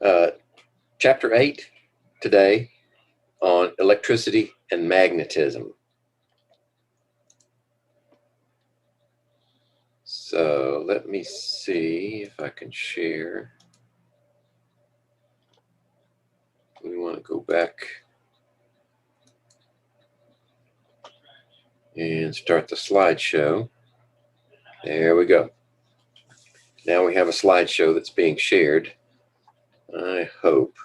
Chapter 8 today on electricity and magnetism. So let me see if I can share. We want to go back and start the slideshow. There we go. Now we have a slideshow that's being shared. I hope.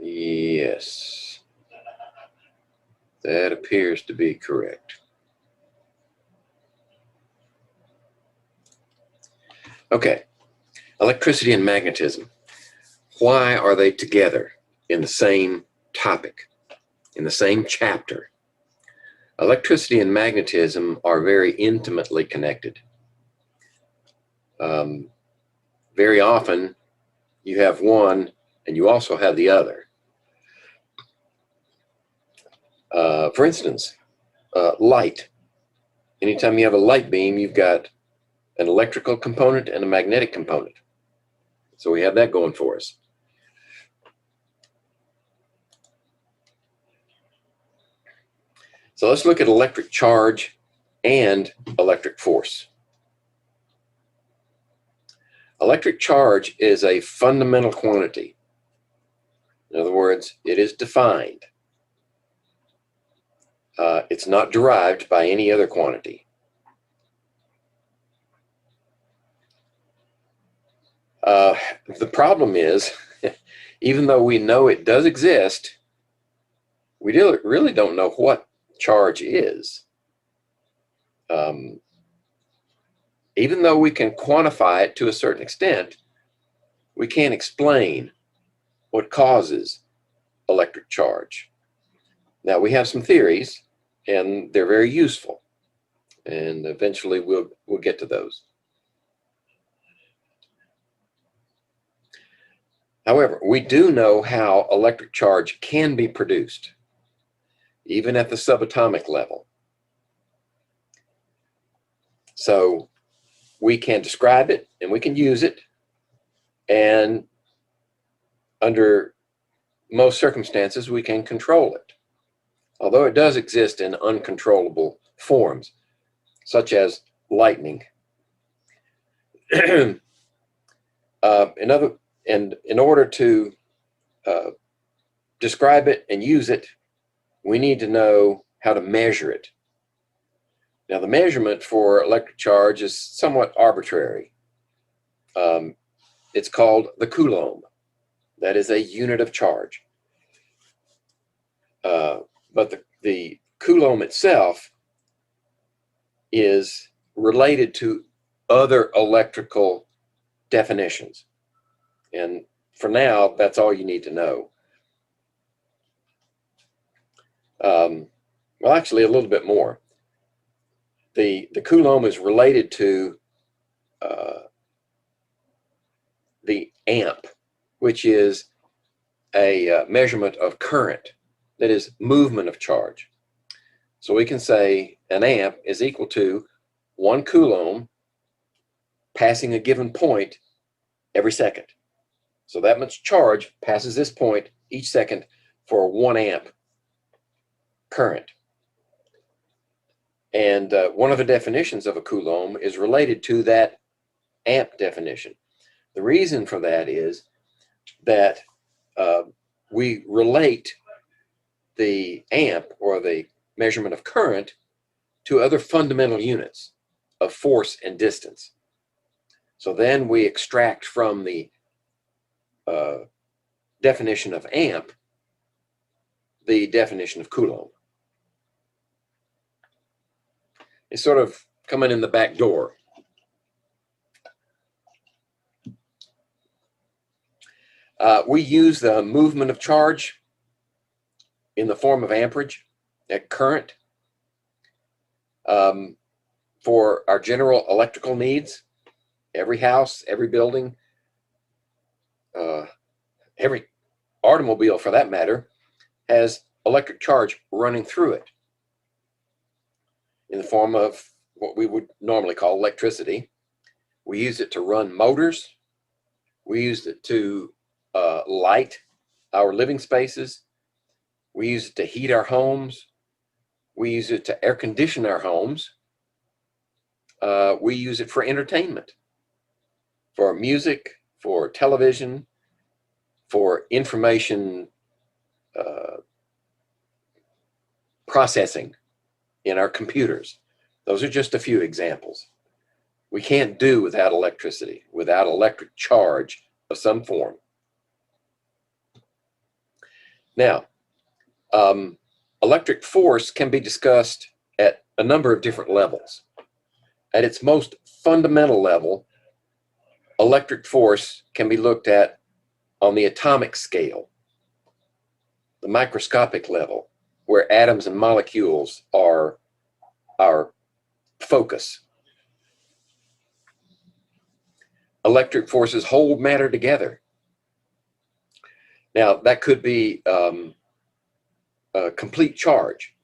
Yes, that appears to be correct. Okay, electricity and magnetism. Why are they together in the same topic, in the same chapter? Electricity and magnetism are very intimately connected. Very often you have one and you also have the other. For instance, light. Anytime you have a light beam, you've got an electrical component and a magnetic component. So we have that going for us. So let's look at electric charge and electric force. Electric charge is a fundamental quantity. In other words, it is defined. It's not derived by any other quantity. The problem is, even though we know it does exist, we really don't know what charge is. Even though we can quantify it to a certain extent, we can't explain what causes electric charge. Now, we have some theories, and they're very useful, and eventually we'll get to those. However, we do know how electric charge can be produced, even at the subatomic level. So we can describe it and we can use it, and under most circumstances we can control it, although it does exist in uncontrollable forms, such as lightning. In order to describe it and use it, we need to know how to measure it. Now, the measurement for electric charge is somewhat arbitrary. It's called the Coulomb. That is a unit of charge. But the Coulomb itself is related to other electrical definitions. And for now, that's all you need to know. Well, actually, a little bit more. The Coulomb is related to the amp, which is a measurement of current, that is movement of charge. So we can say an amp is equal to 1 Coulomb passing a given point every second. So that much charge passes this point each second for 1 amp current. And one of the definitions of a Coulomb is related to that amp definition. The reason for that is that we relate the amp, or the measurement of current, to other fundamental units of force and distance. So then we extract from the definition of amp the definition of Coulomb. It's sort of coming in the back door. We use the movement of charge in the form of amperage at current for our general electrical needs. Every house, every building, every automobile for that matter, has electric charge running through it. in the form of what we would normally call electricity. We use it to run motors. We use it to light our living spaces. We use it to heat our homes. We use it to air condition our homes. We use it for entertainment, for music, for television, for information processing in our computers. Those are just a few examples. We can't do without electricity, without electric charge of some form. Now, electric force can be discussed at a number of different levels. At its most fundamental level, electric force can be looked at on the atomic scale, the microscopic level, where atoms and molecules are our focus. Electric forces hold matter together. Now, that could be a complete charge.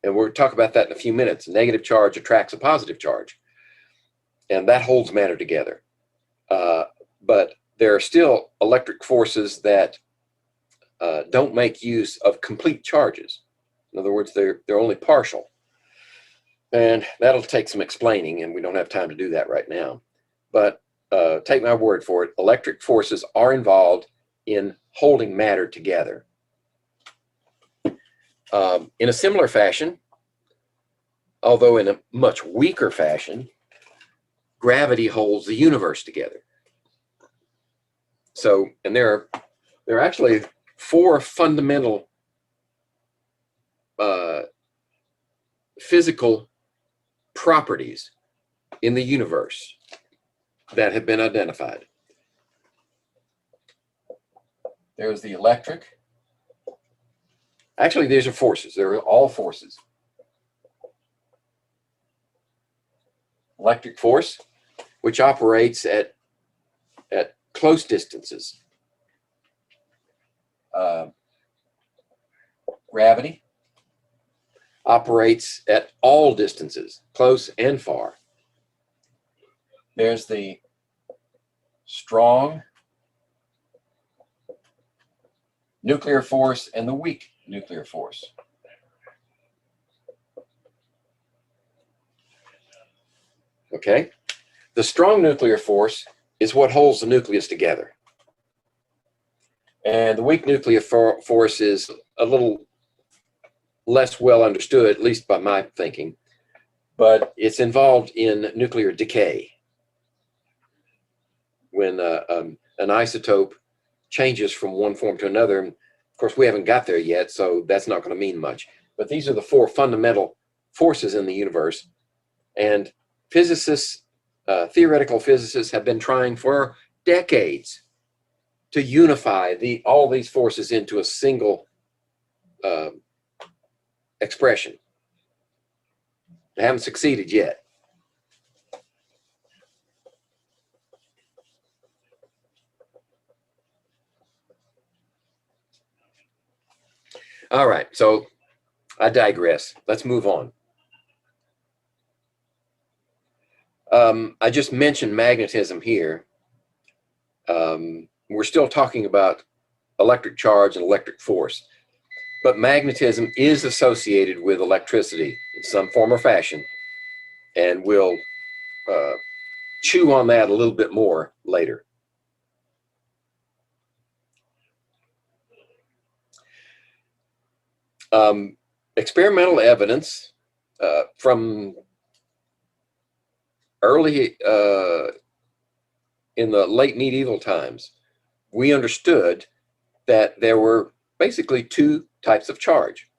And we'll talk about that in a few minutes. A negative charge attracts a positive charge, and that holds matter together. But there are still electric forces that don't make use of complete charges. In other words, they're only partial. And that'll take some explaining, and we don't have time to do that right now. But take my word for it, electric forces are involved in holding matter together. In a similar fashion, although in a much weaker fashion, gravity holds the universe together. So, and there are actually four fundamental physical properties in the universe that have been identified. There's the electric. Actually, these are forces. They're all forces. Electric force, which operates at close distances. Gravity operates at all distances, close and far. There's the strong nuclear force and the weak nuclear force. Okay? The strong nuclear force is what holds the nucleus together. And the weak nuclear force is a little less well understood, at least by my thinking, but it's involved in nuclear decay. When an isotope changes from one form to another, and of course we haven't got there yet, so that's not going to mean much. But these are the four fundamental forces in the universe, and physicists, theoretical physicists, have been trying for decades to unify all these forces into a single expression. They haven't succeeded yet. All right, so I digress. Let's move on. I just mentioned magnetism here. We're still talking about electric charge and electric force, but magnetism is associated with electricity in some form or fashion, and we'll chew on that a little bit more later. Experimental evidence from early in the late medieval times, we understood that there were basically two types of charge.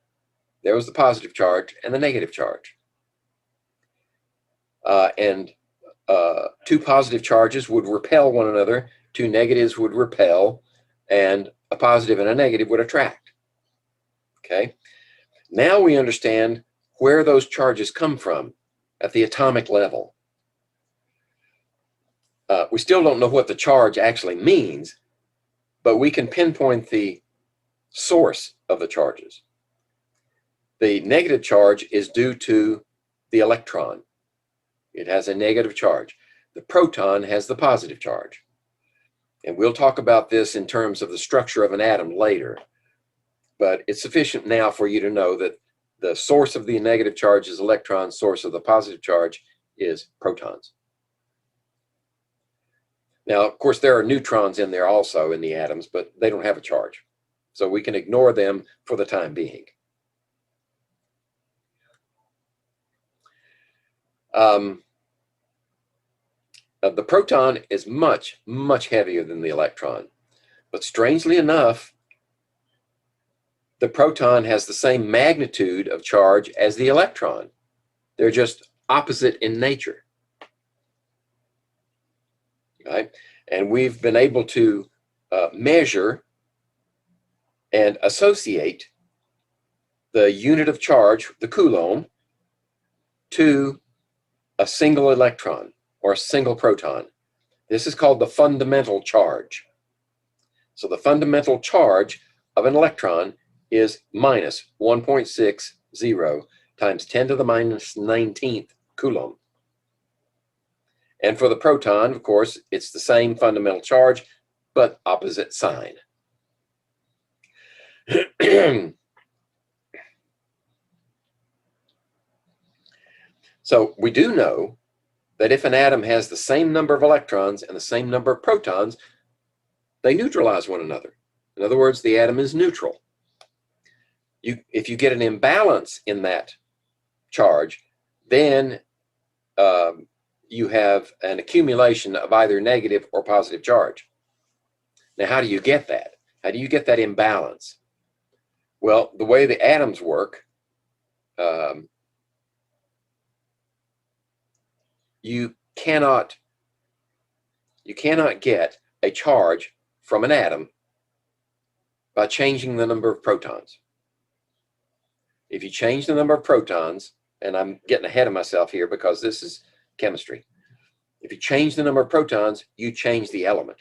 There was the positive charge and the negative charge. Two positive charges would repel one another, two negatives would repel, and a positive and a negative would attract. Okay? Now we understand where those charges come from at the atomic level. We still don't know what the charge actually means, but we can pinpoint the source of the charges. The negative charge is due to the electron. It has a negative charge. The proton has the positive charge. And we'll talk about this in terms of the structure of an atom later. But it's sufficient now for you to know that the source of the negative charge is electrons, source of the positive charge is protons. Now, of course, there are neutrons in there also in the atoms, but they don't have a charge. So we can ignore them for the time being. The proton is much, much heavier than the electron. But strangely enough, the proton has the same magnitude of charge as the electron. They're just opposite in nature. Right? And we've been able to measure and associate the unit of charge, the Coulomb, to a single electron or a single proton. This is called the fundamental charge. So the fundamental charge of an electron is minus 1.60 times 10 to the minus 19th Coulomb. And for the proton, of course, it's the same fundamental charge, but opposite sign. So we do know that if an atom has the same number of electrons and the same number of protons, they neutralize one another. In other words, the atom is neutral. If you get an imbalance in that charge, then you have an accumulation of either negative or positive charge. Now, how do you get that? How do you get that imbalance? Well, the way the atoms work, you cannot get a charge from an atom by changing the number of protons. If you change the number of protons, and I'm getting ahead of myself here because this is chemistry. If you change the number of protons, you change the element.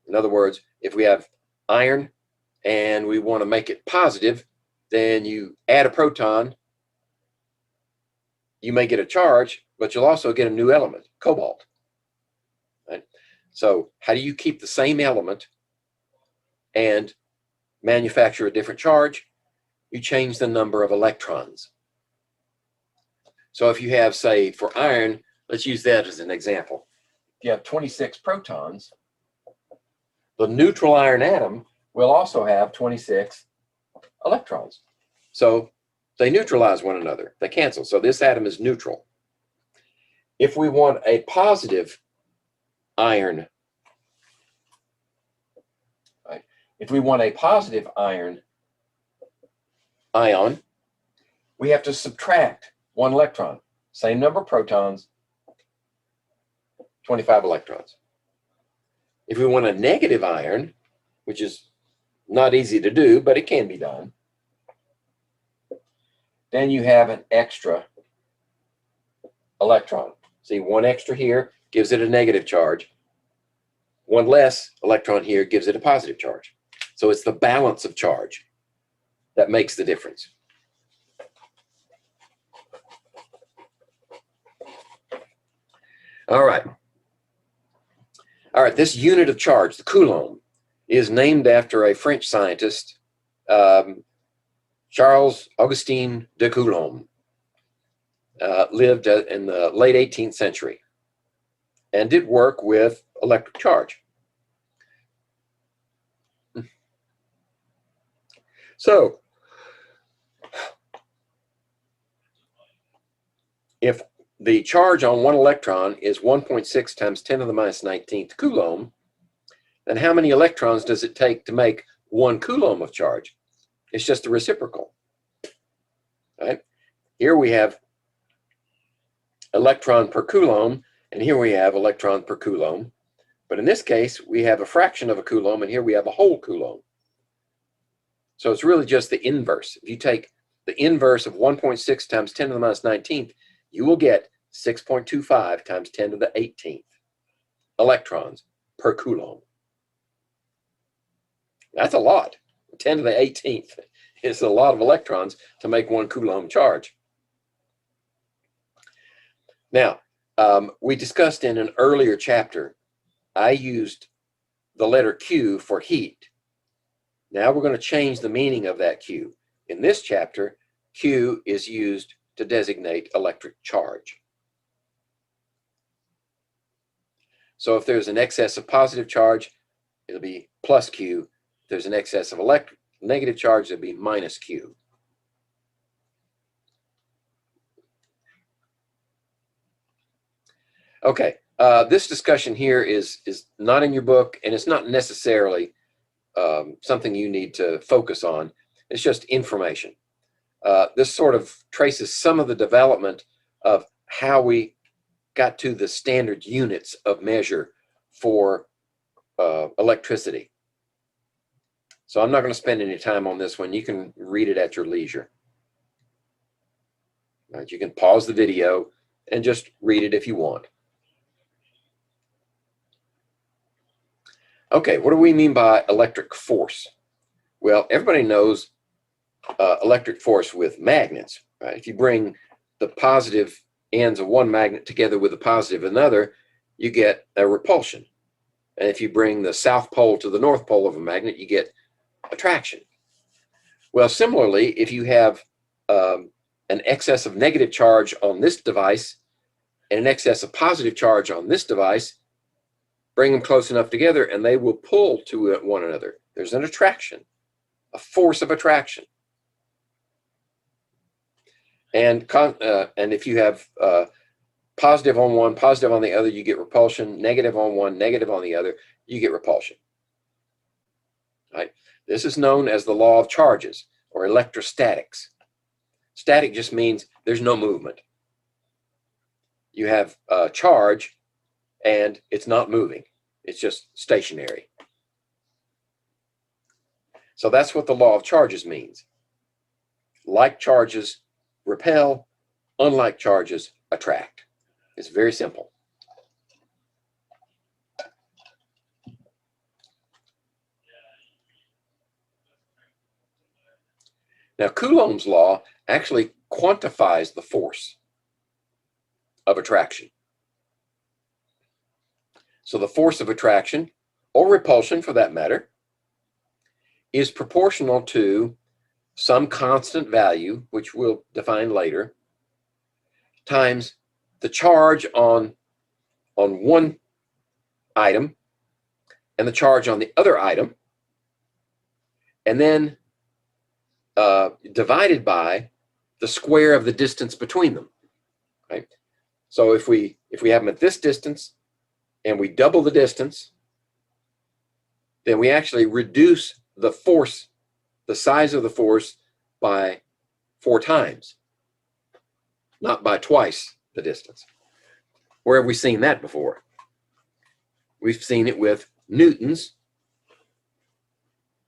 In other words, if we have iron and we want to make it positive, then you add a proton, you may get a charge, but you'll also get a new element, cobalt. Right? So how do you keep the same element and manufacture a different charge? You change the number of electrons. So if you have, say, for iron, let's use that as an example. If you have 26 protons, the neutral iron atom will also have 26 electrons. So they neutralize one another. They cancel. So this atom is neutral. If we want a positive iron, right? If we want a positive iron ion, we have to subtract one electron. Same number of protons, 25 electrons. If we want a negative iron, which is not easy to do, but it can be done, then you have an extra electron. See, one extra here gives it a negative charge. One less electron here gives it a positive charge. So it's the balance of charge that makes the difference. All right. All right, this unit of charge, the Coulomb, is named after a French scientist, Charles Augustin de Coulomb. Lived in the late 18th century and did work with electric charge. So, if the charge on one electron is 1.6 times 10 to the minus 19th Coulomb, then how many electrons does it take to make 1 Coulomb of charge? It's just a reciprocal. Right? Here we have electron per Coulomb, and here we have electron per Coulomb. But in this case, we have a fraction of a Coulomb, and here we have a whole Coulomb. So it's really just the inverse. If you take the inverse of 1.6 times 10 to the minus 19th, you will get 6.25 times 10 to the 18th electrons per Coulomb. That's a lot, 10 to the 18th. It's a lot of electrons to make one Coulomb charge. Now, we discussed in an earlier chapter, I used the letter Q for heat. Now we're going to change the meaning of that Q. In this chapter, Q is used to designate electric charge. So if there's an excess of positive charge, it'll be plus Q. If there's an excess of negative charge, it'll be minus Q. Okay, this discussion here is not in your book, and it's not necessarily something you need to focus on. It's just information. This sort of traces some of the development of how we got to the standard units of measure for electricity. So I'm not going to spend any time on this one. You can read it at your leisure. Right, you can pause the video and just read it if you want. Okay, what do we mean by electric force? Well, everybody knows electric force with magnets, right? If you bring the positive ends of one magnet together with the positive of another, you get a repulsion. And if you bring the south pole to the north pole of a magnet, you get attraction. Well, similarly, if you have an excess of negative charge on this device and an excess of positive charge on this device, bring them close enough together and they will pull to one another. There's an attraction, a force of attraction. And if you have positive on one, positive on the other, you get repulsion. Negative on one, negative on the other, you get repulsion. Right? This is known as the law of charges, or electrostatics. Static just means there's no movement. You have a charge and it's not moving. It's just stationary. So that's what the law of charges means. Like charges repel, unlike charges attract. It's very simple. Now, Coulomb's law actually quantifies the force of attraction. So the force of attraction, or repulsion for that matter, is proportional to some constant value, which we'll define later, times the charge on one item and the charge on the other item, and then divided by the square of the distance between them. Right? So if we have them at this distance and we double the distance, then we actually reduce the force, the size of the force, by 4 times, not by twice the distance. Where have we seen that before? We've seen it with Newton's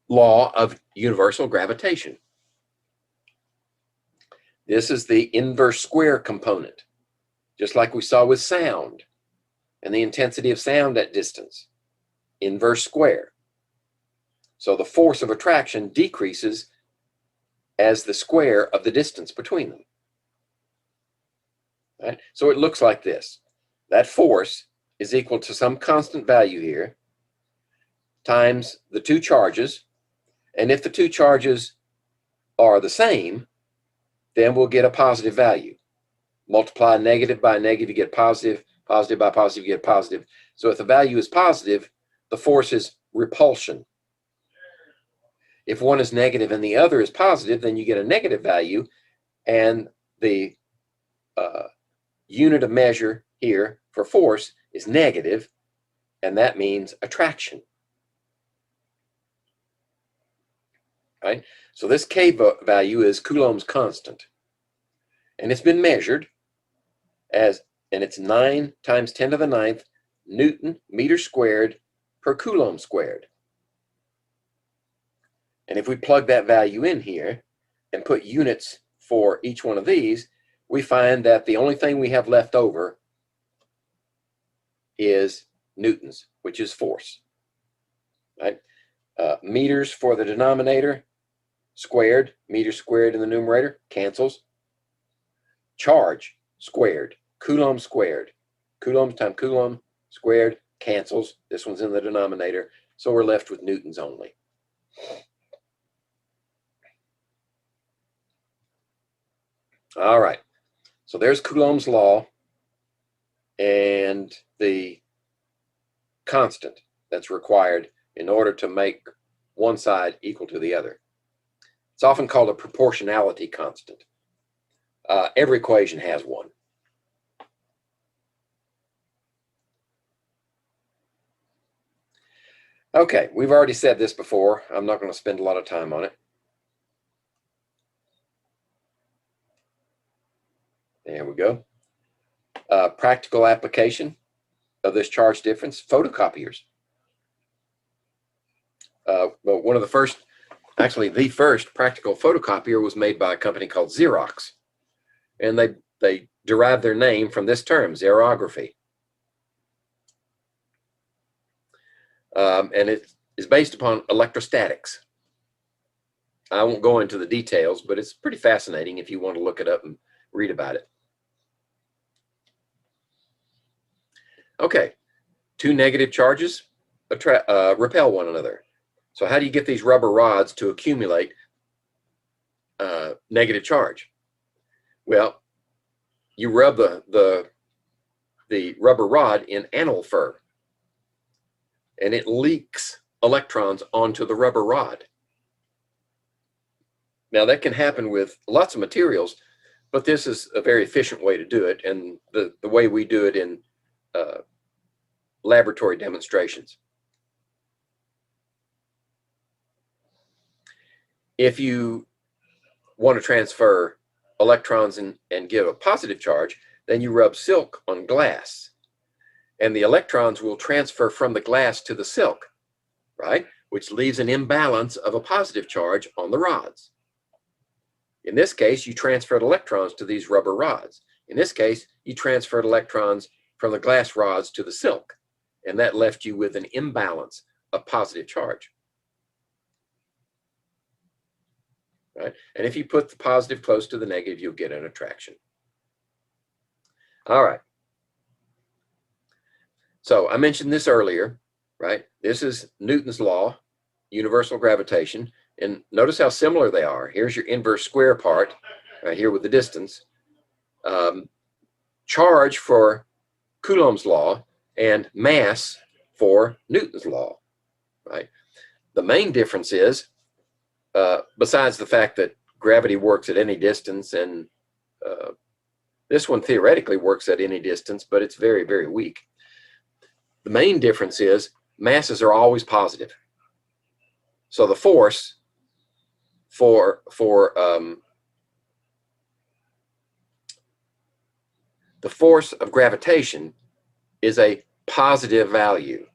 law of universal gravitation. This is the inverse square component, just like we saw with sound and the intensity of sound at distance, inverse square. So the force of attraction decreases as the square of the distance between them. Right? So it looks like this. That force is equal to some constant value here times the 2 charges. And if the 2 charges are the same, then we'll get a positive value. Multiply negative by negative, you get positive. Positive by positive, you get positive. So if the value is positive, the force is repulsion. If one is negative and the other is positive, then you get a negative value, and the unit of measure here for force is negative, and that means attraction. Right? So this K value is Coulomb's constant, and it's been measured as, and it's 9 times 10 to the 9th Newton meter squared per Coulomb squared. And if we plug that value in here and put units for each one of these, we find that the only thing we have left over is newtons, which is force. Right? Meters for the denominator, squared, meters squared in the numerator, cancels. Charge squared, Coulomb squared. Coulomb times Coulomb squared cancels. This one's in the denominator. So we're left with newtons only. All right. So there's Coulomb's law and the constant that's required in order to make one side equal to the other. It's often called a proportionality constant. Every equation has one. Okay, we've already said this before. I'm not going to spend a lot of time on it. There we go. Practical application of this charge difference, photocopiers. But one of the first, actually the first practical photocopier was made by a company called Xerox. And they derived their name from this term, xerography. And it is based upon electrostatics. I won't go into the details, but it's pretty fascinating if you want to look it up and read about it. Okay, two negative charges repel one another. So how do you get these rubber rods to accumulate negative charge? Well, you rub the rubber rod in animal fur, and it leaks electrons onto the rubber rod. Now that can happen with lots of materials, but this is a very efficient way to do it, and the way we do it in laboratory demonstrations. If you want to transfer electrons and give a positive charge, then you rub silk on glass, and the electrons will transfer from the glass to the silk, right? Which leaves an imbalance of a positive charge on the rods. In this case, you transferred electrons to these rubber rods. In this case, you transferred electrons from the glass rods to the silk, and that left you with an imbalance of positive charge. Right? And if you put the positive close to the negative, you'll get an attraction. All right. So I mentioned this earlier, right? This is Newton's law, universal gravitation. And notice how similar they are. Here's your inverse square part, right here with the distance. Charge for Coulomb's law and mass for Newton's law, right? The main difference is, besides the fact that gravity works at any distance, and this one theoretically works at any distance, but it's very, very weak. The main difference is masses are always positive. So the force for the force of gravitation is a positive value,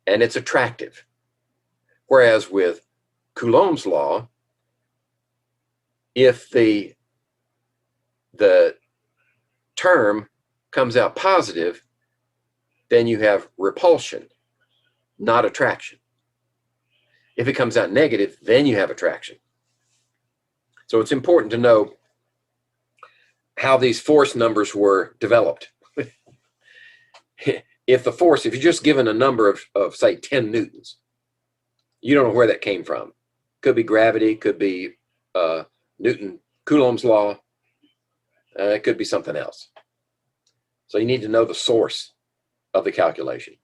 and it's attractive. Whereas with Coulomb's law, if the term comes out positive, then you have repulsion, not attraction. If it comes out negative, then you have attraction. So it's important to know how these force numbers were developed. If you're just given a number of say 10 newtons, you don't know where that came from. Could be gravity, could be Coulomb's law, it could be something else. So you need to know the source of the calculation.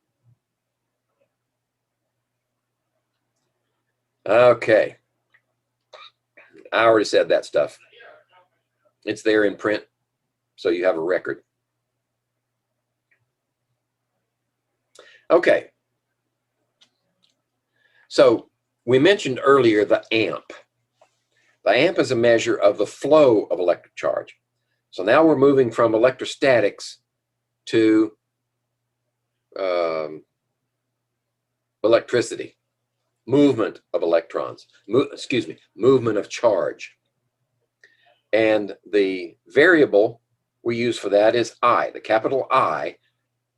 Okay, I already said that stuff. It's there in print, so you have a record. Okay, so we mentioned earlier the amp. The amp is a measure of the flow of electric charge. So now we're moving from electrostatics to electricity, movement of electrons, movement of charge. And the variable we use for that is I. The capital I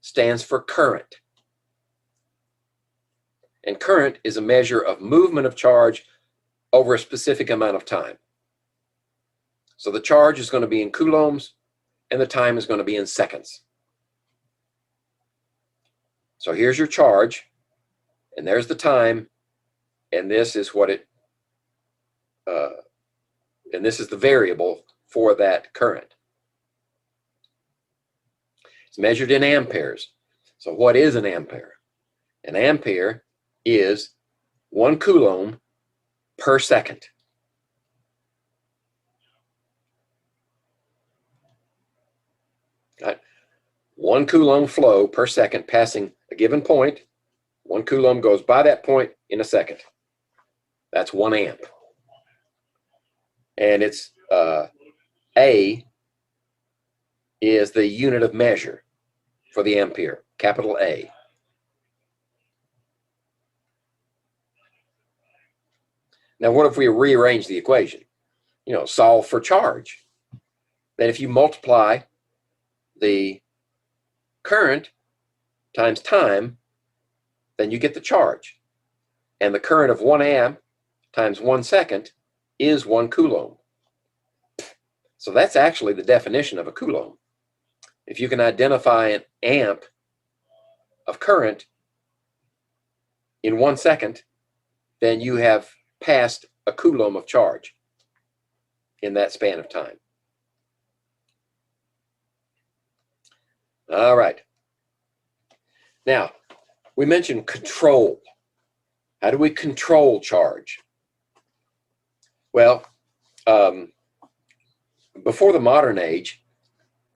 stands for current. And current is a measure of movement of charge over a specific amount of time. So the charge is going to be in coulombs, and the time is going to be in seconds. So here's your charge, and there's the time, and this is what it, and this is the variable for that current. It's measured in amperes. So what is an ampere? An ampere is 1 coulomb per second. Right? 1 coulomb flow per second passing a given point. 1 coulomb goes by that point in a second. That's 1 amp. And it's A is the unit of measure for the ampere, capital A. Now, what if we rearrange the equation? You know, solve for charge. Then if you multiply the current times time, then you get the charge. And the current of 1 amp times 1 second is 1 coulomb. So that's actually the definition of a coulomb. If you can identify an amp of current in 1 second, then you have passed a coulomb of charge in that span of time. All right. Now, we mentioned control. How do we control charge? Well, before the modern age,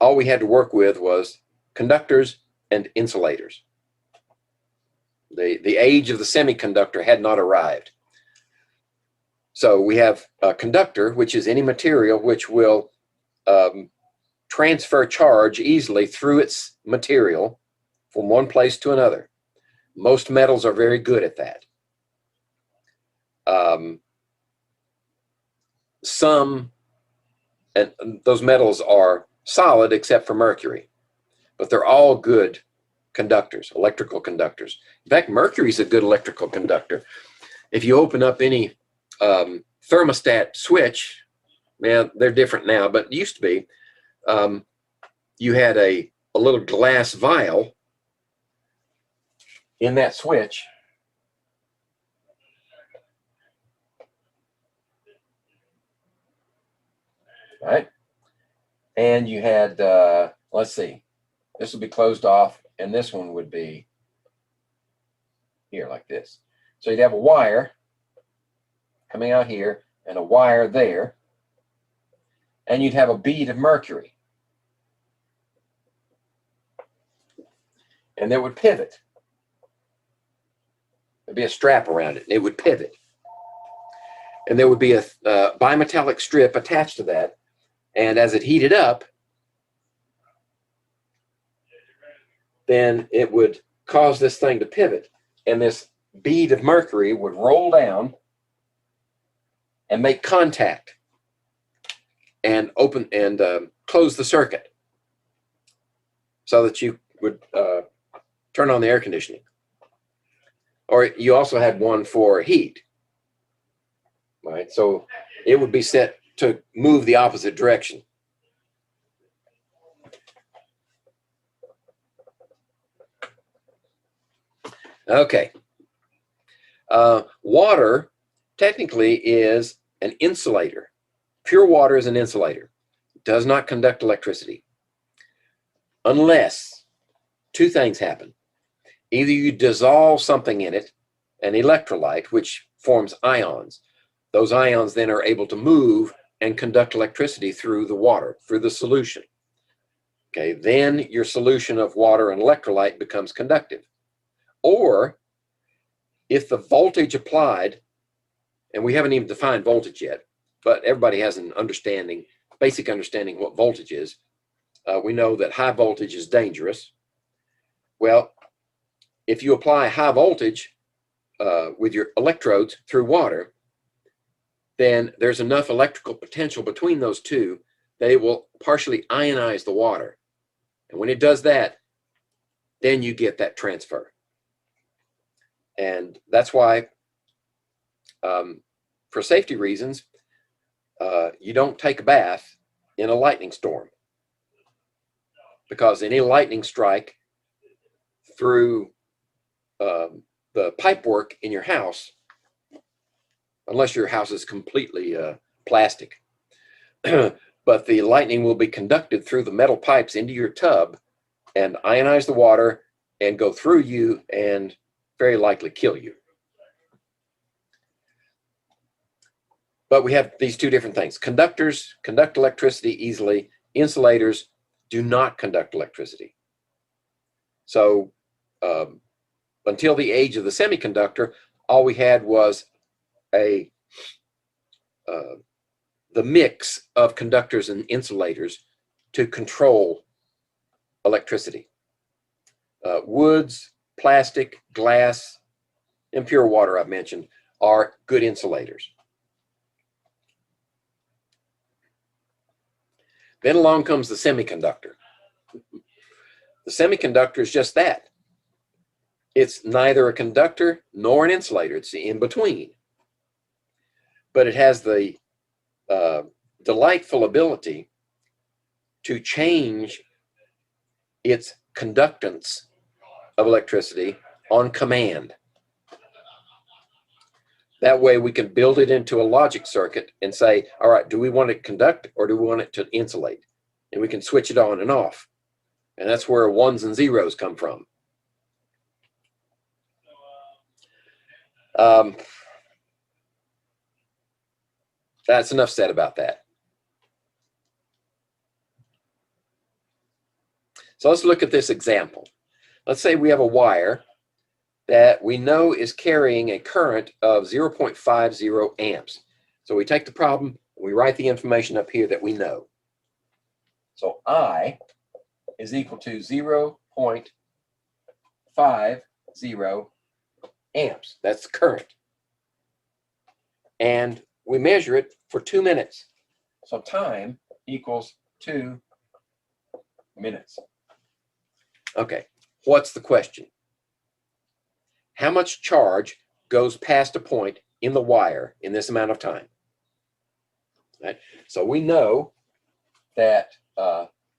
all we had to work with was conductors and insulators. The age of the semiconductor had not arrived. So we have a conductor, which is any material which will transfer charge easily through its material from one place to another. Most metals are very good at that. Some, and those metals are solid except for mercury, but they're all good conductors, electrical conductors. In fact, mercury is a good electrical conductor. If you open up any thermostat switch, man, they're different now, but it used to be, you had a little glass vial in that switch. Right? And you had, let's see, this would be closed off, and this one would be here like this. So you'd have a wire coming out here and a wire there, and you'd have a bead of mercury. And it would pivot. There'd be a strap around it, and it would pivot. And there would be a bimetallic strip attached to that. And as it heated up, then it would cause this thing to pivot. And this bead of mercury would roll down and make contact and open and close the circuit so that you would turn on the air conditioning. Or you also had one for heat, right? So it would be set to move the opposite direction. Okay. Water technically is an insulator. Pure water is an insulator. It does not conduct electricity. Unless two things happen. Either you dissolve something in it, an electrolyte, which forms ions. Those ions then are able to move and conduct electricity through the water, through the solution. Okay, then your solution of water and electrolyte becomes conductive. Or if the voltage applied, and we haven't even defined voltage yet, but everybody has an understanding, basic understanding what voltage is. We know that high voltage is dangerous. Well, if you apply high voltage with your electrodes through water, then there's enough electrical potential between those two that it will partially ionize the water. And when it does that, then you get that transfer. And that's why for safety reasons, you don't take a bath in a lightning storm, because any lightning strike through the pipework in your house, unless your house is completely plastic, but the lightning will be conducted through the metal pipes into your tub and ionize the water and go through you and very likely kill you. But we have these two different things. Conductors conduct electricity easily. Insulators do not conduct electricity. So until the age of the semiconductor, all we had was the mix of conductors and insulators to control electricity. Woods, plastic, glass, and pure water, I've mentioned, are good insulators. Then along comes the semiconductor. The semiconductor is just that. It's neither a conductor nor an insulator. It's in between. But it has the delightful ability to change its conductance of electricity on command. That way we can build it into a logic circuit and say, all right, do we want it to conduct or do we want it to insulate? And we can switch it on and off. And that's where ones and zeros come from. That's enough said about that. So let's look at this example. Let's say we have a wire that we know is carrying a current of 0.50 amps. So we take the problem, we write the information up here that we know. So I is equal to 0.50 amps. That's the current. And we measure it for 2 minutes. So time equals 2 minutes. Okay, what's the question? How much charge goes past a point in the wire in this amount of time? Right? So we know that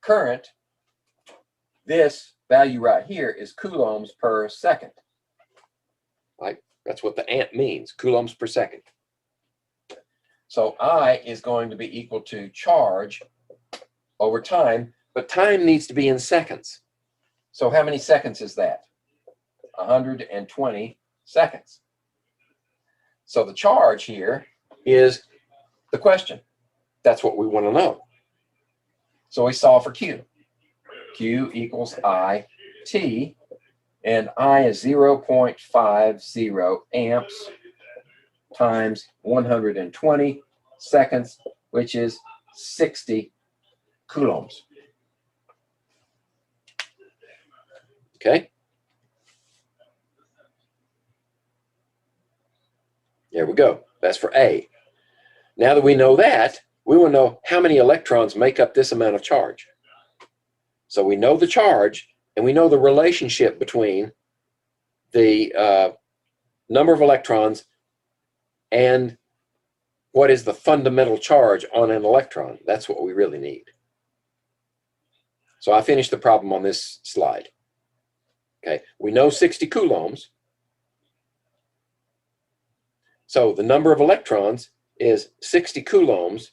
current, this value right here is coulombs per second. Right? That's what the amp means, coulombs per second. So I is going to be equal to charge over time, but time needs to be in seconds. So how many seconds is that? 120 seconds. So the charge here is the question. That's what we want to know. So we solve for Q. Q equals IT, and I is 0.50 amps times 120 seconds, which is 60 coulombs. Okay. There we go. That's for A. Now that we know that, we want to know how many electrons make up this amount of charge. So we know the charge, and we know the relationship between the number of electrons and what is the fundamental charge on an electron. That's what we really need. So I finished the problem on this slide. Okay, we know 60 coulombs. So the number of electrons is 60 coulombs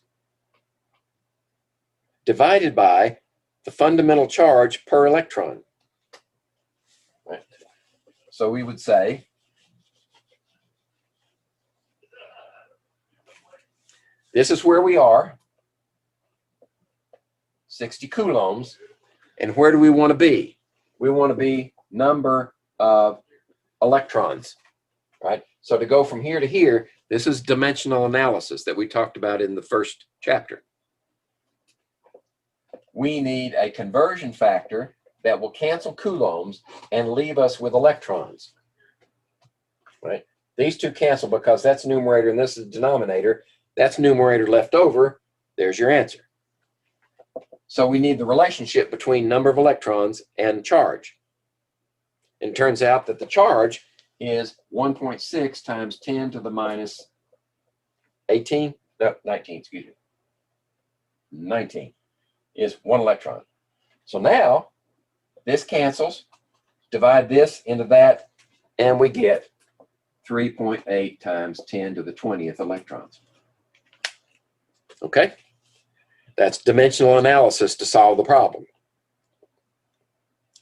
divided by the fundamental charge per electron. Right. So we would say this is where we are, 60 coulombs, and where do we want to be? We want to be number of electrons, right? So to go from here to here, this is dimensional analysis that we talked about in the first chapter. We need a conversion factor that will cancel coulombs and leave us with electrons, right? These two cancel because that's numerator and this is denominator. That's numerator left over. There's your answer. So we need the relationship between number of electrons and charge. And it turns out that the charge is 1.6 times 10 to the minus 18, no, 19, excuse me. 19 is 1 electron. So now this cancels, divide this into that, and we get 3.8 times 10 to the 20th electrons. Okay? That's dimensional analysis to solve the problem.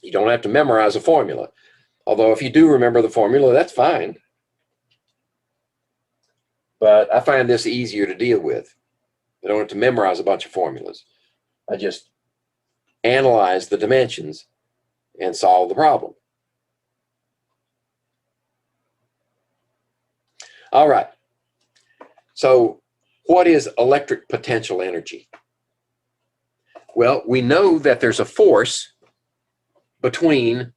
You don't have to memorize a formula. Although if you do remember the formula, that's fine. But I find this easier to deal with. I don't have to memorize a bunch of formulas. I just analyze the dimensions and solve the problem. All right. So what is electric potential energy? Well, we know that there's a force between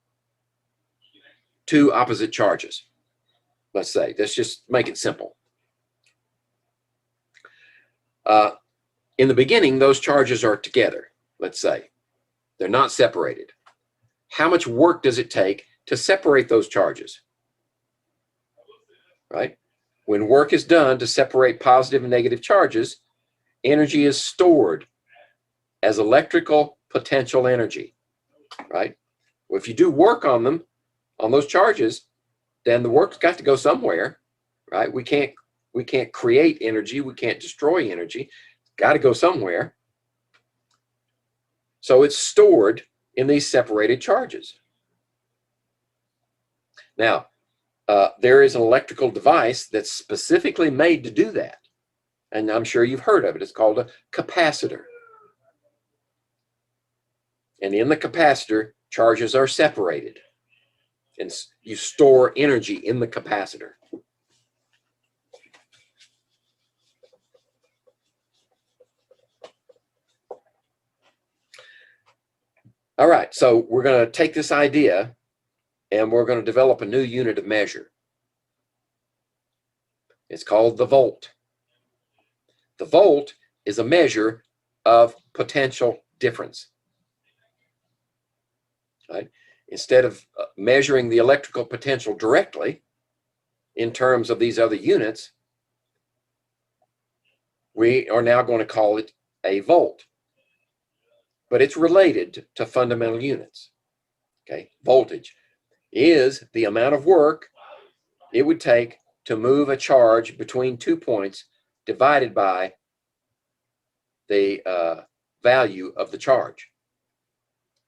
two opposite charges. Let's say, let's just make it simple. In the beginning, those charges are together, let's say. They're not separated. How much work does it take to separate those charges? Right? When work is done to separate positive and negative charges, energy is stored as electrical potential energy, right? Well, if you do work on them, on those charges, then the work's got to go somewhere, right? We can't create energy. We can't destroy energy. It's got to go somewhere. So it's stored in these separated charges. Now, there is an electrical device that's specifically made to do that. And I'm sure you've heard of it. It's called a capacitor. And in the capacitor, charges are separated. And you store energy in the capacitor. All right, so we're going to take this idea and we're going to develop a new unit of measure. It's called the volt. The volt is a measure of potential difference. Right? Instead of measuring the electrical potential directly in terms of these other units, we are now going to call it a volt. But it's related to fundamental units. Okay, voltage is the amount of work it would take to move a charge between 2 points divided by the value of the charge.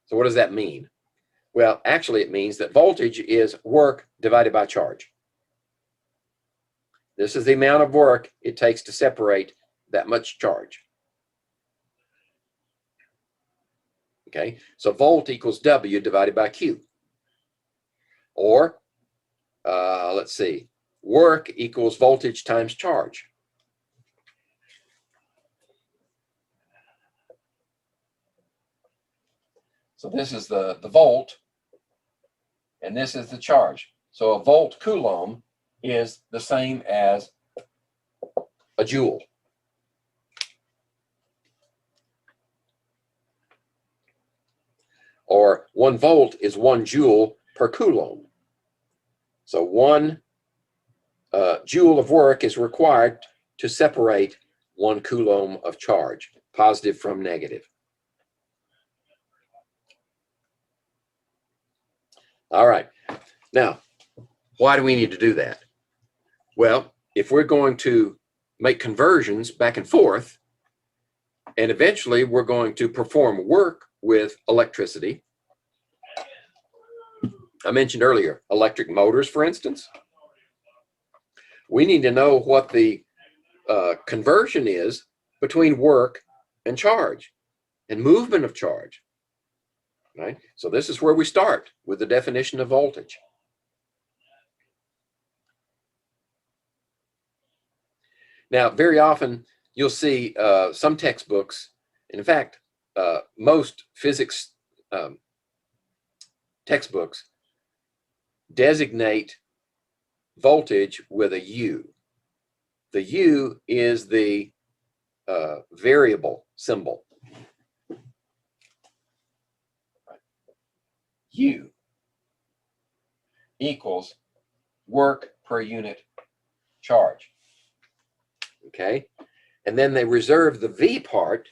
So what does that mean? Well, actually it means that voltage is work divided by charge. This is the amount of work it takes to separate that much charge. Okay, so volt equals W divided by Q. Or, let's see, work equals voltage times charge. So this is the volt, and this is the charge. So a volt Coulomb is the same as a joule. Or 1 volt is 1 joule per Coulomb. So 1 joule of work is required to separate 1 Coulomb of charge, positive from negative. All right. Now, why do we need to do that? Well, if we're going to make conversions back and forth, and eventually we're going to perform work with electricity. I mentioned earlier, electric motors, for instance. We need to know what the conversion is between work and charge and movement of charge. Right? So this is where we start with the definition of voltage. Now, very often you'll see some textbooks, and in fact, most physics textbooks designate voltage with a U. The U is the variable symbol. U equals work per unit charge. okay? And then they reserve the V part.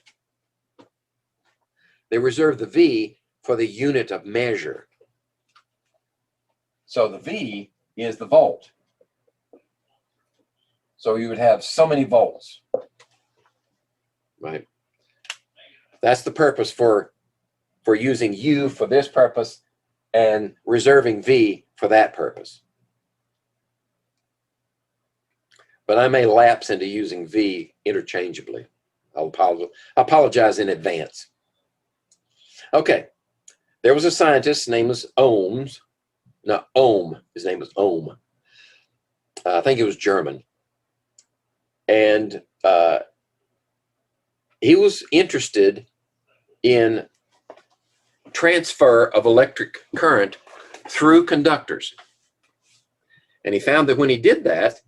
They reserve the V for the unit of measure. So the V is the volt. So you would have so many volts, right? That's the purpose for using U for this purpose and reserving V for that purpose. But I may lapse into using V interchangeably. I'll apologize in advance. Okay, there was a scientist, his name was Ohms. No, Ohm, his name was Ohm. I think he was German. And he was interested in transfer of electric current through conductors. And he found that when he did that,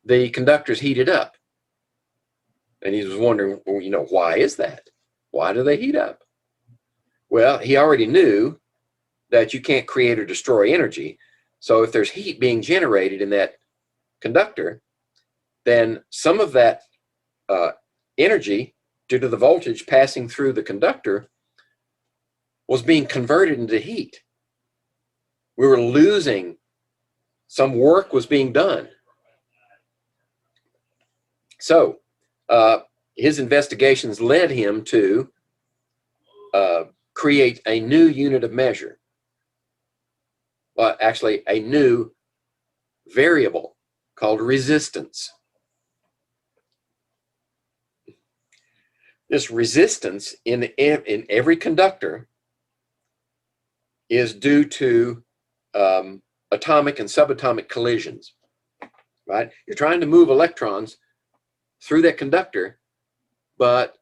the conductors heated up. And he was wondering, well, you know, why is that? Why do they heat up? Well, he already knew that you can't create or destroy energy. So if there's heat being generated in that conductor, then some of that energy, due to the voltage passing through the conductor, was being converted into heat. We were losing, some work was being done. So his investigations led him to create a new unit of measure. Well, actually a new variable called resistance. This resistance in every conductor is due to atomic and subatomic collisions, right? You're trying to move electrons through that conductor, but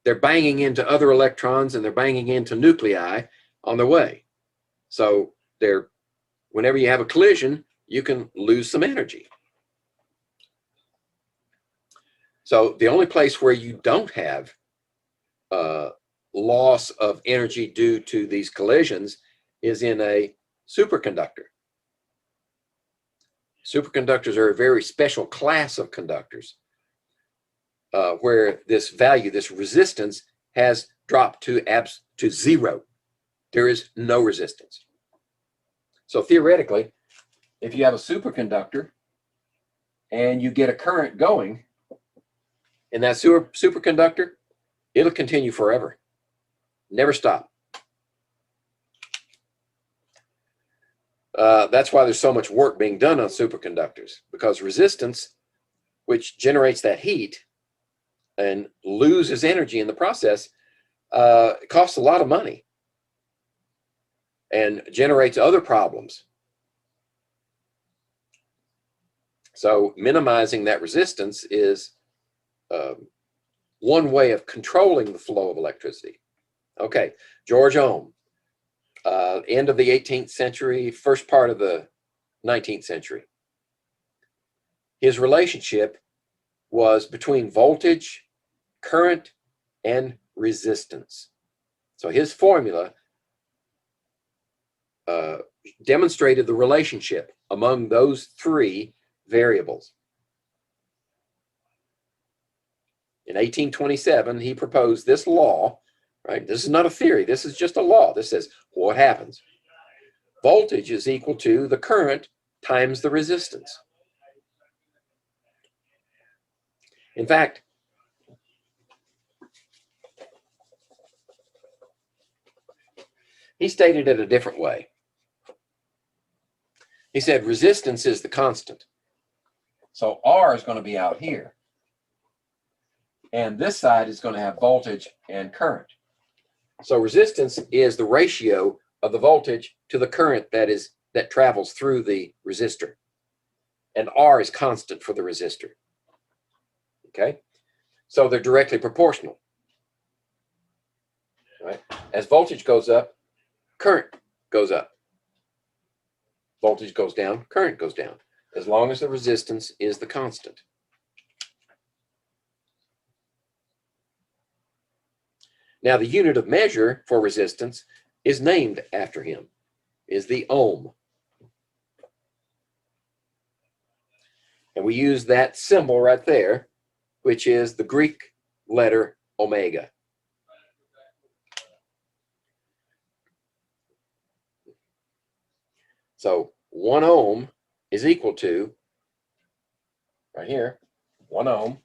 they're banging into other electrons and they're banging into nuclei on their way. So whenever you have a collision, you can lose some energy. So the only place where you don't have loss of energy due to these collisions is in a superconductor. Superconductors are a very special class of conductors where this value, this resistance, has dropped to zero. There is no resistance. So theoretically, if you have a superconductor and you get a current going in that superconductor, it'll continue forever, never stop. That's why there's so much work being done on superconductors, because resistance, which generates that heat and loses energy in the process, costs a lot of money and generates other problems. So minimizing that resistance is one way of controlling the flow of electricity. Okay, George Ohm, end of the 18th century, first part of the 19th century. His relationship was between voltage, current, and resistance. So his formula demonstrated the relationship among those three variables. In 1827, he proposed this law, right? This is not a theory. This is just a law. This says what happens. Voltage is equal to the current times the resistance. In fact, he stated it a different way. He said resistance is the constant. So R is going to be out here. And this side is going to have voltage and current. So resistance is the ratio of the voltage to the current that travels through the resistor. And R is constant for the resistor. Okay? So they're directly proportional. Right? As voltage goes up, current goes up. Voltage goes down, current goes down, as long as the resistance is the constant. Now, the unit of measure for resistance is named after him, is the ohm. And we use that symbol right there which is the Greek letter omega. So 1 ohm is equal to, right here, 1 ohm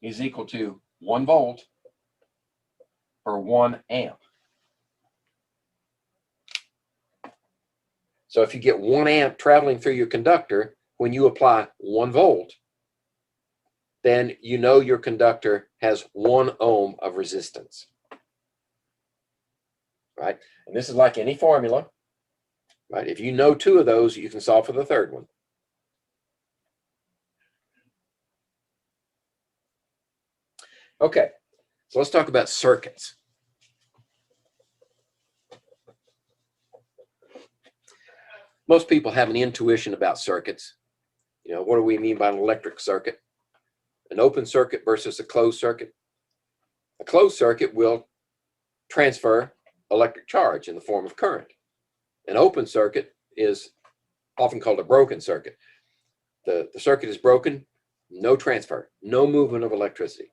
is equal to 1 volt per 1 amp. So if you get 1 amp traveling through your conductor, when you apply 1 volt, then you know your conductor has 1 ohm of resistance. Right? And this is like any formula. Right? If you know 2 of those, you can solve for the third one. Okay, so let's talk about circuits. Most people have an intuition about circuits. You know, what do we mean by an electric circuit? An open circuit versus a closed circuit. A closed circuit will transfer electric charge in the form of current. An open circuit is often called a broken circuit. The circuit is broken, no transfer, no movement of electricity.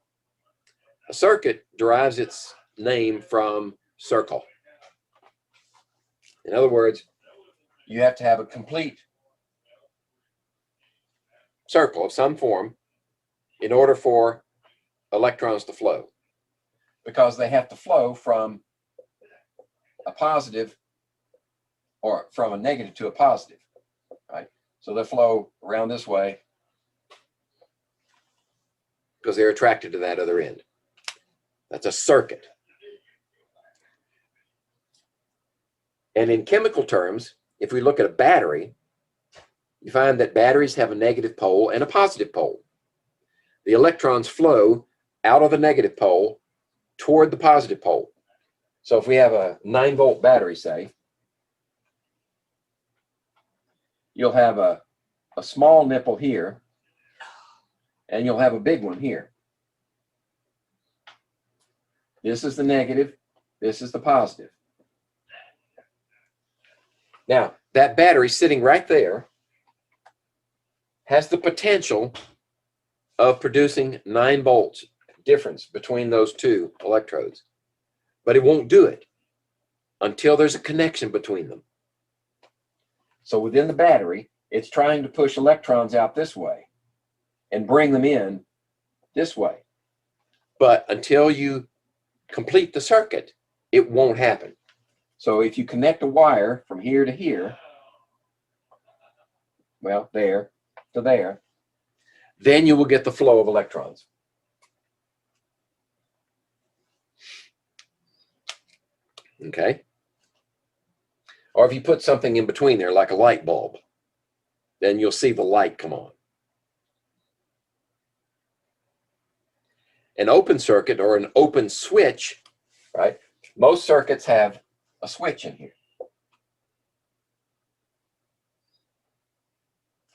A circuit derives its name from circle. In other words, you have to have a complete circle of some form in order for electrons to flow, because they have to flow from a positive or from a negative to a positive, right? So they flow around this way because they're attracted to that other end. That's a circuit. And in chemical terms, if we look at a battery, you find that batteries have a negative pole and a positive pole. The electrons flow out of the negative pole toward the positive pole. So if we have a 9-volt battery, say, you'll have a small nipple here, and you'll have a big one here. This is the negative, this is the positive. Now, that battery sitting right there has the potential of producing 9 volts difference between those 2 electrodes, but it won't do it until there's a connection between them. So within the battery, it's trying to push electrons out this way and bring them in this way. But until you complete the circuit, it won't happen. So if you connect a wire from here to here, well, there to there, then you will get the flow of electrons. Okay? Or if you put something in between there, like a light bulb, then you'll see the light come on. An open circuit or an open switch, right? Most circuits have a switch in here.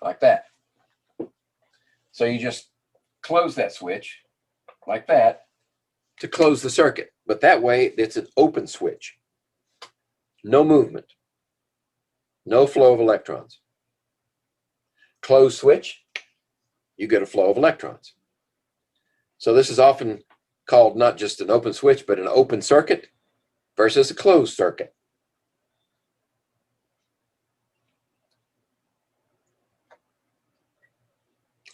Like that. So you just close that switch like that to close the circuit. But that way, it's an open switch. No movement. No flow of electrons. Closed switch, you get a flow of electrons. So this is often called not just an open switch, but an open circuit versus a closed circuit.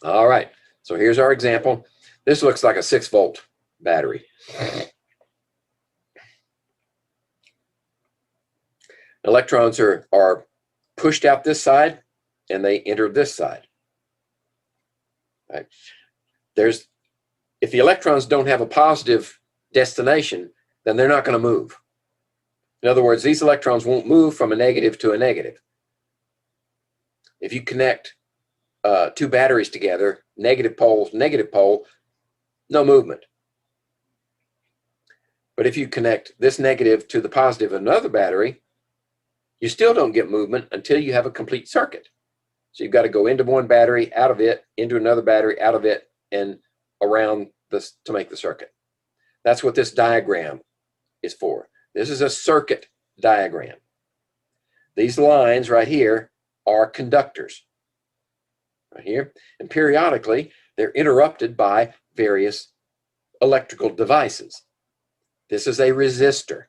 All right, so here's our example. This looks like a 6-volt battery. Electrons are pushed out this side and they enter this side. Right? If the electrons don't have a positive destination, then they're not going to move. In other words, these electrons won't move from a negative to a negative. If you connect 2 batteries together, negative pole, no movement. But if you connect this negative to the positive of another battery, you still don't get movement until you have a complete circuit. So you've got to go into one battery, out of it, into another battery, out of it, and around this to make the circuit. That's what this diagram is for. This is a circuit diagram. These lines right here are conductors. Right here. And periodically, They're interrupted by various electrical devices. This is a resistor,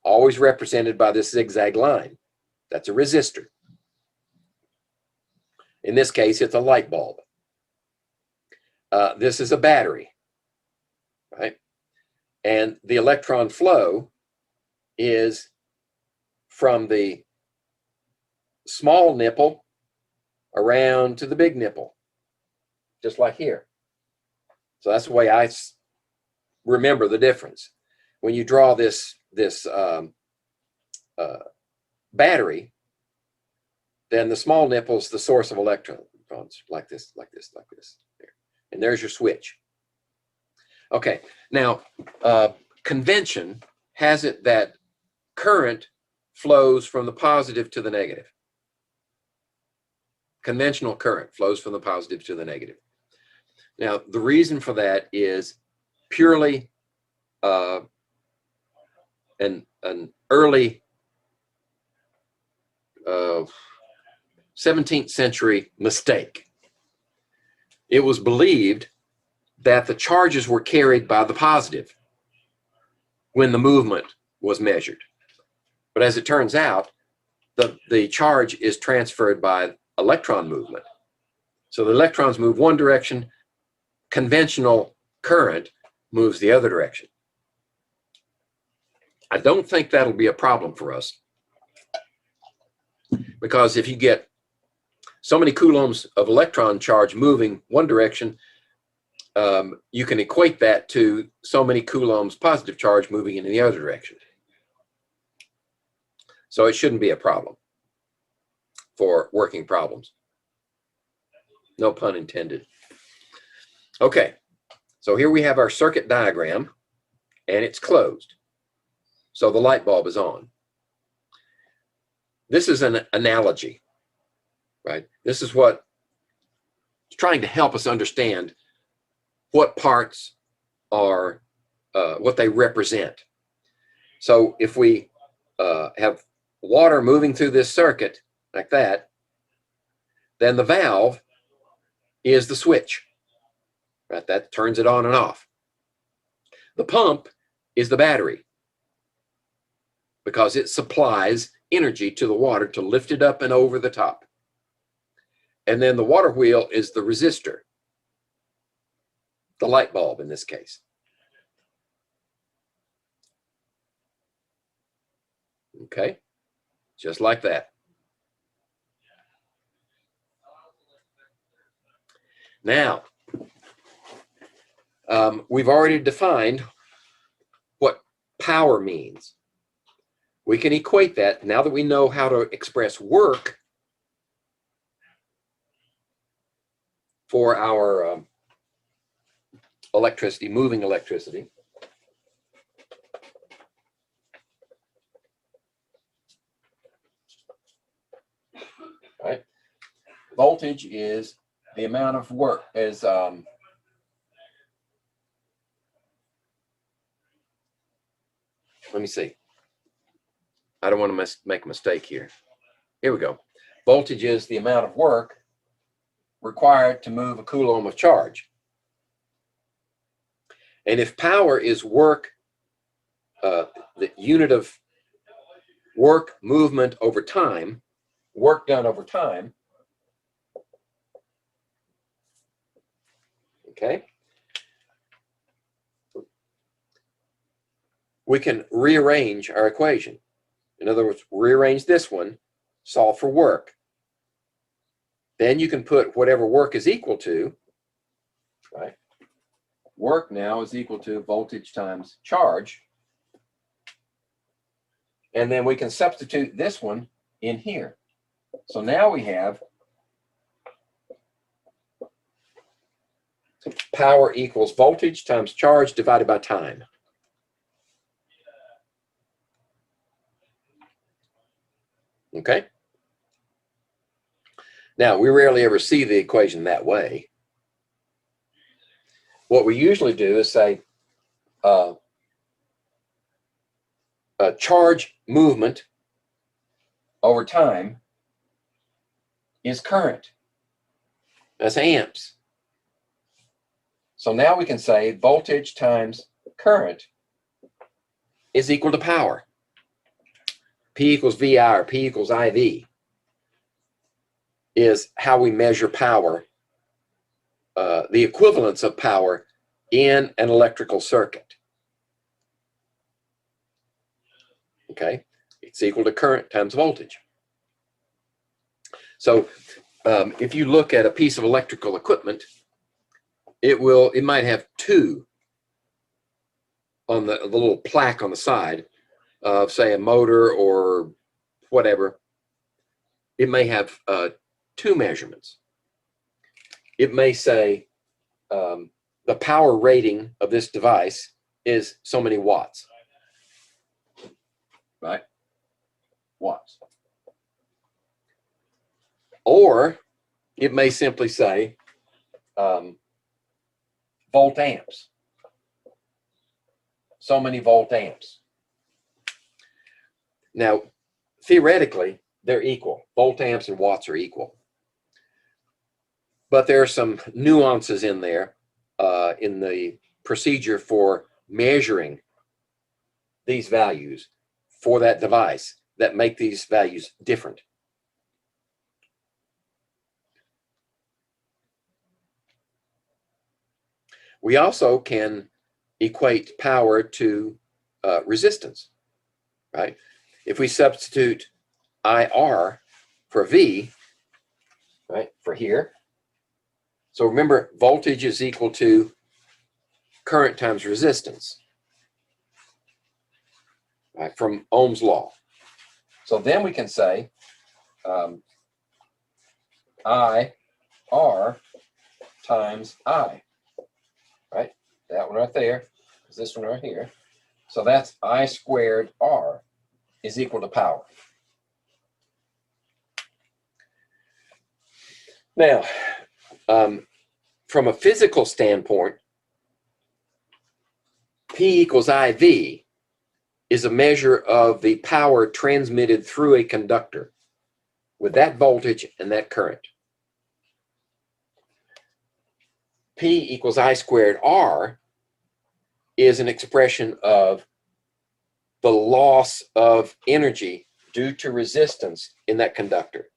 always represented by this zigzag line. That's a resistor. In this case, it's a light bulb. This is a battery, right? And the electron flow is from the small nipple around to the big nipple, just like here. So that's the way I remember the difference. When you draw this battery, then the small nipple is the source of electrons, like this, like this, like this. There. And there's your switch. Okay, now convention has it that current flows from the positive to the negative. Conventional current flows from the positive to the negative. Now, the reason for that is purely an early 17th century mistake. It was believed that the charges were carried by the positive when the movement was measured. But as it turns out, the charge is transferred by electron movement. So the electrons move one direction, conventional current moves the other direction. I don't think that'll be a problem for us, because if you get so many coulombs of electron charge moving one direction, you can equate that to so many coulombs positive charge moving in the other direction. So it shouldn't be a problem for working problems. No pun intended. Okay, so here we have our circuit diagram, and it's closed. So the light bulb is on. This is an analogy, right? This is what it's trying to help us understand what parts are, what they represent. So if we have water moving through this circuit like that, then the valve is the switch, right? That turns it on and off. The pump is the battery, because it supplies energy to the water to lift it up and over the top. And then the water wheel is the resistor, the light bulb in this case. Okay, just like that. Now, we've already defined what power means. We can equate that, now that we know how to express work for our electricity, moving electricity. Right? Voltage is the amount of work, is let me see. I don't want to make a mistake here. Here we go. Voltage is the amount of work required to move a coulomb of charge. And if power is work, the unit of work movement over time, work done over time, okay, we can rearrange our equation. In other words, rearrange this one, solve for work. Then you can put whatever work is equal to, right? Work now is equal to voltage times charge. And then we can substitute this one in here. So now we have power equals voltage times charge divided by time. Okay. Now, we rarely ever see the equation that way. What we usually do is say charge movement over time is current. That's amps. So now we can say voltage times current is equal to power. P equals VI or P equals IV is how we measure power, the equivalence of power in an electrical circuit. Okay, it's equal to current times voltage. So if you look at a piece of electrical equipment, it might have two on the little plaque on the side of, say, a motor or whatever. It may have two measurements. It may say the power rating of this device is so many watts, right? Watts. Or it may simply say volt amps, so many volt amps. Now, theoretically, they're equal. Volt amps and watts are equal. But there are some nuances in there in the procedure for measuring these values for that device that make these values different. We also can equate power to resistance, right? If we substitute IR for V, right, for here. So remember, voltage is equal to current times resistance, right, from Ohm's law. So then we can say IR times I, right? That one right there is this one right here. So that's I squared R is equal to power. Now, from a physical standpoint, P equals IV is a measure of the power transmitted through a conductor with that voltage and that current. P equals I squared R is an expression of the loss of energy due to resistance in that conductor.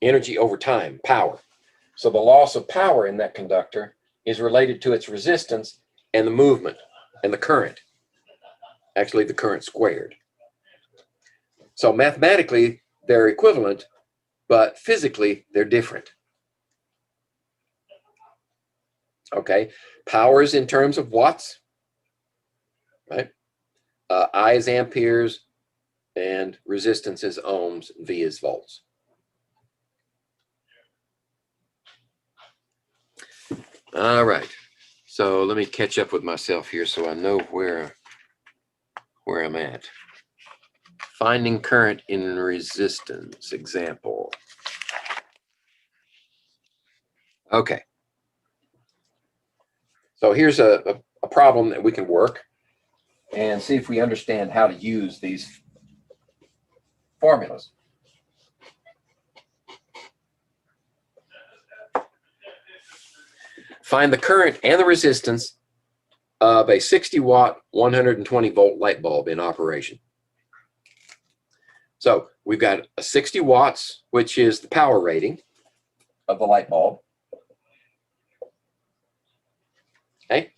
Energy over time, power. So the loss of power in that conductor is related to its resistance and the movement and the current. Actually, the current squared. So mathematically, they're equivalent, but physically, they're different. Okay, power is in terms of watts, right? I is amperes, and resistance is ohms, V is volts. All right, so let me catch up with myself here so I know where I'm at. Finding current in resistance, example. Okay. So here's a problem that we can work and see if we understand how to use these formulas. Find the current and the resistance of a 60 watt, 120 volt light bulb in operation. So we've got a 60 watts, which is the power rating of the light bulb. Okay,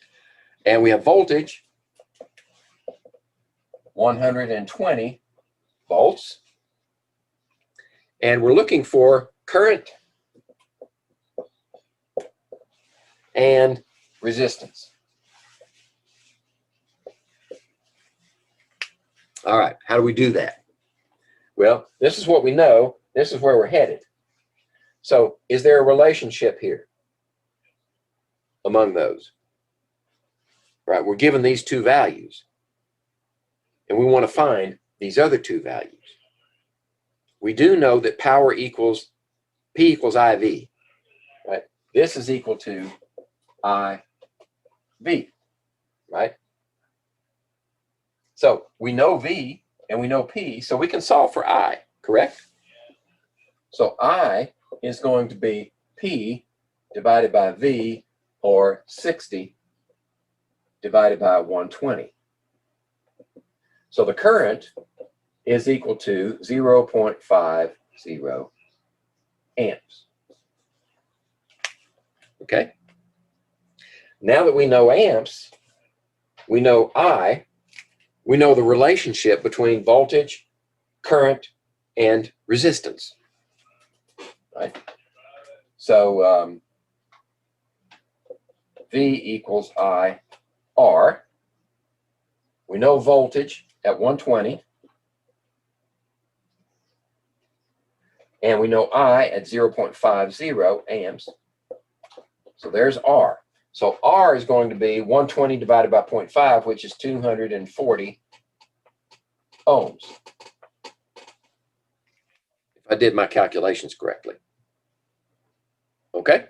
and we have voltage, 120 volts, and we're looking for current and resistance. All right, how do we do that? Well, this is what we know. This is where we're headed. So is there a relationship here among those? Right, we're given these two values, and we want to find these other two values. We do know that power equals P equals IV, right? This is equal to IV, right? So we know V and we know P, so we can solve for I, correct? So I is going to be P divided by V, or 60 divided by 120. So the current is equal to 0.50 amps. Okay? Now that we know amps, we know I, we know the relationship between voltage, current, and resistance. Right? So V equals I R. We know voltage at 120. And we know I at 0.50 amps. So there's R. So R is going to be 120 divided by 0.5, which is 240 ohms. If I did my calculations correctly. Okay?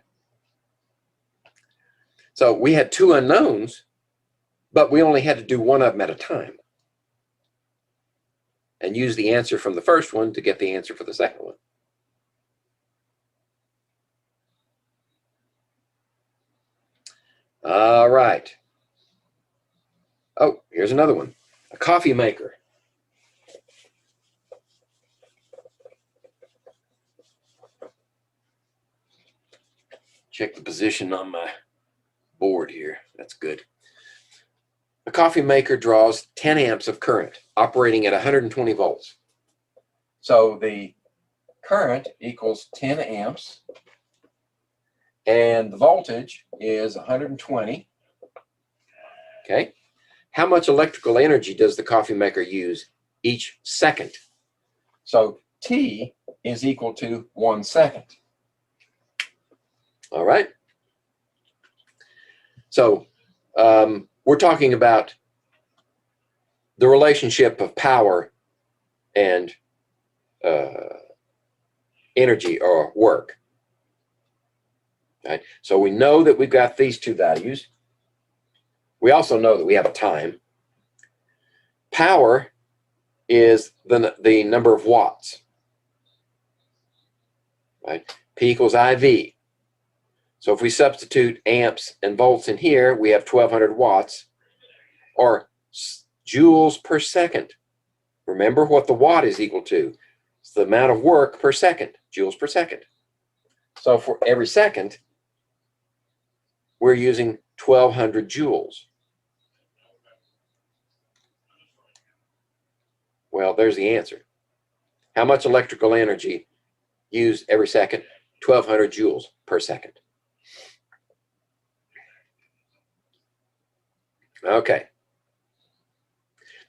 So we had two unknowns, but we only had to do one of them at a time. And use the answer from the first one to get the answer for the second one. All right. Oh, here's another one. A coffee maker. Check the position on my board here. That's good. A coffee maker draws 10 amps of current operating at 120 volts. So the current equals 10 amps and the voltage is 120. Okay. How much electrical energy does the coffee maker use each second? So T is equal to 1 second. All right. So we're talking about the relationship of power and energy or work. Right? So we know that we've got these two values. We also know that we have a time. Power is the number of watts. Right? P equals IV. So if we substitute amps and volts in here, we have 1200 watts, or joules per second. Remember what the watt is equal to. It's the amount of work per second, joules per second. So for every second, we're using 1200 joules. Well, there's the answer. How much electrical energy used every second? 1200 joules per second. Okay.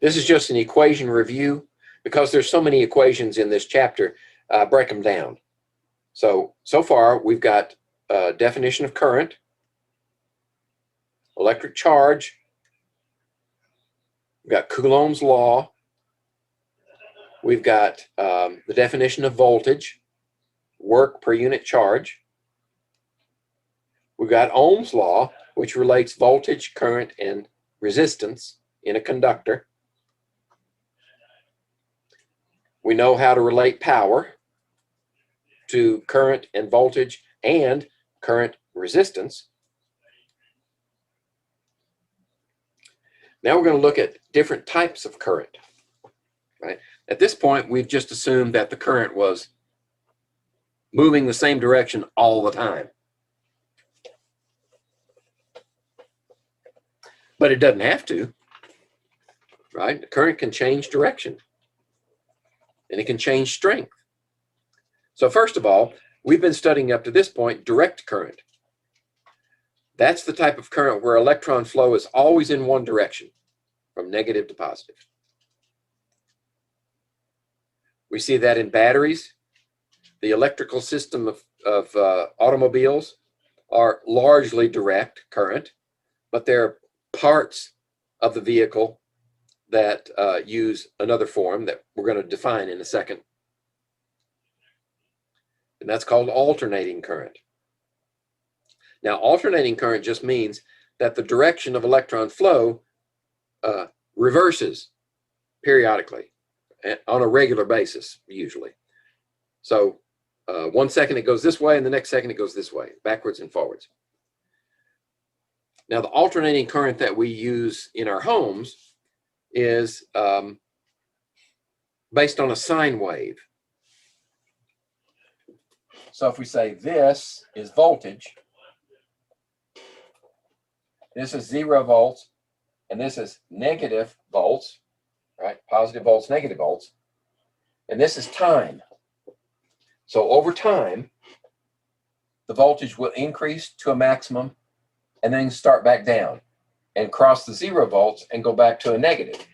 This is just an equation review. Because there's so many equations in this chapter, break them down. So far, we've got definition of current, electric charge, we've got Coulombs Law, we've got the definition of voltage, work per unit charge, we've got Ohm's Law, which relates voltage, current, and resistance in a conductor. We know how to relate power to current and voltage and current resistance. Now we're going to look at different types of current. Right? At this point, we've just assumed that the current was moving the same direction all the time. But it doesn't have to. Right? The current can change direction. And it can change strength. So first of all, we've been studying up to this point direct current. That's the type of current where electron flow is always in one direction, from negative to positive. We see that in batteries. The electrical system of automobiles are largely direct current, but there are parts of the vehicle that use another form that we're going to define in a second. And that's called alternating current. Now, alternating current just means that the direction of electron flow reverses periodically on a regular basis, usually. So 1 second it goes this way, and the next second it goes this way, backwards and forwards. Now, the alternating current that we use in our homes is based on a sine wave. So if we say this is voltage, this is 0 volts, and this is negative volts, right? Positive volts, negative volts, and this is time. So over time, the voltage will increase to a maximum and then start back down and cross the 0 volts and go back to a negative.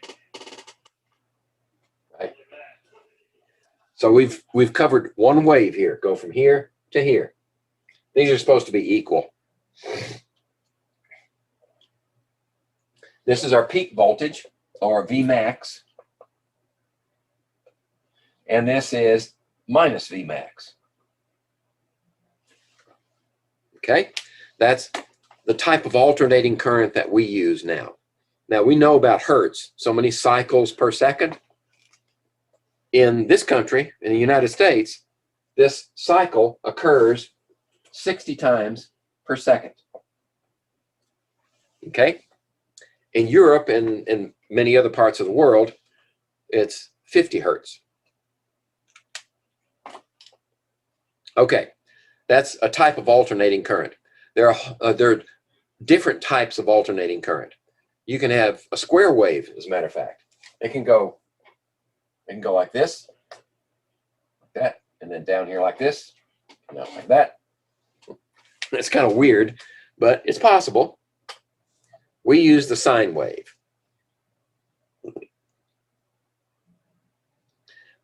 Right? So we've covered one wave here, go from here to here. These are supposed to be equal. This is our peak voltage, or Vmax. And this is minus Vmax. Okay, that's the type of alternating current that we use now. Now, we know about hertz, so many cycles per second. In this country, in the United States, this cycle occurs 60 times per second. Okay? In Europe and in many other parts of the world, it's 50 hertz. Okay, that's a type of alternating current. There are different types of alternating current. You can have a square wave, as a matter of fact. It can go like this, like that, and then down here like this, and out like that. It's kind of weird, but it's possible. We use the sine wave.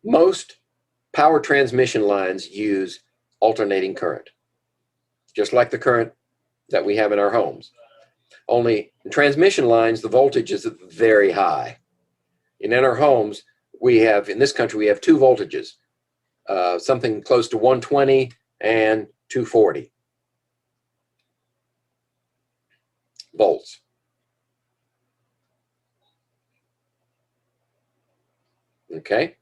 Most power transmission lines use alternating current, just like the current that we have in our homes. Only in transmission lines, the voltage is very high. And in our homes, we have, in this country, we have two voltages, something close to 120 and 240 volts. Okay.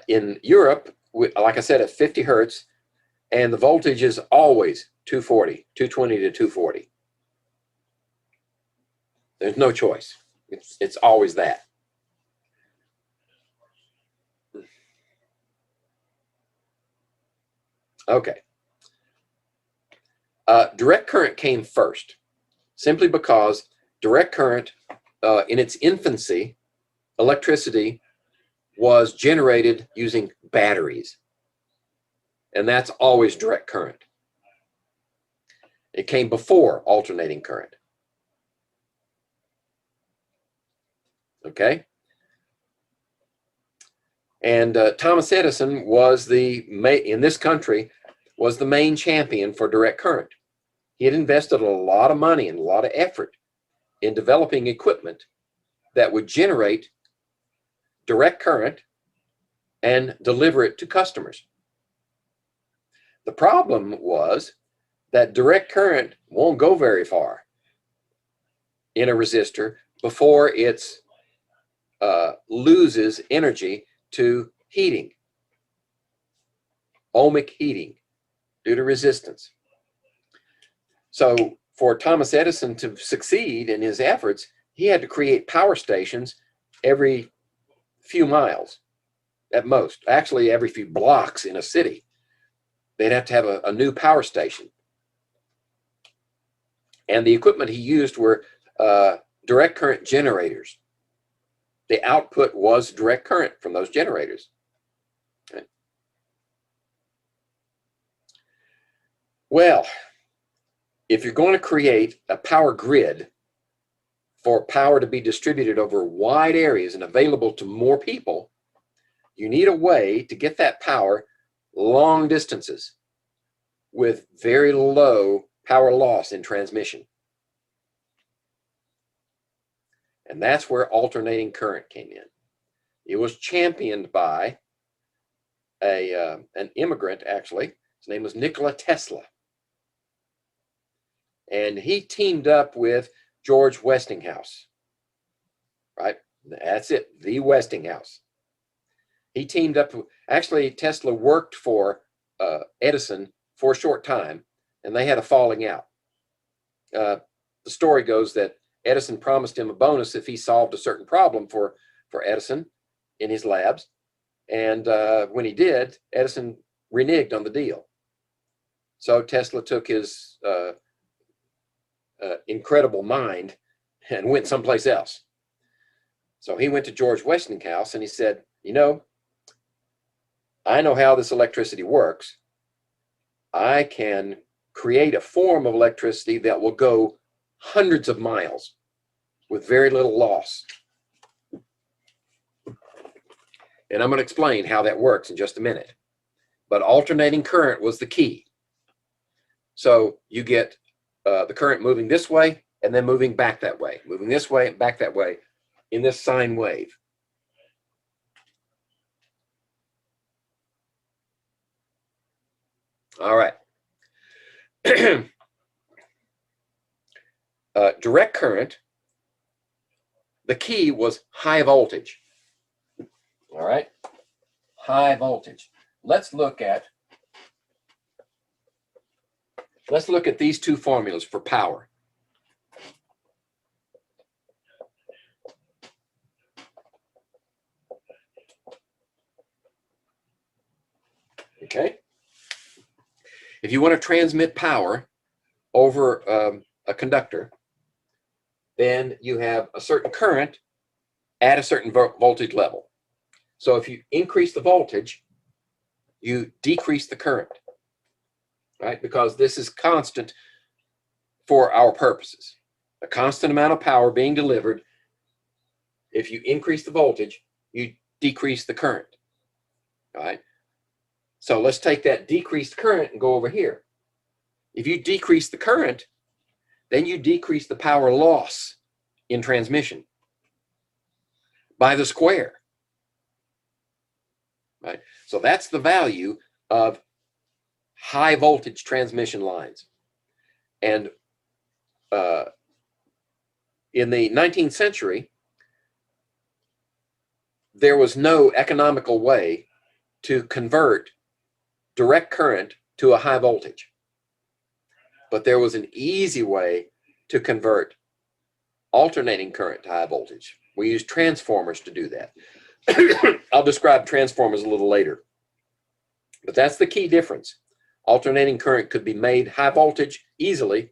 In Europe, like I said, at 50 hertz, and the voltage is always 220 to 240. There's no choice. It's always that. Okay. Direct current came first, simply because direct current, in its infancy, electricity was generated using batteries. And that's always direct current. It came before alternating current. Okay? And Thomas Edison was in this country, was the main champion for direct current. He had invested a lot of money and a lot of effort in developing equipment that would generate direct current and deliver it to customers. The problem was that direct current won't go very far in a resistor before it loses energy to heating, ohmic heating, due to resistance. So for Thomas Edison to succeed in his efforts, he had to create power stations every few miles at most, actually every few blocks in a city. They'd have to have a new power station. And the equipment he used were direct current generators. The output was direct current from those generators. Okay. Well, if you're going to create a power grid for power to be distributed over wide areas and available to more people, you need a way to get that power long distances with very low power loss in transmission. And that's where alternating current came in. It was championed by an immigrant, actually. His name was Nikola Tesla. And he teamed up with George Westinghouse, right? That's it, the Westinghouse. He teamed up, actually Tesla worked for Edison for a short time, and they had a falling out. The story goes that Edison promised him a bonus if he solved a certain problem for Edison in his labs. And when he did, Edison reneged on the deal. So Tesla took his incredible mind and went someplace else. So he went to George Westinghouse and he said, you know, I know how this electricity works. I can create a form of electricity that will go hundreds of miles with very little loss. And I'm going to explain how that works in just a minute. But alternating current was the key. So you get the current moving this way and then moving back that way, moving this way and back that way in this sine wave. All right. Direct current, the key was high voltage. All right, high voltage. Let's look at these two formulas for power. Okay. If you want to transmit power over a conductor, then you have a certain current at a certain voltage level. So if you increase the voltage, you decrease the current, right? Because this is constant for our purposes. A constant amount of power being delivered. If you increase the voltage, you decrease the current, all right? So let's take that decreased current and go over here. If you decrease the current, then you decrease the power loss in transmission by the square. Right? So that's the value of high voltage transmission lines. And in the 19th century, there was no economical way to convert direct current to a high voltage. But there was an easy way to convert alternating current to high voltage. We use transformers to do that. I'll describe transformers a little later. But that's the key difference. Alternating current could be made high voltage easily,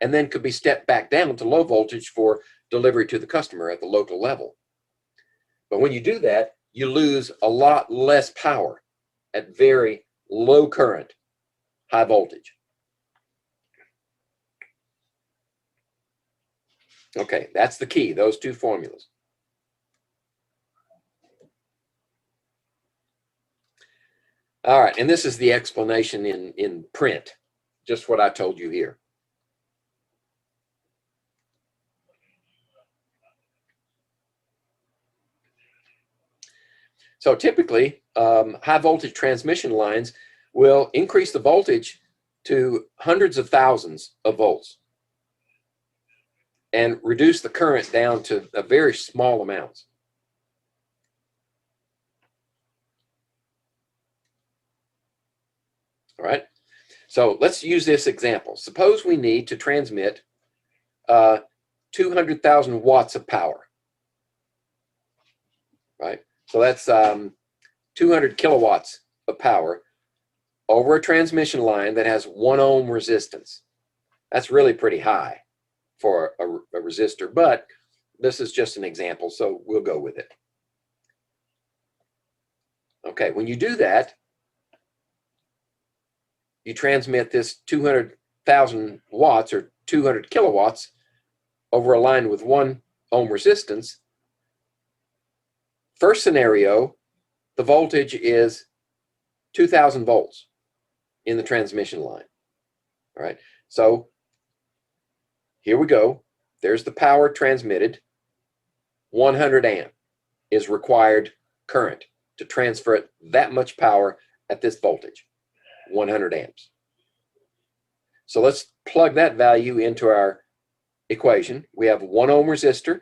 and then could be stepped back down to low voltage for delivery to the customer at the local level. But when you do that, you lose a lot less power at very low current, high voltage. Okay, that's the key, those two formulas. All right, and this is the explanation in print, just what I told you here. So typically, high voltage transmission lines will increase the voltage to hundreds of thousands of volts and reduce the current down to a very small amounts. All right, so let's use this example. Suppose we need to transmit 200,000 watts of power, right? So that's 200 kilowatts of power over a transmission line that has 1 ohm resistance. That's really pretty high for a resistor, but this is just an example, so we'll go with it. Okay, when you do that, you transmit this 200,000 watts or 200 kilowatts over a line with 1 ohm resistance. First scenario, the voltage is 2,000 volts in the transmission line. All right, so here we go. There's the power transmitted. 100 amp is required current to transfer that much power at this voltage, 100 amps. So let's plug that value into our equation. We have 1 ohm resistor,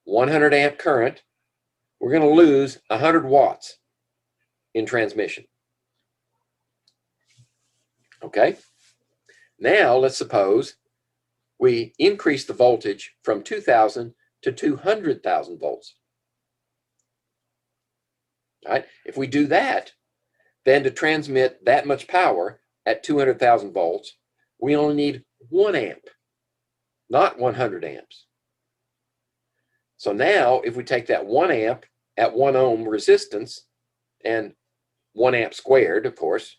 100 amp current. We're going to lose 100 watts in transmission. Okay, now let's suppose we increase the voltage from 2,000 to 200,000 volts. All right, if we do that, then to transmit that much power at 200,000 volts, we only need 1 amp, not 100 amps. So now if we take that 1 amp at 1 ohm resistance and 1 amp squared, of course,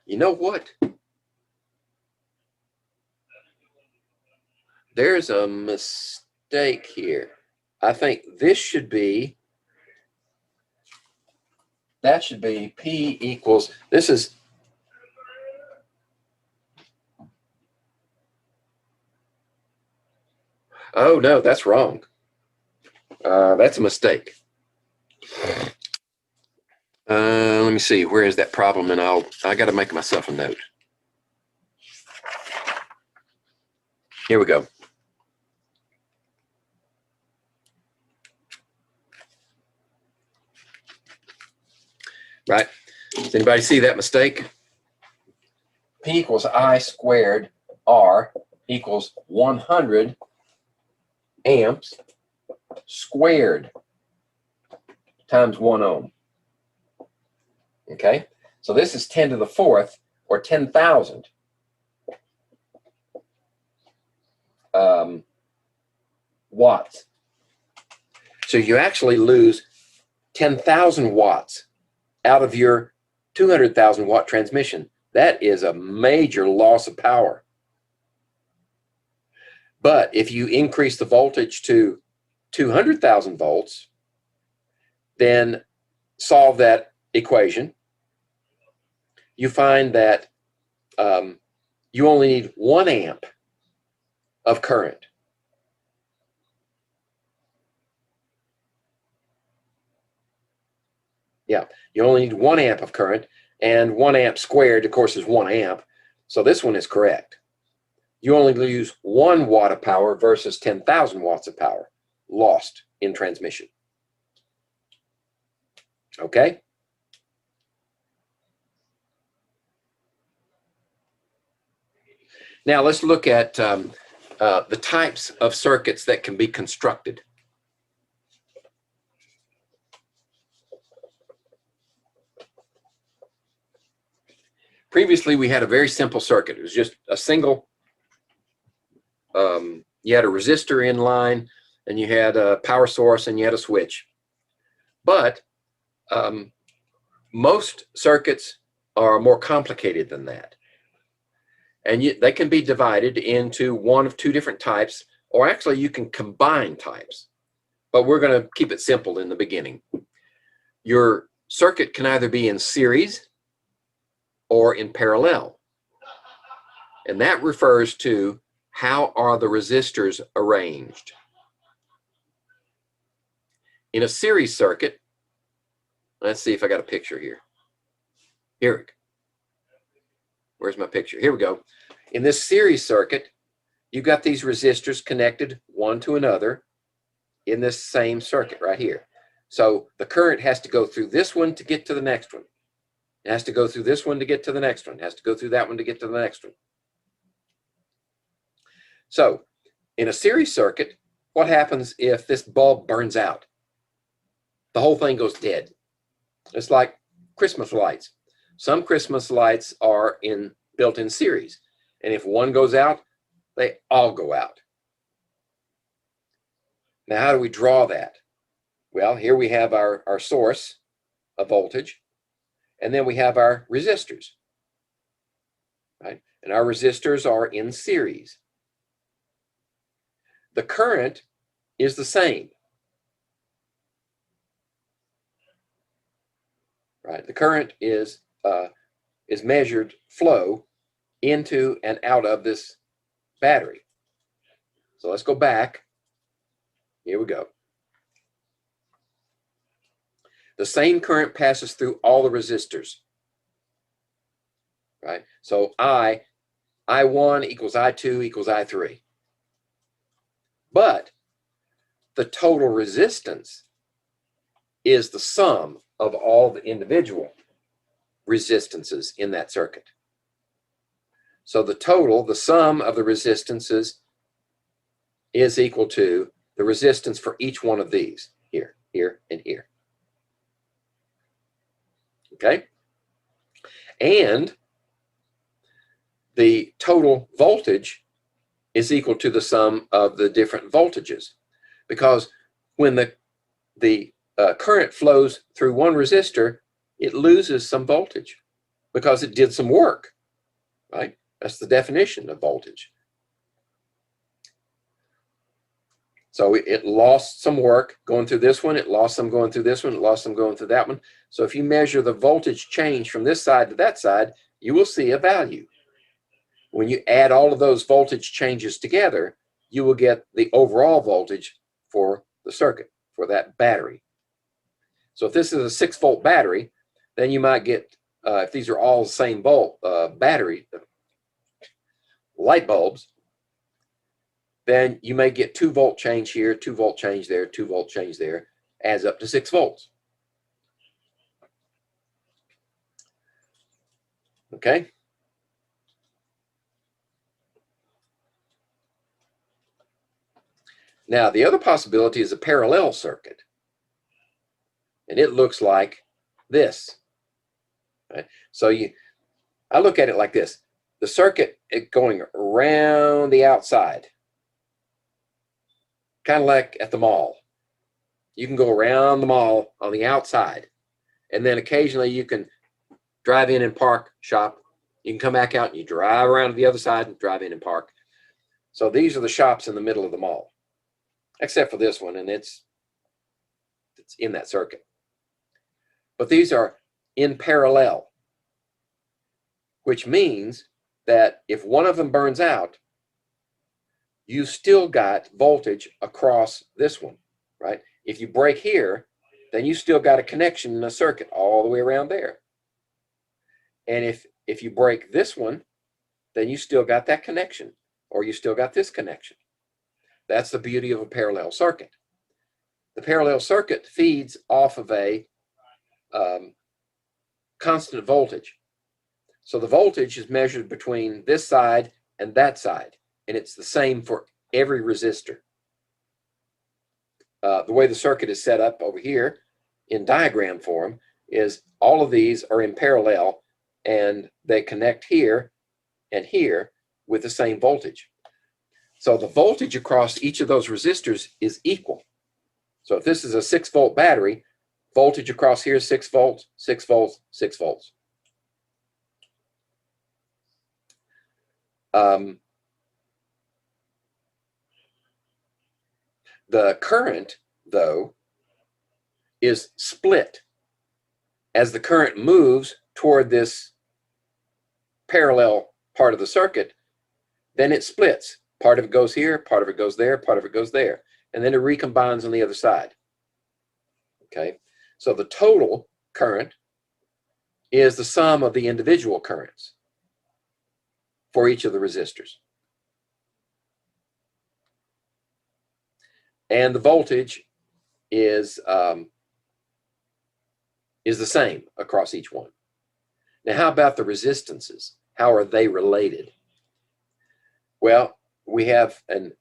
you know what? There's a mistake here. I think this should be, that should be P equals, this is, oh no, that's wrong. That's a mistake. Let me see, where is that problem? And I got to make myself a note. Here we go. Right? Does anybody see that mistake? P equals I squared R equals 100 amps squared times 1 ohm. Okay, so this is 10 to the 4th, or 10,000 watts. So you actually lose 10,000 watts out of your 200,000 watt transmission. That is a major loss of power. But if you increase the voltage to 200,000 volts, then solve that equation, you find that you only need 1 amp of current. Yeah, you only need 1 amp of current, and 1 amp squared, of course, is 1 amp. So this one is correct. You only lose 1 watt of power versus 10,000 watts of power lost in transmission. Okay? Now let's look at the types of circuits that can be constructed. Previously, we had a very simple circuit. It was just a single, you had a resistor in line, and you had a power source, and you had a switch. But most circuits are more complicated than that. And they can be divided into one of 2 different types, or actually you can combine types. But we're going to keep it simple in the beginning. Your circuit can either be in series or in parallel. And that refers to how are the resistors arranged. In a series circuit, let's see if I got a picture here. Here, where's my picture? Here we go. In this series circuit, you've got these resistors connected one to another in this same circuit right here. So the current has to go through this one to get to the next one. It has to go through this one to get to the next one. It has to go through that one to get to the next one. So in a series circuit, what happens if this bulb burns out? The whole thing goes dead. It's like Christmas lights. Some Christmas lights are built in series. And if one goes out, they all go out. Now, how do we draw that? Well, here we have our source of voltage, and then we have our resistors, right? And our resistors are in series. The current is the same, right? The current is measured flow into and out of this battery. So let's go back. Here we go. The same current passes through all the resistors, right? So I1 equals I2 equals I3. But the total resistance is the sum of all the individual resistances in that circuit. So the total, the sum of the resistances, is equal to the resistance for each one of these, here, here, and here. Okay? And the total voltage is equal to the sum of the different voltages, because when the current flows through one resistor, it loses some voltage because it did some work, right? That's the definition of voltage. So it lost some work going through this one, it lost some going through this one, it lost some going through that one. So if you measure the voltage change from this side to that side, you will see a value. When you add all of those voltage changes together, you will get the overall voltage for the circuit, for that battery. So if this is a 6-volt battery, then you might get, if these are all the same volt battery, light bulbs, then you may get 2-volt change here, 2-volt change there, 2-volt change there, adds up to 6 volts. Okay? Now, the other possibility is a parallel circuit. And it looks like this. Right? So I look at it like this. The circuit going around the outside, kind of like at the mall. You can go around the mall on the outside, and then occasionally you can drive in and park, shop. You can come back out and you drive around to the other side and drive in and park. So these are the shops in the middle of the mall, except for this one, and it's in that circuit. But these are in parallel, which means that if one of them burns out, you still got voltage across this one, right? If you break here, then you still got a connection in a circuit all the way around there. And if you break this one, then you still got that connection, or you still got this connection. That's the beauty of a parallel circuit. The parallel circuit feeds off of a constant voltage. So the voltage is measured between this side and that side, and it's the same for every resistor. The way the circuit is set up over here in diagram form is all of these are in parallel, and they connect here and here with the same voltage. So the voltage across each of those resistors is equal. So if this is a 6-volt battery, voltage across here is 6 volts, 6 volts, 6 volts. The current, though, is split. As the current moves toward this parallel part of the circuit, then it splits. Part of it goes here, part of it goes there, part of it goes there, and then it recombines on the other side. Okay, so the total current is the sum of the individual currents for each of the resistors. And the voltage is the same across each one. Now, how about the resistances? How are they related? Well, we have an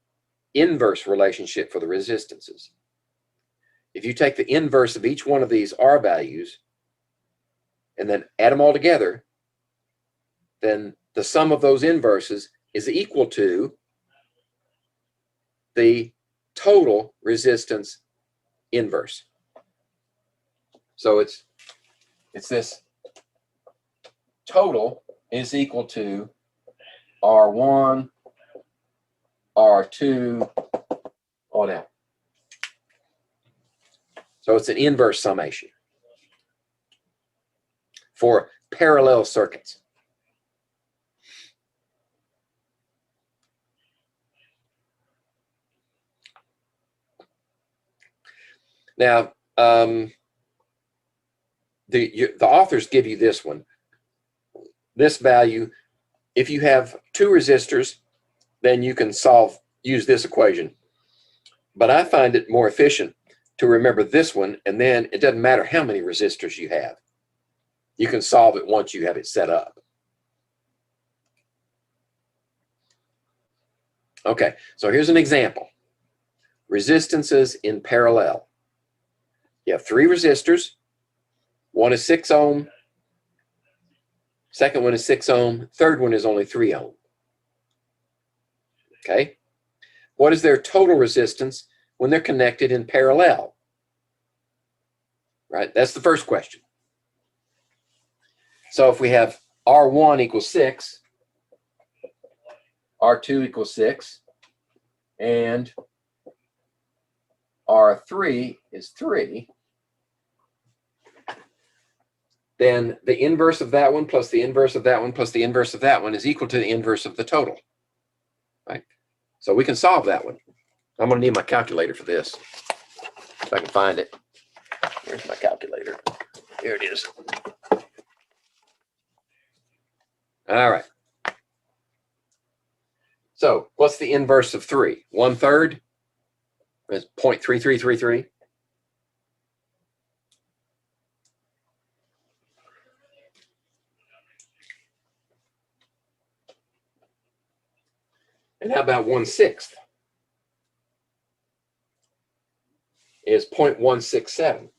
inverse relationship for the resistances. If you take the inverse of each one of these R values and then add them all together, then the sum of those inverses is equal to the total resistance inverse. So it's this total is equal to R1, R2, on out. So it's an inverse summation for parallel circuits. Now, the authors give you this one. This value, if you have 2 resistors, then you can use this equation. But I find it more efficient to remember this one, and then it doesn't matter how many resistors you have. You can solve it once you have it set up. Okay, so here's an example. Resistances in parallel. You have 3 resistors. One is 6 ohm. Second one is 6 ohm. Third one is only 3 ohm. Okay. What is their total resistance when they're connected in parallel? Right, that's the first question. So if we have R1 equals 6, R2 equals 6, and R3 is 3, then the inverse of that one plus the inverse of that one plus the inverse of that one is equal to the inverse of the total. Right? So we can solve that one. I'm going to need my calculator for this, if I can find it. Here's my calculator. Here it is. All right. So what's the inverse of 3? 1/3 is 0.3333. And how about 1/6 is 0.167.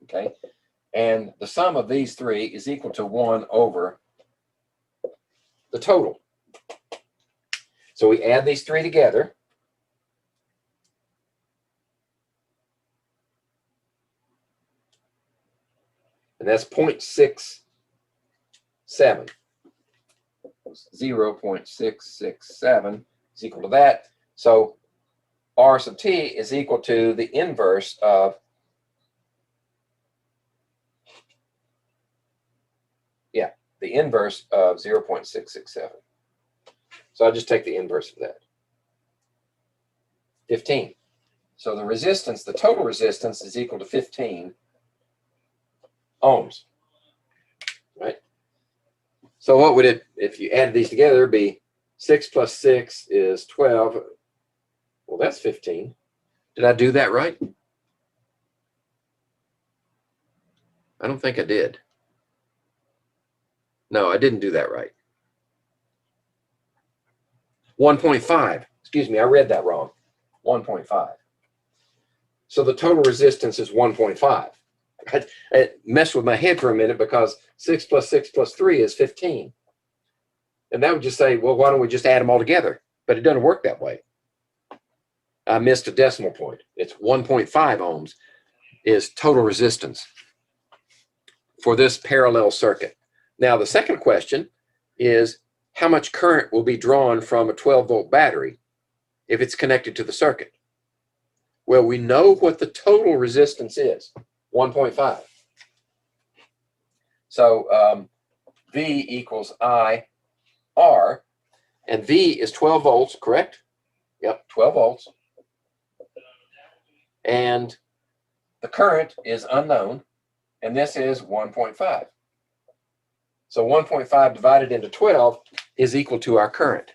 Okay. And the sum of these 3 is equal to 1 over the total. So we add these 3 together. And that's 0.67. 0.667 is equal to that. So R sub t is equal to the inverse of, the inverse of 0.667. So I'll just take the inverse of that. 15. So the resistance, the total resistance, is equal to 15 ohms. Right? So what would it, if you added these together, be 6 plus 6 is 12. Well, that's 15. Did I do that right? I don't think I did. No, I didn't do that right. 1.5. Excuse me, I read that wrong. 1.5. So the total resistance is 1.5. It messed with my head for a minute because 6 plus 6 plus 3 is 15. And that would just say, well, why don't we just add them all together? But it doesn't work that way. I missed a decimal point. It's 1.5 ohms is total resistance for this parallel circuit. Now, the second question is how much current will be drawn from a 12-volt battery if it's connected to the circuit? Well, we know what the total resistance is, 1.5. So V equals I R, and V is 12 volts, correct? Yep, 12 volts. And the current is unknown, and this is 1.5. So 1.5 divided into 12 is equal to our current.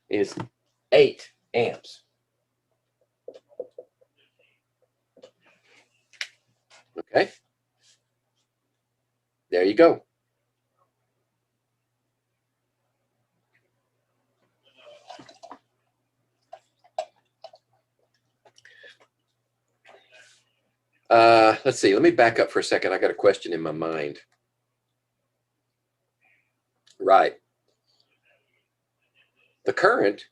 Is 8 amps. Okay. There you go. Let's see. Let me back up for a second. I got a question in my mind. Right. The current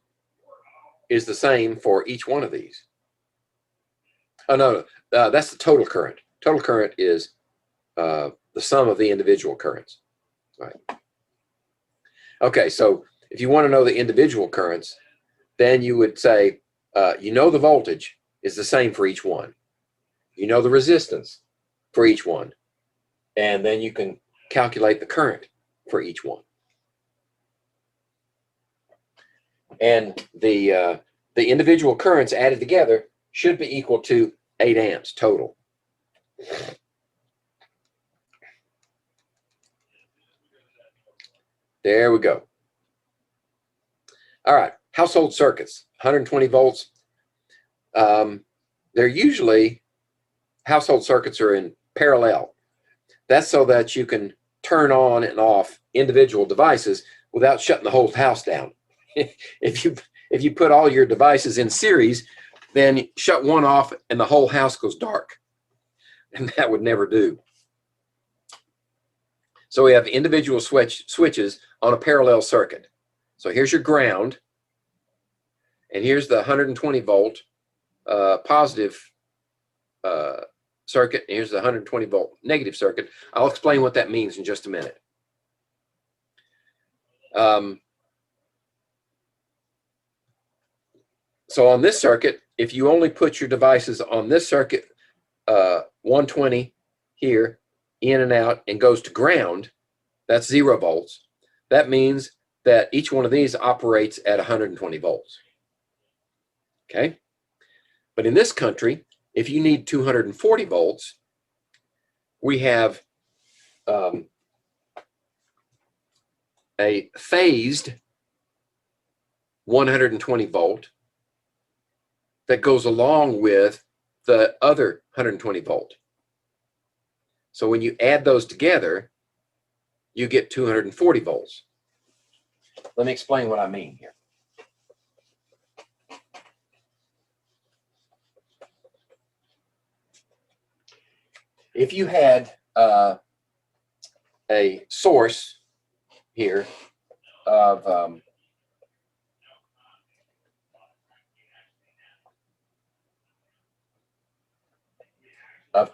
is the same for each one of these. Oh, no, that's the total current. Total current is the sum of the individual currents. Right. Okay, so if you want to know the individual currents, then you would say, you know the voltage is the same for each one. You know the resistance for each one. And then you can calculate the current for each one. And the individual currents added together should be equal to 8 amps total. There we go. All right, household circuits, 120 volts. They're usually, household circuits are in parallel. That's so that you can turn on and off individual devices without shutting the whole house down. If you put all your devices in series, then shut one off and the whole house goes dark. And that would never do. So we have individual switches on a parallel circuit. So here's your ground, and here's the 120 volt positive circuit, and here's the 120 volt negative circuit. I'll explain what that means in just a minute. So on this circuit, if you only put your devices on this circuit, 120 here, in and out, and goes to ground, that's 0 volts. That means that each one of these operates at 120 volts. Okay? But in this country, if you need 240 volts, we have a phased 120 volt that goes along with the other 120 volt. So when you add those together, you get 240 volts. Let me explain what I mean here. If you had a source here of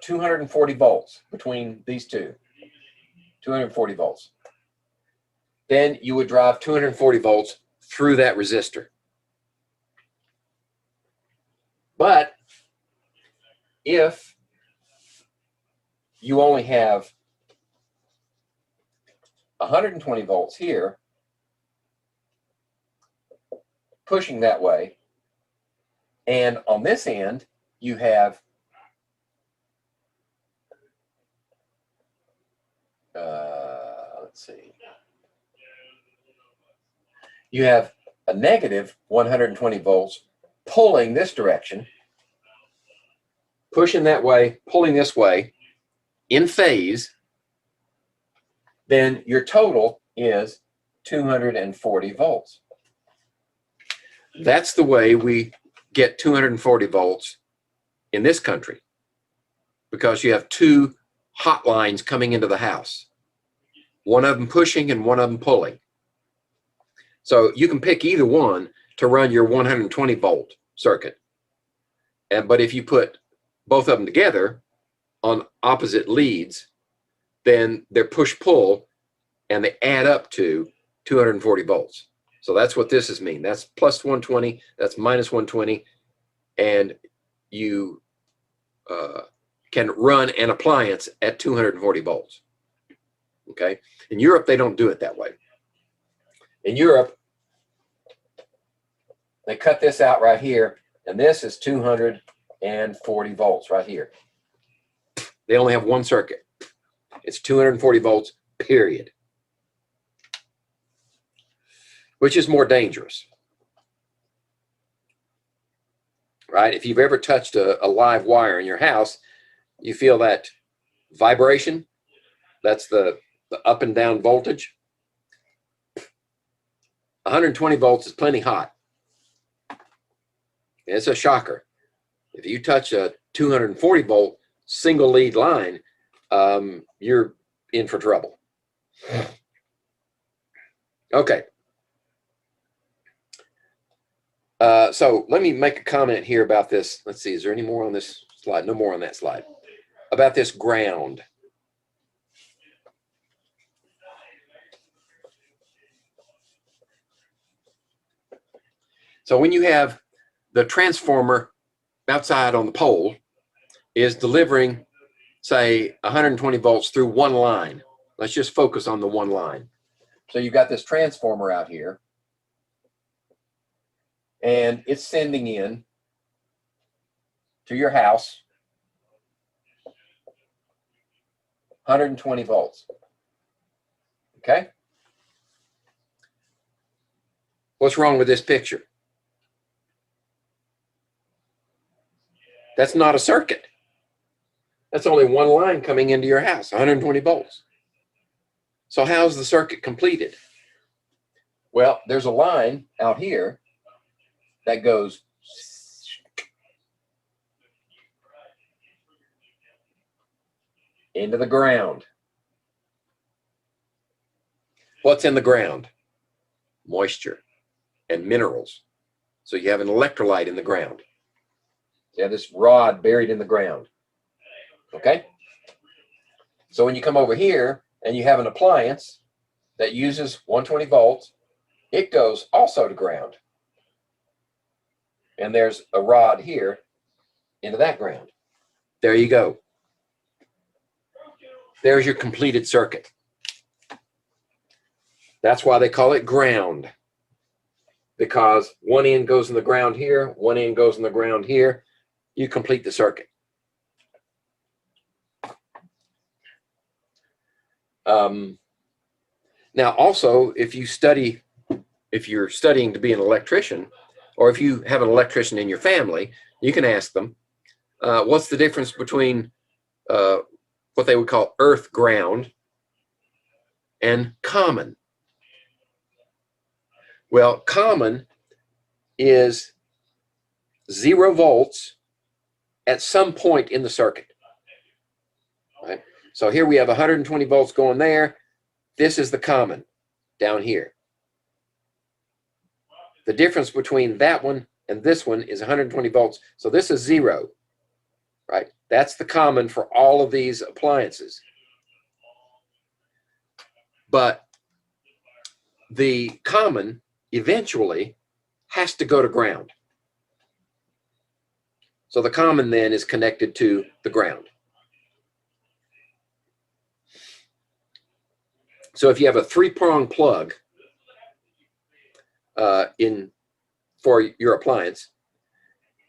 240 volts between these two, 240 volts, then you would drive 240 volts through that resistor. But if you only have 120 volts here pushing that way, and on this end you have let's see, you have a negative 120 volts pulling this direction, pushing that way, pulling this way, in phase, then your total is 240 volts. That's the way we get 240 volts in this country, because you have two hot lines coming into the house, one of them pushing and one of them pulling. So you can pick either one to run your 120 volt circuit. But if you put both of them together on opposite leads, then they're push-pull and they add up to 240 volts. So that's what this is mean. That's plus 120, that's minus 120, and you can run an appliance at 240 volts. Okay? In Europe, they don't do it that way. In Europe, they cut this out right here, and this is 240 volts right here. They only have one circuit. It's 240 volts, period. Which is more dangerous. Right? If you've ever touched a live wire in your house, you feel that vibration. That's the up and down voltage. 120 volts is plenty hot. It's a shocker. If you touch a 240 volt single lead line, you're in for trouble. Okay. So let me make a comment here about this. Let's see, is there any more on this slide? No more on that slide. About this ground. So when you have the transformer outside on the pole is delivering, say, 120 volts through one line. Let's just focus on the one line. So you've got this transformer out here, and it's sending in to your house 120 volts. Okay? What's wrong with this picture? That's not a circuit. That's only one line coming into your house, 120 volts. So how's the circuit completed? Well, there's a line out here that goes into the ground. What's in the ground? Moisture and minerals. So you have an electrolyte in the ground. You have this rod buried in the ground. Okay? So when you come over here and you have an appliance that uses 120 volts, it goes also to ground. And there's a rod here into that ground. There you go. There's your completed circuit. That's why they call it ground. Because one end goes in the ground here, one end goes in the ground here. You complete the circuit. Now also, if you're studying to be an electrician, or if you have an electrician in your family, you can ask them, what's the difference between what they would call earth ground and common? Well, common is 0 volts at some point in the circuit. Right? So here we have 120 volts going there. This is the common down here. The difference between that one and this one is 120 volts. So this is 0, right? That's the common for all of these appliances. But the common eventually has to go to ground. So the common then is connected to the ground. So if you have a 3-prong plug for your appliance,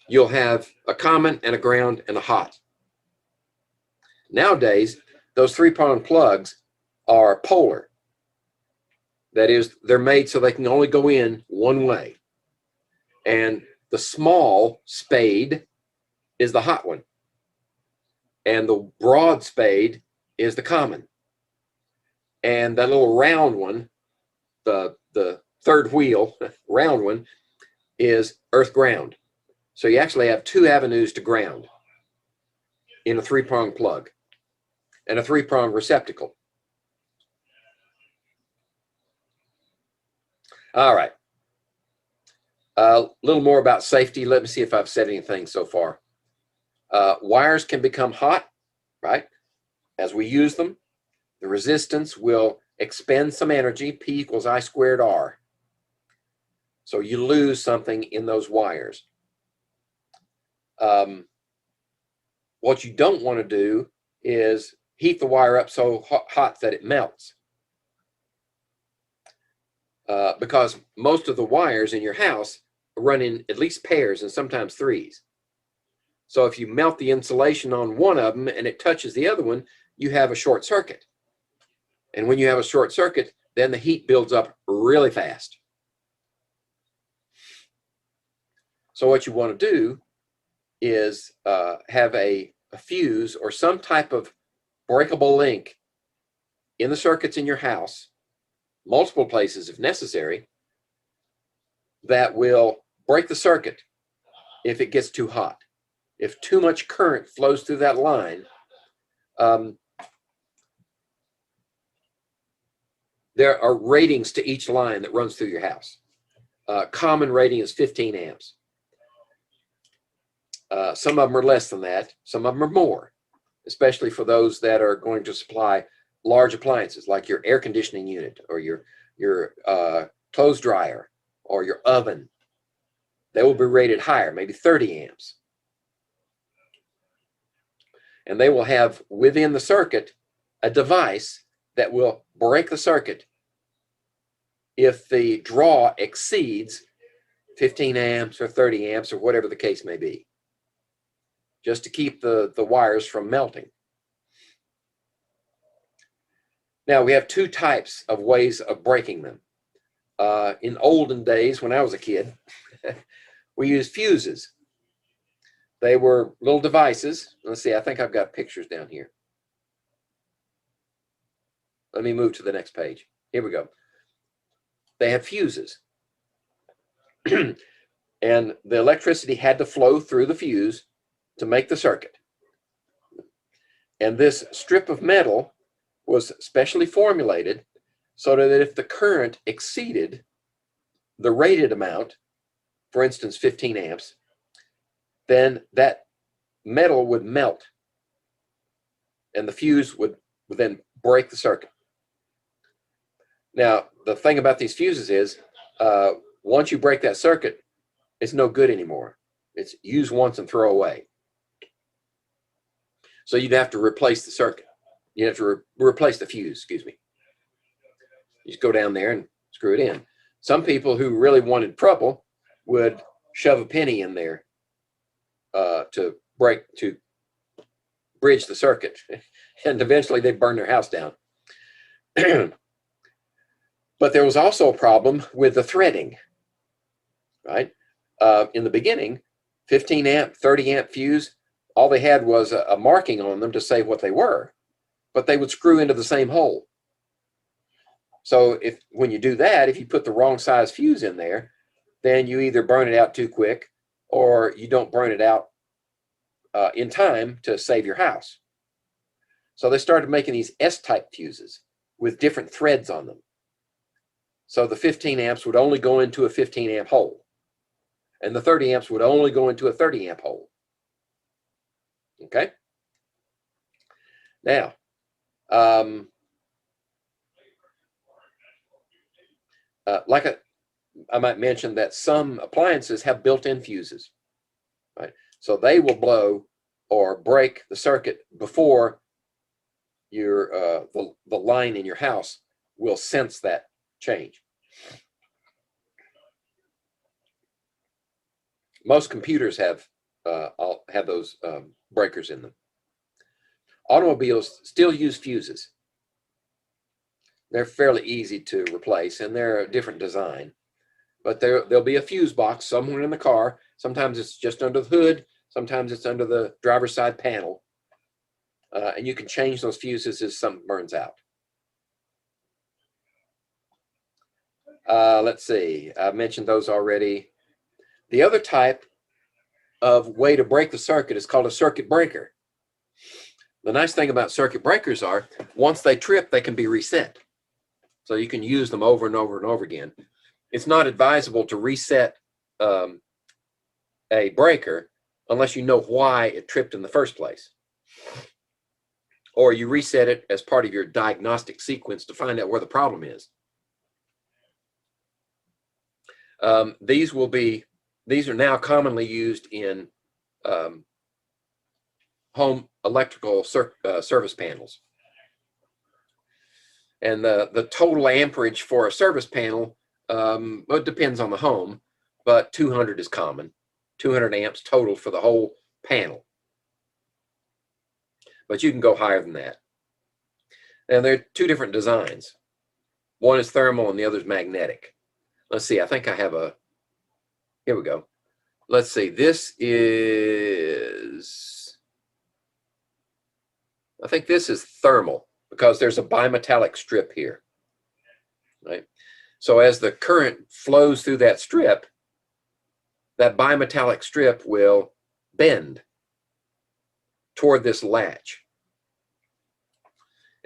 you'll have a common and a ground and a hot. Nowadays, those 3-prong plugs are polar. That is, they're made so they can only go in one way. And the small spade is the hot one. And the broad spade is the common. And that little round one, the third wheel, round one, is earth ground. So you actually have 2 avenues to ground in a 3-prong plug and a 3-prong receptacle. All right. A little more about safety. Let me see if I've said anything so far. Wires can become hot, right? As we use them, the resistance will expend some energy, P equals I squared R. So you lose something in those wires. What you don't want to do is heat the wire up so hot that it melts. Because most of the wires in your house run in at least pairs and sometimes 3s. So if you melt the insulation on one of them and it touches the other one, you have a short circuit. And when you have a short circuit, then the heat builds up really fast. So what you want to do is have a fuse or some type of breakable link in the circuits in your house, multiple places if necessary, that will break the circuit if it gets too hot. If too much current flows through that line, there are ratings to each line that runs through your house. Common rating is 15 amps. Some of them are less than that. Some of them are more, especially for those that are going to supply large appliances like your air conditioning unit or your clothes dryer or your oven. They will be rated higher, maybe 30 amps. And they will have within the circuit a device that will break the circuit if the draw exceeds 15 amps or 30 amps or whatever the case may be, just to keep the wires from melting. Now we have 2 types of ways of breaking them. in olden days when I was a kid, we used fuses. They were little devices. Let's see, I think I've got pictures down here. Let me move to the next page. Here we go. They had fuses. And the electricity had to flow through the fuse to make the circuit. And this strip of metal was specially formulated so that if the current exceeded the rated amount, for instance, 15 amps, then that metal would melt and the fuse would then break the circuit. Now, the thing about these fuses is once you break that circuit, it's no good anymore. It's use once and throw away. So you'd have to replace the circuit. You have to replace the fuse, excuse me. You just go down there and screw it in. Some people who really wanted trouble would shove a penny in there to bridge the circuit, and eventually they'd burn their house down. But there was also a problem with the threading, right? In the beginning, 15 amp, 30 amp fuse, all they had was a marking on them to say what they were, but they would screw into the same hole. So when you do that, if you put the wrong size fuse in there, then you either burn it out too quick or you don't burn it out in time to save your house. So they started making these S-type fuses with different threads on them. So the 15 amps would only go into a 15 amp hole, and the 30 amps would only go into a 30 amp hole. Okay? Now, I might mention that some appliances have built-in fuses, right? So they will blow or break the circuit before your the line in your house will sense that change. Most computers have those breakers in them. Automobiles still use fuses. They're fairly easy to replace, and they're a different design. But there'll be a fuse box somewhere in the car. Sometimes it's just under the hood. Sometimes it's under the driver's side panel. And you can change those fuses as something burns out. Let's see. I mentioned those already. The other type of way to break the circuit is called a circuit breaker. The nice thing about circuit breakers are, once they trip, they can be reset. So you can use them over and over and over again. It's not advisable to reset a breaker unless you know why it tripped in the first place. Or you reset it as part of your diagnostic sequence to find out where the problem is. These are now commonly used in home electrical service panels. And the total amperage for a service panel, well, it depends on the home, but 200 is common. 200 amps total for the whole panel. But you can go higher than that. And there are two different designs. One is thermal and the other is magnetic. Let's see, I think I have here we go. Let's see, this is, I think this is thermal because there's a bimetallic strip here, right? So as the current flows through that strip, that bimetallic strip will bend toward this latch.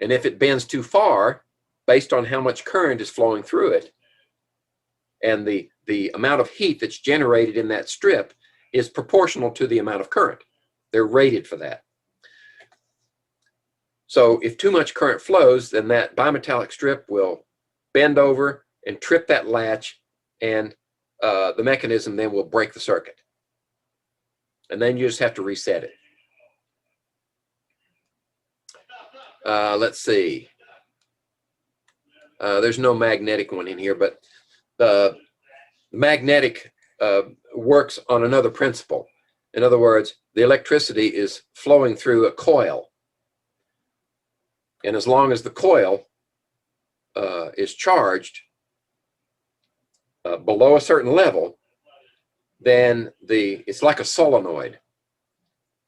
And if it bends too far, based on how much current is flowing through it, and the amount of heat that's generated in that strip is proportional to the amount of current. They're rated for that. So if too much current flows, then that bimetallic strip will bend over and trip that latch, and the mechanism then will break the circuit. And then you just have to reset it. Let's see. There's no magnetic one in here, but the magnetic works on another principle. In other words, the electricity is flowing through a coil. And as long as the coil is charged, below a certain level, then it's like a solenoid.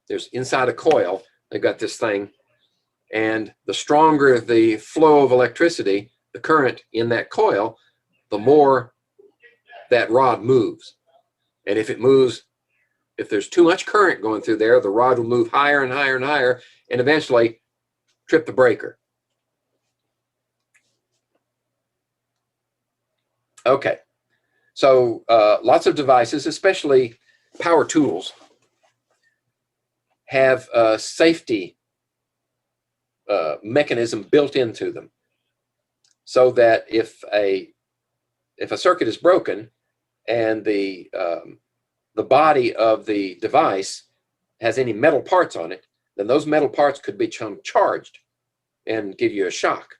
There's inside a coil, they've got this thing, and the stronger the flow of electricity, the current in that coil, the more that rod moves. And if it moves, if there's too much current going through there, the rod will move higher and higher and higher, and eventually trip the breaker. Okay, so lots of devices, especially power tools, have a safety mechanism built into them, so that if a circuit is broken and the body of the device has any metal parts on it, then those metal parts could become charged and give you a shock.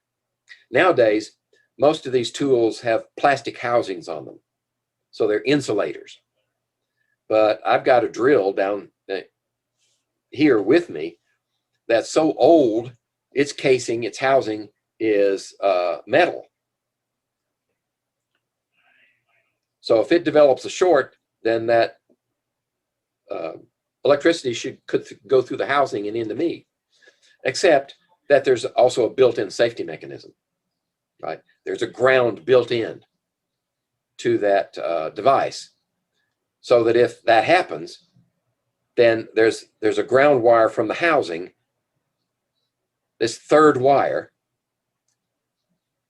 Nowadays, most of these tools have plastic housings on them, so they're insulators. But I've got a drill down here with me that's so old, its casing, its housing is metal. So if it develops a short, then that electricity could go through the housing and into me, except that there's also a built-in safety mechanism, right? There's a ground built in to that device, so that if that happens, then there's a ground wire from the housing. This third wire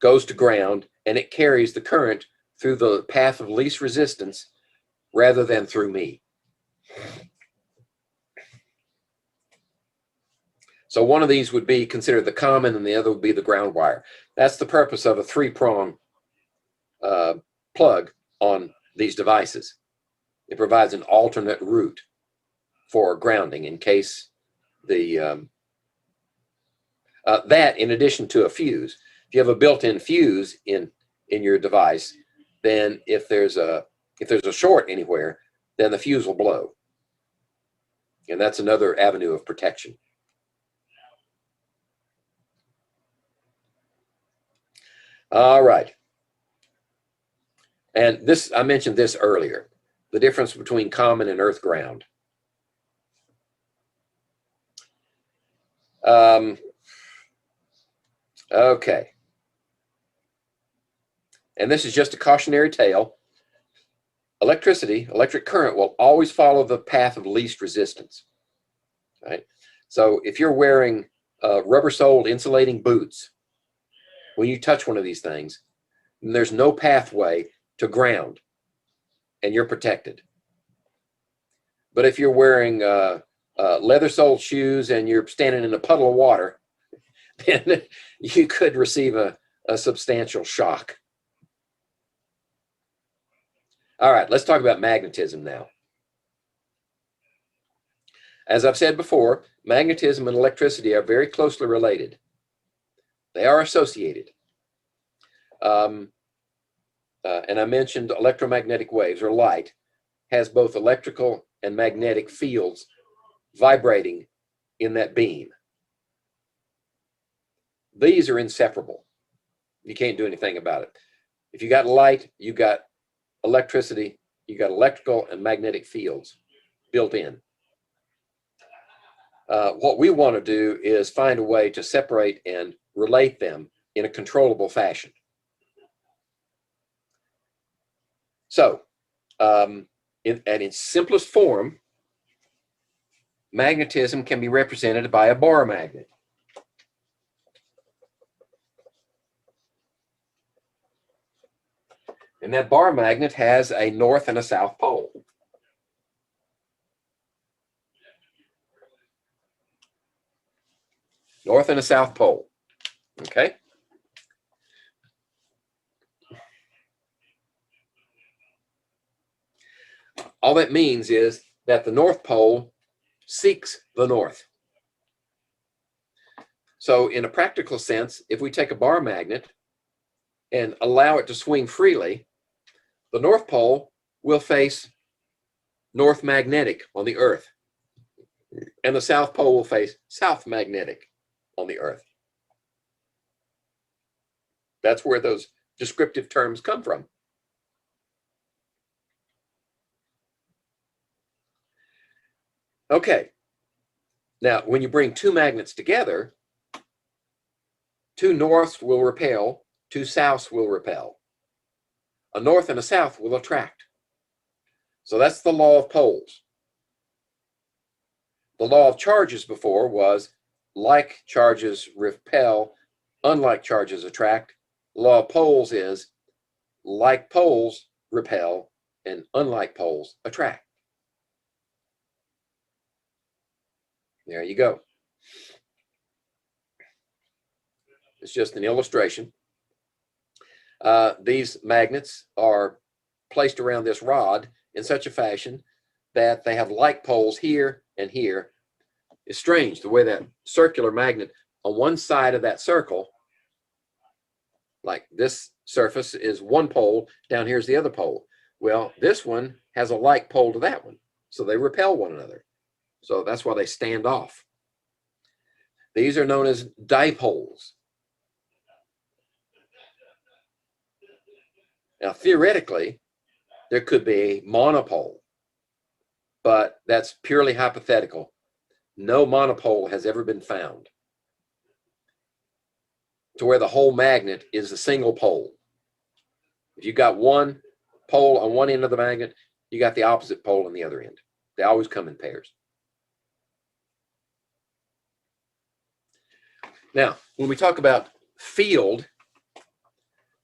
goes to ground, and it carries the current through the path of least resistance rather than through me. So one of these would be considered the common, and the other would be the ground wire. That's the purpose of a three-prong plug on these devices. It provides an alternate route for grounding in case the that, in addition to a fuse. If you have a built-in fuse in your device, then if there's a short anywhere, then the fuse will blow, and that's another avenue of protection. All right, and this, I mentioned this earlier, the difference between common and earth ground. Okay, and this is just a cautionary tale. Electric current will always follow the path of least resistance, right? So if you're wearing rubber-soled insulating boots, when you touch one of these things, there's no pathway to ground, and you're protected. But if you're wearing leather-soled shoes and you're standing in a puddle of water, then you could receive a substantial shock. All right, let's talk about magnetism now. As I've said before, magnetism and electricity are very closely related. They are associated. And I mentioned electromagnetic waves, or light, has both electrical and magnetic fields vibrating in that beam. These are inseparable. You can't do anything about it. If you got light, you got electricity, you got electrical and magnetic fields built in. What we want to do is find a way to separate and relate them in a controllable fashion. So, in its simplest form, magnetism can be represented by a bar magnet. And that bar magnet has a north and a south pole. North and a south pole, okay? All that means is that the North Pole seeks the north. So in a practical sense, if we take a bar magnet and allow it to swing freely, the North Pole will face north magnetic on the Earth, and the South Pole will face south magnetic on the Earth. That's where those descriptive terms come from. Okay. Now, when you bring two magnets together, two norths will repel, two souths will repel. A north and a south will attract. So that's the law of poles. The law of charges before was like charges repel, unlike charges attract. The law of poles is like poles repel and unlike poles attract. There you go. It's just an illustration. These magnets are placed around this rod in such a fashion that they have like poles here and here. It's strange the way that circular magnet on one side of that circle, like this surface is one pole, down here's the other pole. Well, this one has a like pole to that one, so they repel one another. So that's why they stand off. These are known as dipoles. Now, theoretically, there could be a monopole, but that's purely hypothetical. No monopole has ever been found to where the whole magnet is a single pole. If you got one pole on one end of the magnet, you got the opposite pole on the other end. They always come in pairs. Now, when we talk about field,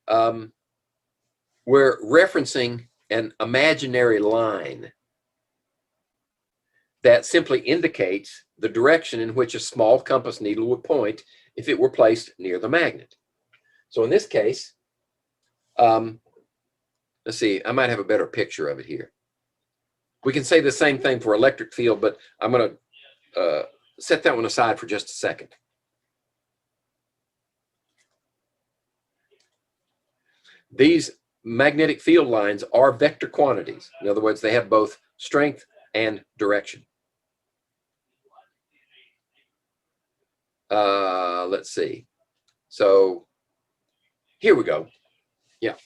we're referencing an imaginary line that simply indicates the direction in which a small compass needle would point if it were placed near the magnet. So in this case, let's see, I might have a better picture of it here. We can say the same thing for electric field, but I'm going to set that one aside for just a second. These magnetic field lines are vector quantities. In other words, they have both strength and direction. Let's see. So here we go. Yeah.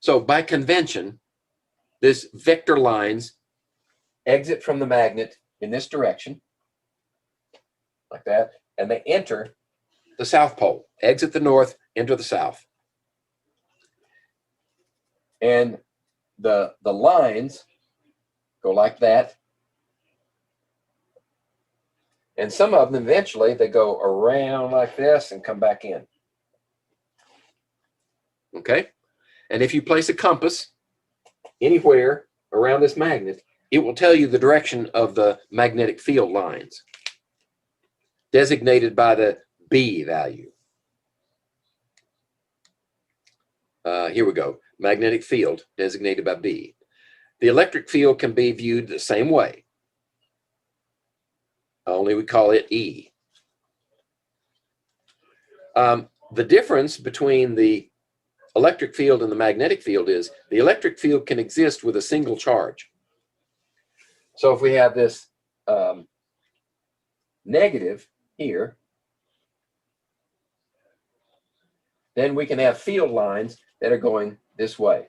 So by convention, this vector lines exit from the magnet in this direction, like that, and they enter the south pole, exit the north, enter the south. And the lines go like that. And some of them eventually they go around like this and come back in. Okay? And if you place a compass anywhere around this magnet, it will tell you the direction of the magnetic field lines, designated by the B value. Here we go. Magnetic field designated by B. The electric field can be viewed the same way, only we call it E. The difference between the electric field and the magnetic field is the electric field can exist with a single charge. So if we have this negative here, then we can have field lines that are going this way.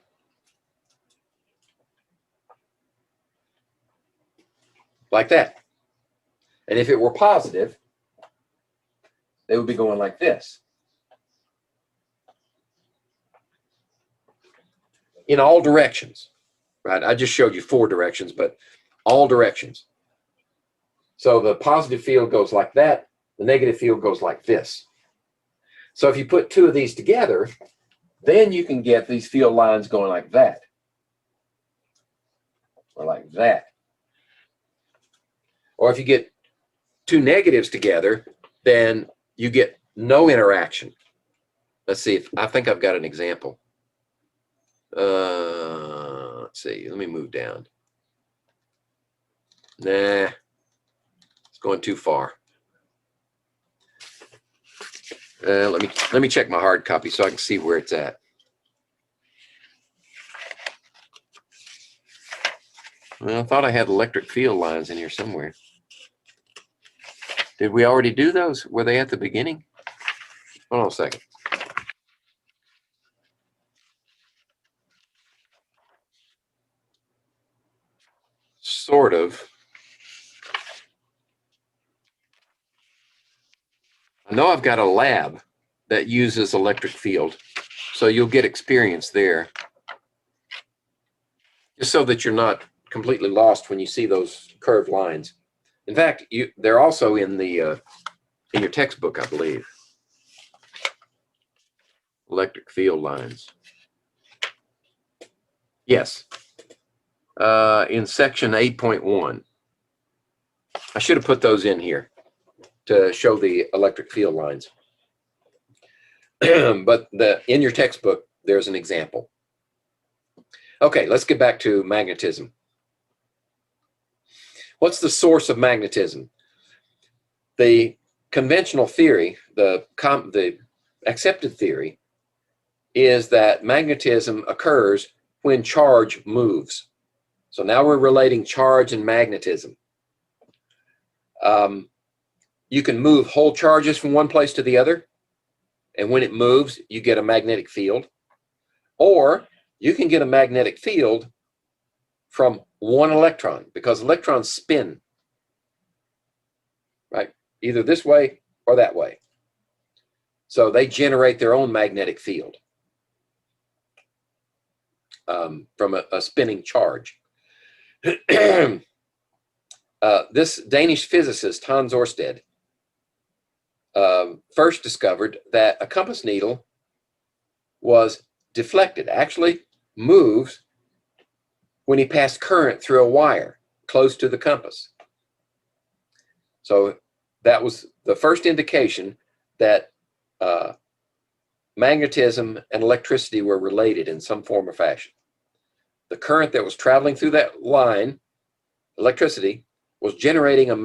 Like that. And if it were positive, they would be going like this. In all directions, right? I just showed you 4 directions, but all directions. So the positive field goes like that, the negative field goes like this. So if you put 2 of these together, then you can get these field lines going like that, or like that. Or if you get 2 negatives together, then you get no interaction. Let's see if I think I've got an example. Let's see. Let me move down. Nah, it's going too far. Let me check my hard copy so I can see where it's at. Well, I thought I had electric field lines in here somewhere. Did we already do those? Were they at the beginning? Hold on a second. Sort of. I know I've got a lab that uses electric field, so you'll get experience there, just so that you're not completely lost when you see those curved lines. In fact, they're also in the in your textbook, I believe. Electric field lines. Yes, in section 8.1. I should have put those in here to show the electric field lines. But in your textbook, there's an example. Okay, let's get back to magnetism. What's the source of magnetism? The conventional theory, the accepted theory, is that magnetism occurs when charge moves. So now we're relating charge and magnetism. You can move whole charges from one place to the other, and when it moves, you get a magnetic field. Or you can get a magnetic field from one electron, because electrons spin, right? Either this way or that way. So they generate their own magnetic field from a spinning charge. This Danish physicist, Hans Ørsted, first discovered that a compass needle was deflected, actually moves when he passed current through a wire close to the compass. So that was the first indication that magnetism and electricity were related in some form or fashion. The current that was traveling through that line, electricity, was generating a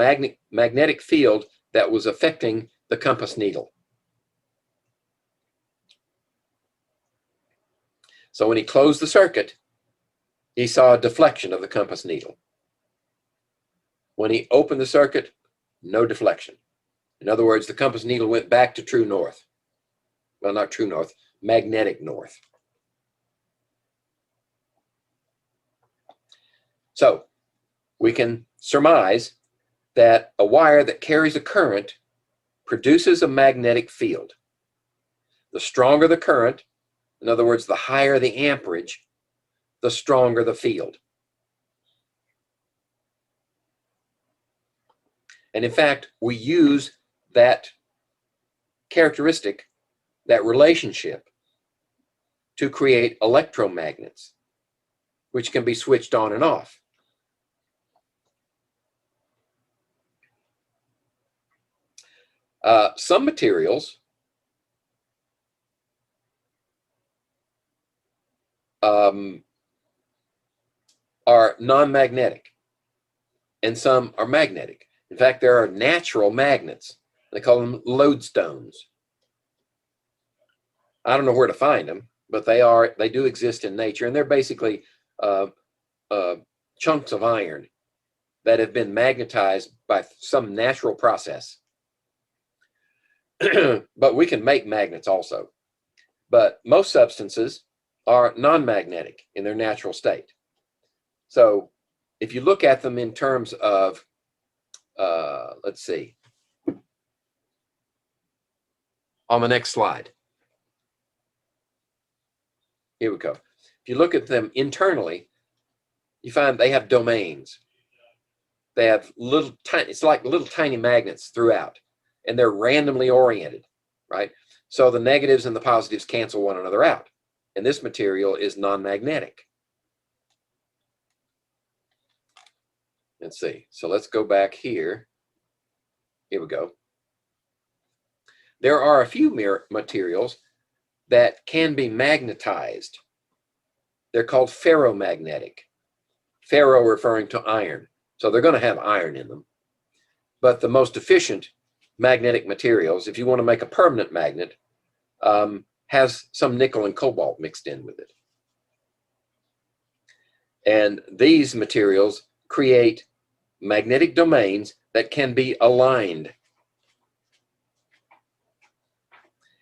magnetic field that was affecting the compass needle. So when he closed the circuit, he saw a deflection of the compass needle. When he opened the circuit, no deflection. In other words, the compass needle went back to true north. Well, not true north, magnetic north. So we can surmise that a wire that carries a current produces a magnetic field. The stronger the current, in other words, the higher the amperage, the stronger the field. And in fact, we use that characteristic, that relationship, to create electromagnets, which can be switched on and off. Some materials are non-magnetic, and some are magnetic. In fact, there are natural magnets. They call them lodestones. I don't know where to find them, but they do exist in nature, and they're basically chunks of iron that have been magnetized by some natural process. But we can make magnets also. But most substances are non-magnetic in their natural state. So if you look at them in terms of, let's see, on the next slide. Here we go. If you look at them internally, you find they have domains. They have it's like little tiny magnets throughout, and they're randomly oriented, right? So the negatives and the positives cancel one another out. And this material is non-magnetic. Let's see. So let's go back here. Here we go. There are a few materials that can be magnetized. They're called ferromagnetic. Ferro referring to iron. So they're going to have iron in them. But the most efficient magnetic materials, if you want to make a permanent magnet, has some nickel and cobalt mixed in with it. And these materials create magnetic domains that can be aligned.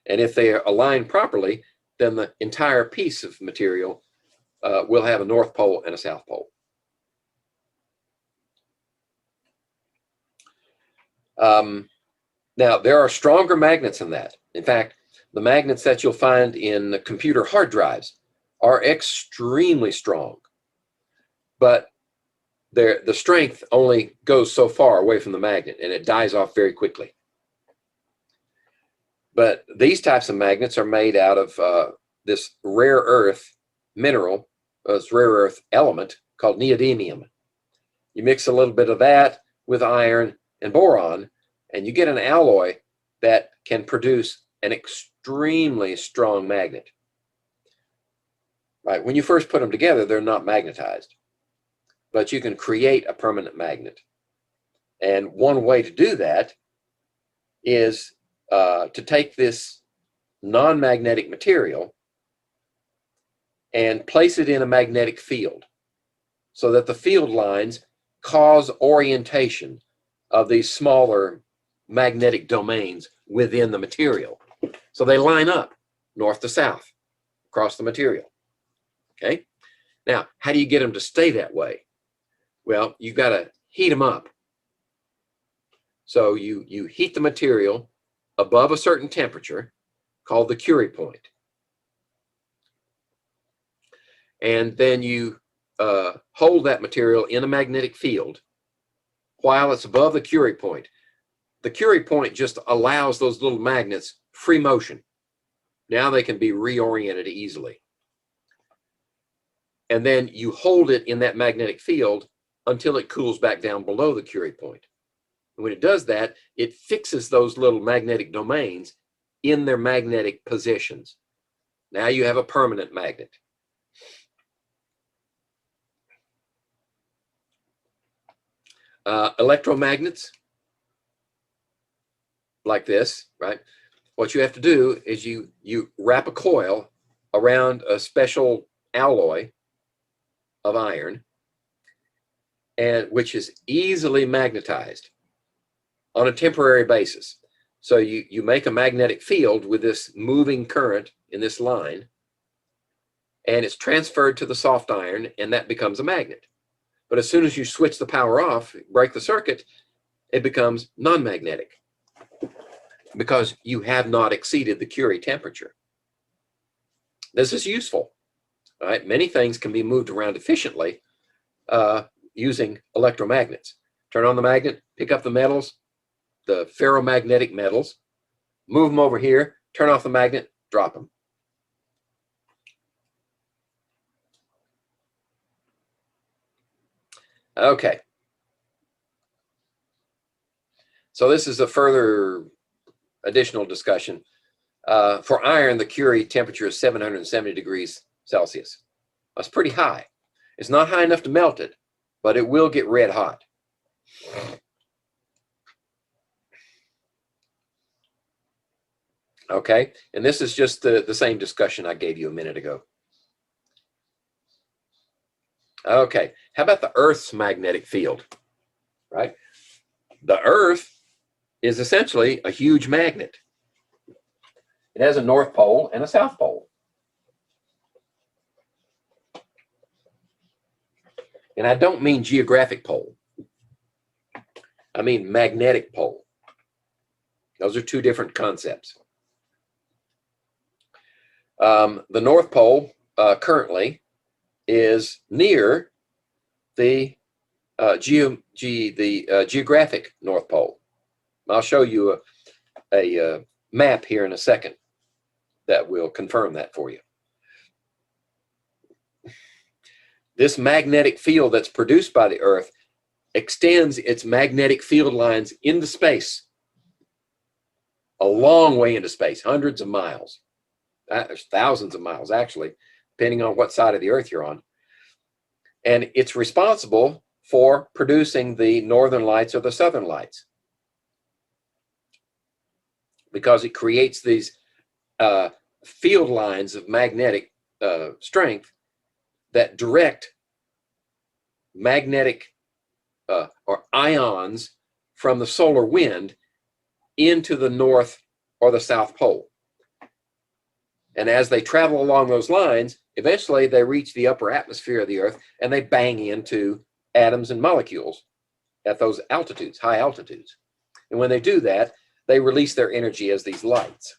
And if they are aligned properly, then the entire piece of material will have a north pole and a south pole. Now, there are stronger magnets than that. In fact, the magnets that you'll find in computer hard drives are extremely strong, but the strength only goes so far away from the magnet, and it dies off very quickly. But these types of magnets are made out of this rare earth mineral, this rare earth element called neodymium. You mix a little bit of that with iron and boron, and you get an alloy that can produce an extremely strong magnet. Right? When you first put them together, they're not magnetized, but you can create a permanent magnet. And one way to do that is to take this non-magnetic material and place it in a magnetic field so that the field lines cause orientation of these smaller magnetic domains within the material. So they line up north to south across the material. Okay? Now, how do you get them to stay that way? Well, you've got to heat them up. So you heat the material above a certain temperature called the Curie point. And then you hold that material in a magnetic field while it's above the Curie point. The Curie point just allows those little magnets free motion. Now they can be reoriented easily. And then you hold it in that magnetic field until it cools back down below the Curie point. And when it does that, it fixes those little magnetic domains in their magnetic positions. Now you have a permanent magnet. Electromagnets, like this, right? What you have to do is you wrap a coil around a special alloy of iron, and which is easily magnetized on a temporary basis. So you make a magnetic field with this moving current in this line, and it's transferred to the soft iron, and that becomes a magnet. But as soon as you switch the power off, break the circuit, it becomes non-magnetic because you have not exceeded the Curie temperature. This is useful. Right? Many things can be moved around efficiently using electromagnets. Turn on the magnet, pick up the metals, the ferromagnetic metals, move them over here, turn off the magnet, drop them. Okay. So this is a further additional discussion. For iron, the Curie temperature is 770 degrees Celsius. That's pretty high. It's not high enough to melt it, but it will get red hot. Okay, and this is just the same discussion I gave you a minute ago. Okay, how about the Earth's magnetic field, right? The Earth is essentially a huge magnet. It has a North Pole and a South Pole. And I don't mean geographic pole. I mean magnetic pole. Those are two different concepts. The North Pole currently is near the geographic North Pole. I'll show you a map here in a second that will confirm that for you. This magnetic field that's produced by the Earth extends its magnetic field lines into space, a long way into space, hundreds of miles. There's thousands of miles, actually, depending on what side of the Earth you're on. And it's responsible for producing the northern lights or the southern lights, because it creates these field lines of magnetic strength that direct magnetic or ions from the solar wind into the North or the South Pole. And as they travel along those lines, eventually they reach the upper atmosphere of the Earth and they bang into atoms and molecules at those altitudes, high altitudes. And when they do that, they release their energy as these lights.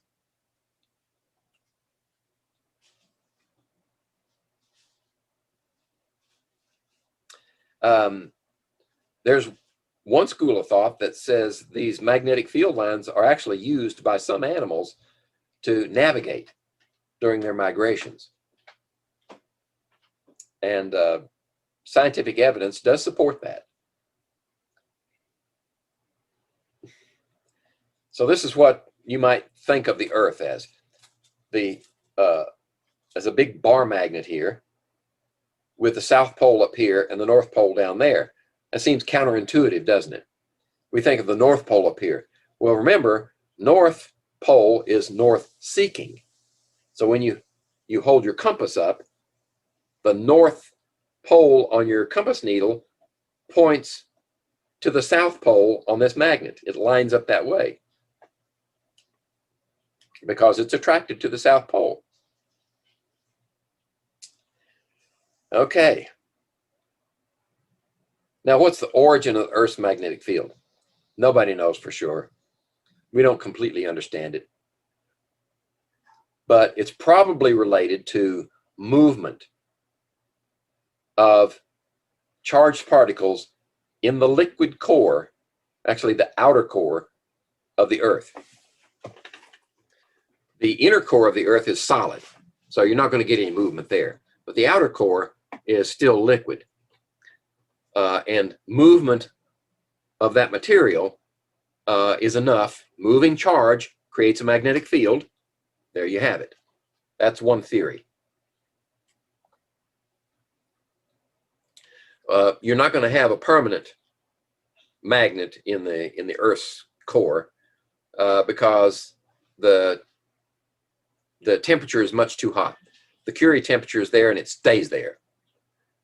There's one school of thought that says these magnetic field lines are actually used by some animals to navigate during their migrations. And scientific evidence does support that. So this is what you might think of the Earth as. As a big bar magnet here, with the South Pole up here and the North Pole down there. That seems counterintuitive, doesn't it? We think of the North Pole up here. Well, remember, North Pole is north-seeking. So when you hold your compass up, the North Pole on your compass needle points to the South Pole on this magnet. It lines up that way because it's attracted to the South Pole. Okay. Now, what's the origin of the Earth's magnetic field? Nobody knows for sure. We don't completely understand it. But it's probably related to movement of charged particles in the liquid core, actually the outer core of the Earth. The inner core of the Earth is solid, so you're not going to get any movement there. But the outer core is still liquid. And movement of that material is enough. Moving charge creates a magnetic field. There you have it. That's one theory. You're not going to have a permanent magnet in the Earth's core because the temperature is much too hot. The Curie temperature is there and it stays there.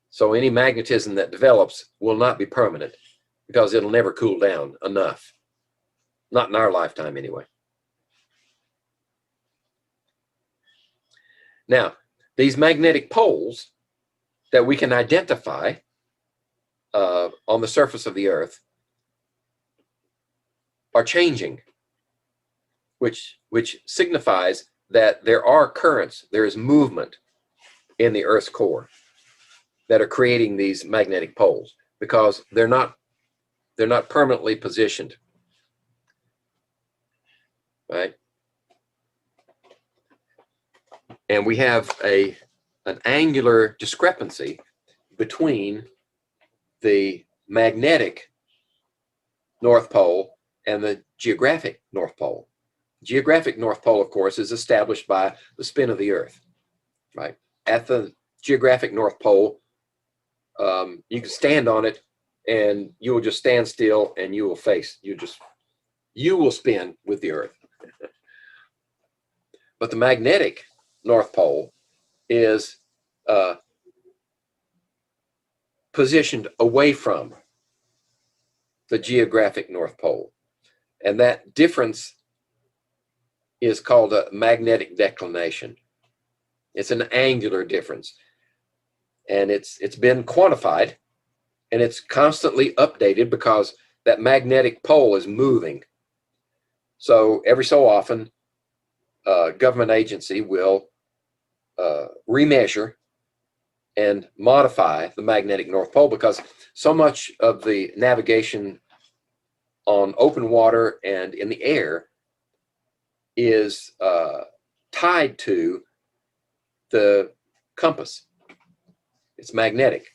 So any magnetism that develops will not be permanent because it'll never cool down enough. Not in our lifetime anyway. Now, these magnetic poles that we can identify on the surface of the Earth are changing, which signifies that there are currents, there is movement in the Earth's core that are creating these magnetic poles because they're not permanently positioned, right? And we have an angular discrepancy between the magnetic North Pole and the geographic North Pole. Geographic North Pole, of course, is established by the spin of the Earth, right? At the geographic North Pole, you can stand on it and you will just stand still and you will spin with the Earth. But the magnetic North Pole is positioned away from the geographic North Pole. And that difference is called a magnetic declination. It's an angular difference. And it's been quantified and it's constantly updated because that magnetic pole is moving. So every so often, a government agency will remeasure and modify the magnetic North Pole because so much of the navigation on open water and in the air is tied to the compass. It's magnetic.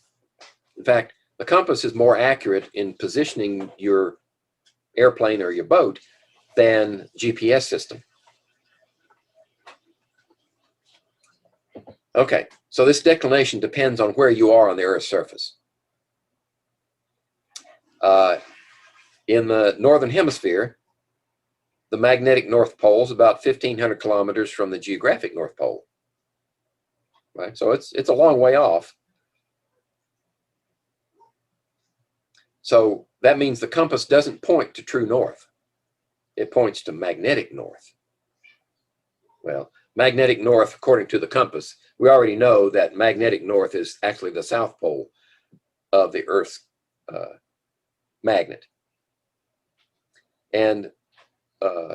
In fact, the compass is more accurate in positioning your airplane or your boat than GPS system. Okay, so this declination depends on where you are on the Earth's surface. In the northern hemisphere, the magnetic North Pole is about 1,500 kilometers from the geographic North Pole. Right, so it's a long way off. So that means the compass doesn't point to true north. It points to magnetic north. Well, magnetic north, according to the compass, we already know that magnetic north is actually the South Pole of the Earth's magnet. And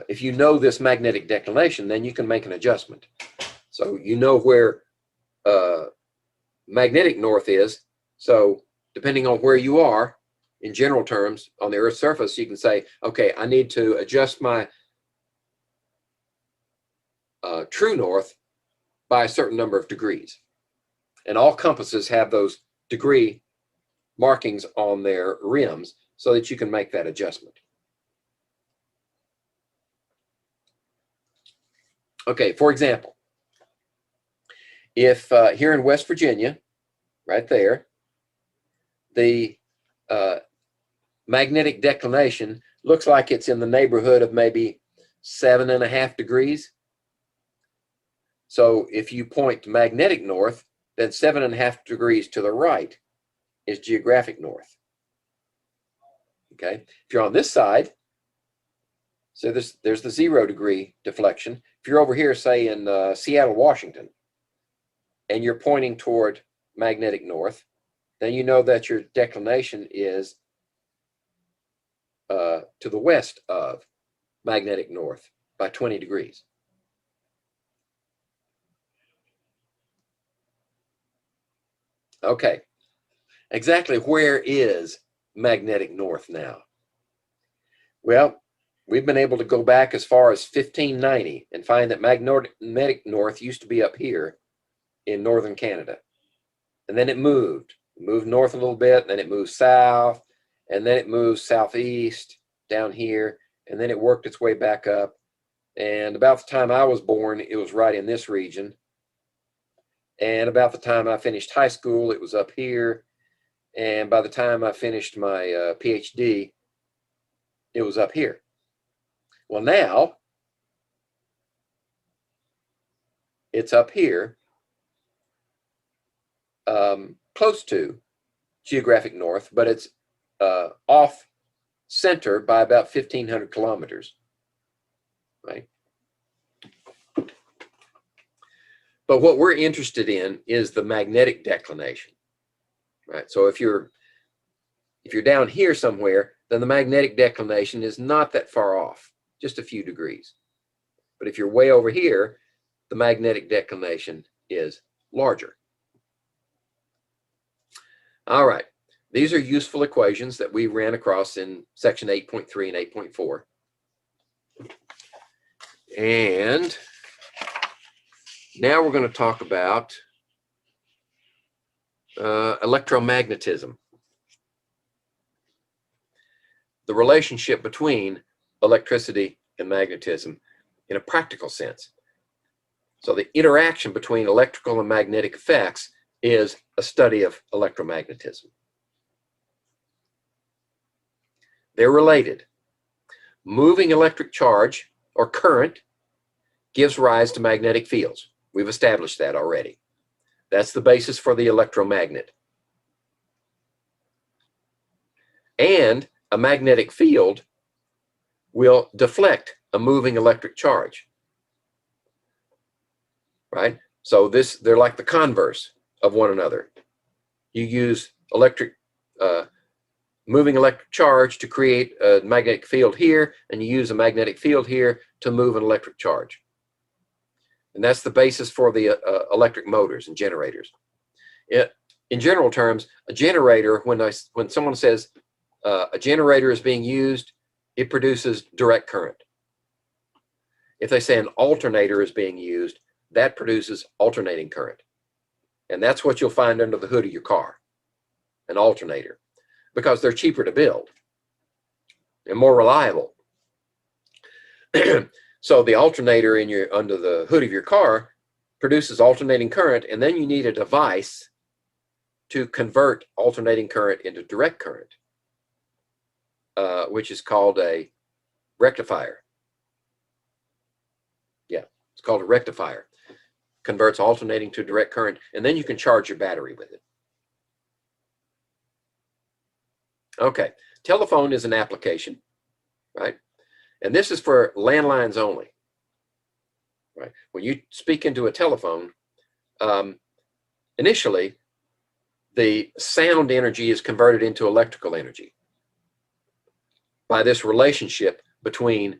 if you know this magnetic declination, then you can make an adjustment. So you know where magnetic north is. So depending on where you are, in general terms, on the Earth's surface, you can say, okay, I need to adjust my true north by a certain number of degrees. And all compasses have those degree markings on their rims so that you can make that adjustment. Okay, for example, if here in West Virginia, right there, the magnetic declination looks like it's in the neighborhood of maybe 7.5 degrees. So if you point to magnetic north, then 7.5 degrees to the right is geographic north. Okay, if you're on this side, so there's the 0 degree deflection. If you're over here, say in Seattle, Washington, and you're pointing toward magnetic north, then you know that your declination is to the west of magnetic north by 20 degrees. Okay, exactly where is magnetic north now? Well, we've been able to go back as far as 1590 and find that magnetic north used to be up here in northern Canada. And then it moved north a little bit, and then it moved south, and then it moved southeast down here, and then it worked its way back up. And about the time I was born, it was right in this region. And about the time I finished high school, it was up here. And by the time I finished my PhD, it was up here. Well, now it's up here, close to geographic north, but it's off center by about 1,500 kilometers, right? But what we're interested in is the magnetic declination, right? So if you're down here somewhere, then the magnetic declination is not that far off, just a few degrees. But if you're way over here, the magnetic declination is larger. All right, these are useful equations that we ran across in section 8.3 and 8.4. And now we're going to talk about electromagnetism. The relationship between electricity and magnetism in a practical sense. So the interaction between electrical and magnetic effects is a study of electromagnetism. They're related. Moving electric charge or current gives rise to magnetic fields. We've established that already. That's the basis for the electromagnet. And a magnetic field will deflect a moving electric charge, right? So they're like the converse of one another. You use moving electric charge to create a magnetic field here, and you use a magnetic field here to move an electric charge. And that's the basis for the electric motors and generators. In general terms, a generator, when someone says a generator is being used, it produces direct current. If they say an alternator is being used, that produces alternating current. And that's what you'll find under the hood of your car, an alternator, because they're cheaper to build and more reliable. So the alternator under the hood of your car produces alternating current, and then you need a device to convert alternating current into direct current, which is called a rectifier. Yeah, it's called a rectifier. Converts alternating to direct current, and then you can charge your battery with it. Okay, telephone is an application, right? And this is for landlines only, right? When you speak into a telephone, initially, the sound energy is converted into electrical energy by this relationship between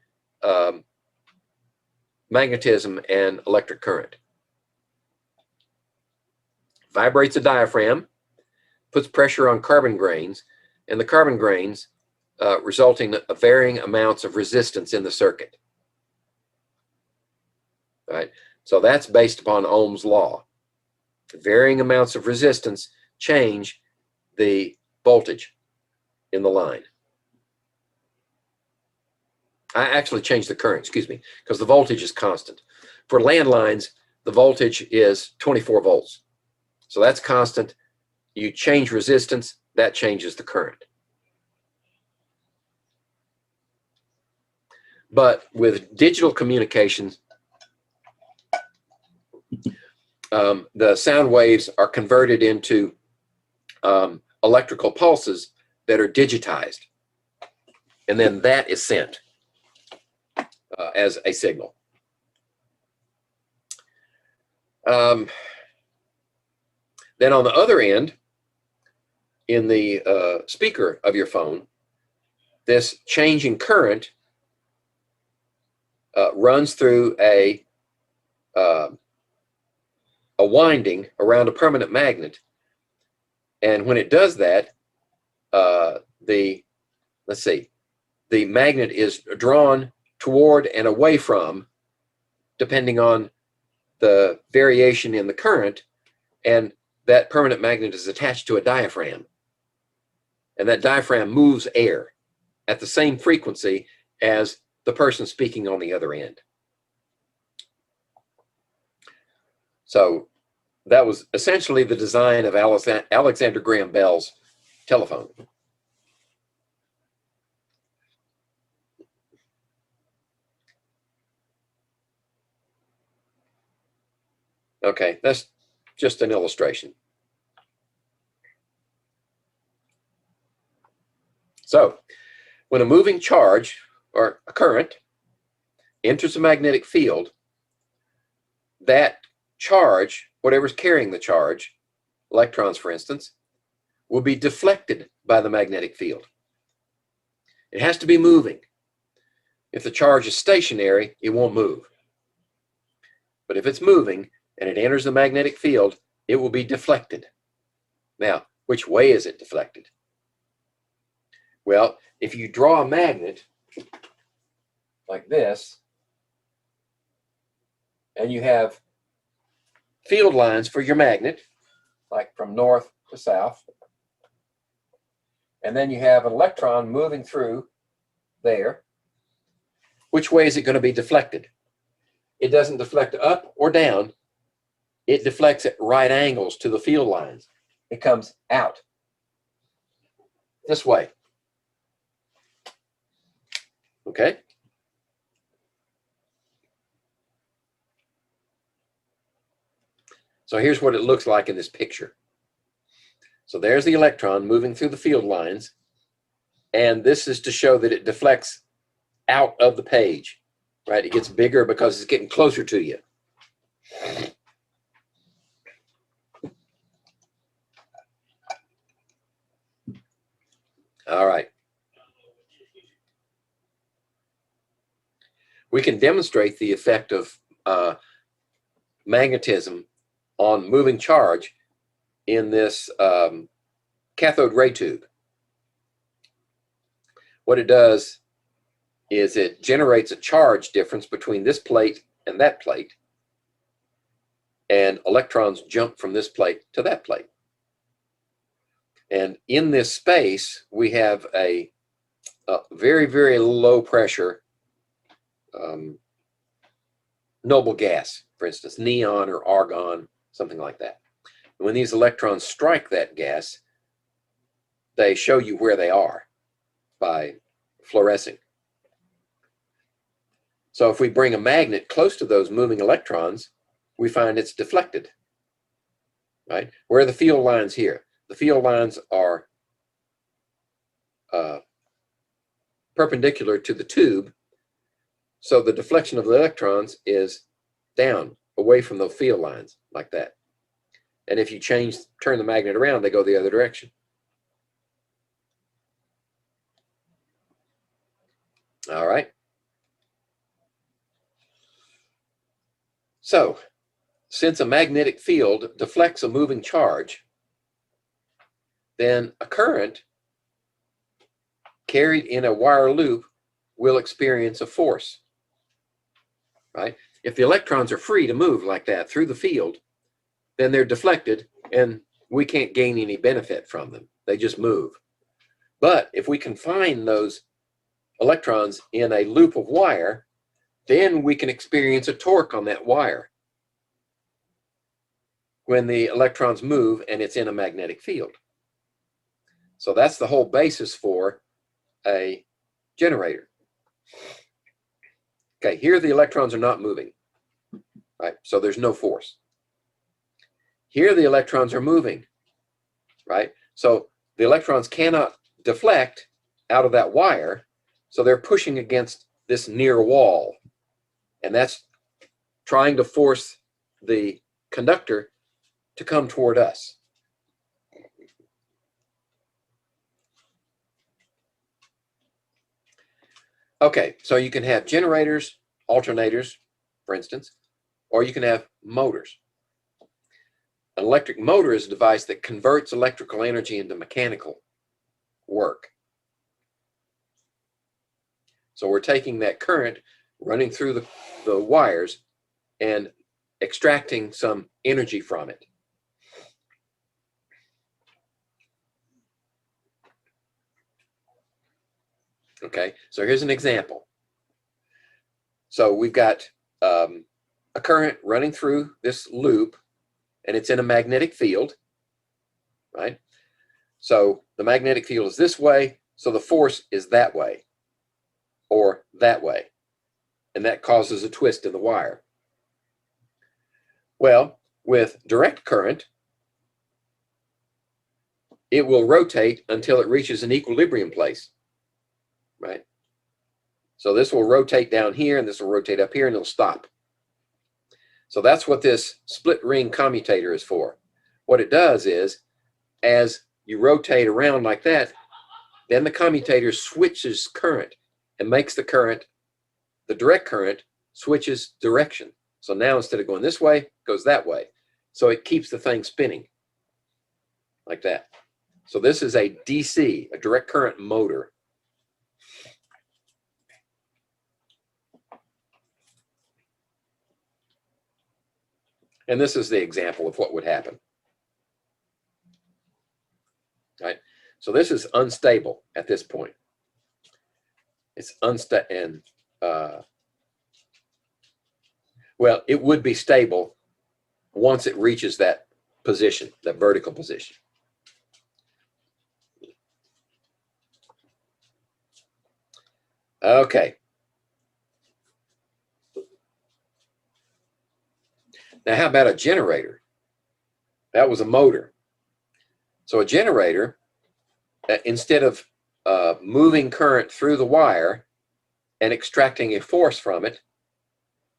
magnetism and electric current. Vibrates a diaphragm, puts pressure on carbon grains, and the carbon grains resulting in varying amounts of resistance in the circuit. Right? So that's based upon Ohm's law. Varying amounts of resistance change the voltage in the line. I actually changed the current, excuse me, because the voltage is constant. For landlines, the voltage is 24 volts. So that's constant. You change resistance, that changes the current. But with digital communications, the sound waves are converted into electrical pulses that are digitized. And then that is sent as a signal. Then on the other end, in the speaker of your phone, this changing current runs through a winding around a permanent magnet. And when it does that, the magnet is drawn toward and away from, depending on the variation in the current, and that permanent magnet is attached to a diaphragm. And that diaphragm moves air at the same frequency as the person speaking on the other end. So that was essentially the design of Alexander Graham Bell's telephone. Okay, that's just an illustration. So when a moving charge or a current enters a magnetic field, that charge, whatever's carrying the charge, electrons for instance, will be deflected by the magnetic field. It has to be moving. If the charge is stationary, it won't move. But if it's moving and it enters the magnetic field, it will be deflected. Now, which way is it deflected? Well, if you draw a magnet like this, and you have field lines for your magnet, like from north to south, and then you have an electron moving through there, which way is it going to be deflected? It doesn't deflect up or down. It deflects at right angles to the field lines. It comes out this way. Okay? So here's what it looks like in this picture. So there's the electron moving through the field lines, and this is to show that it deflects out of the page, right? It gets bigger because it's getting closer to you. All right. We can demonstrate the effect of magnetism on moving charge in this cathode ray tube. What it does is it generates a charge difference between this plate and that plate, and electrons jump from this plate to that plate. And in this space, we have a very, very low pressure noble gas, for instance, neon or argon, something like that. And when these electrons strike that gas, they show you where they are by fluorescing. So if we bring a magnet close to those moving electrons, we find it's deflected, right? Where are the field lines here? The field lines are perpendicular to the tube, so the deflection of the electrons is down, away from the field lines, like that. And if you turn the magnet around, they go the other direction. All right. So, since a magnetic field deflects a moving charge, then a current carried in a wire loop will experience a force, right? If the electrons are free to move like that through the field, then they're deflected and we can't gain any benefit from them. They just move. But if we confine those electrons in a loop of wire, then we can experience a torque on that wire when the electrons move and it's in a magnetic field. So that's the whole basis for a generator. Okay, here the electrons are not moving, right? So there's no force. Here the electrons are moving, right? So the electrons cannot deflect out of that wire, so they're pushing against this near wall, and that's trying to force the conductor to come toward us. Okay, so you can have generators, alternators, for instance, or you can have motors. An electric motor is a device that converts electrical energy into mechanical work. So we're taking that current running through the wires and extracting some energy from it. Okay, so here's an example. So we've got a current running through this loop, and it's in a magnetic field, right? So the magnetic field is this way, so the force is that way or that way, and that causes a twist in the wire. Well, with direct current, it will rotate until it reaches an equilibrium place, right? So this will rotate down here, and this will rotate up here, and it'll stop. So that's what this split ring commutator is for. What it does is, as you rotate around like that, then the commutator switches current and makes the current, the direct current, switches direction. So now instead of going this way, it goes that way. So it keeps the thing spinning like that. So this is a DC, a direct current motor. And this is the example of what would happen. Right? So this is unstable at this point. It's unstable, and well, it would be stable once it reaches that position, that vertical position. Okay. Now, how about a generator? That was a motor. So a generator, instead of moving current through the wire and extracting a force from it,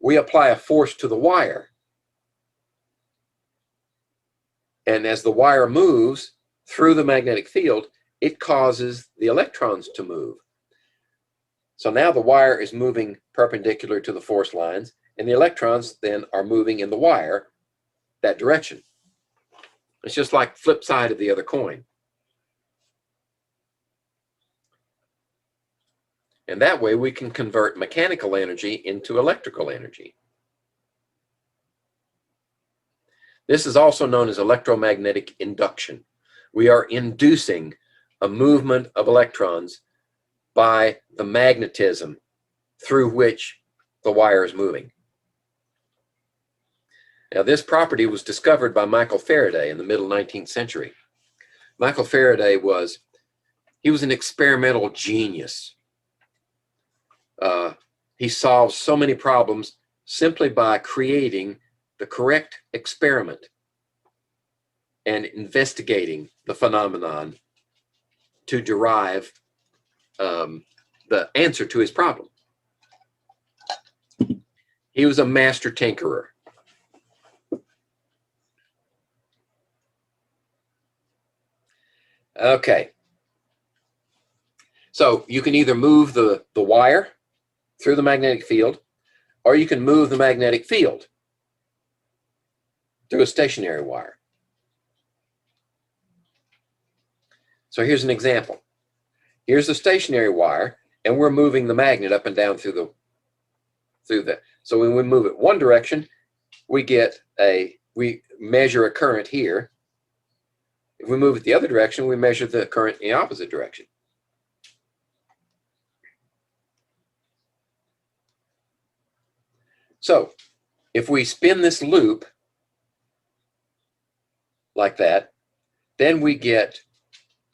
we apply a force to the wire. And as the wire moves through the magnetic field, it causes the electrons to move. So now the wire is moving perpendicular to the force lines, and the electrons then are moving in the wire that direction. It's just like flip side of the other coin. And that way we can convert mechanical energy into electrical energy. This is also known as electromagnetic induction. We are inducing a movement of electrons by the magnetism through which the wire is moving. Now, this property was discovered by Michael Faraday in the middle 19th century. Michael Faraday was an experimental genius. He solved so many problems simply by creating the correct experiment and investigating the phenomenon to derive the answer to his problem. He was a master tinkerer. Okay. So you can either move the wire through the magnetic field, or you can move the magnetic field. through a stationary wire. So here's an example. Here's the stationary wire, and we're moving the magnet up and down through the. So when we move it one direction, we measure a current here. If we move it the other direction, we measure the current in the opposite direction. So if we spin this loop like that, then we get,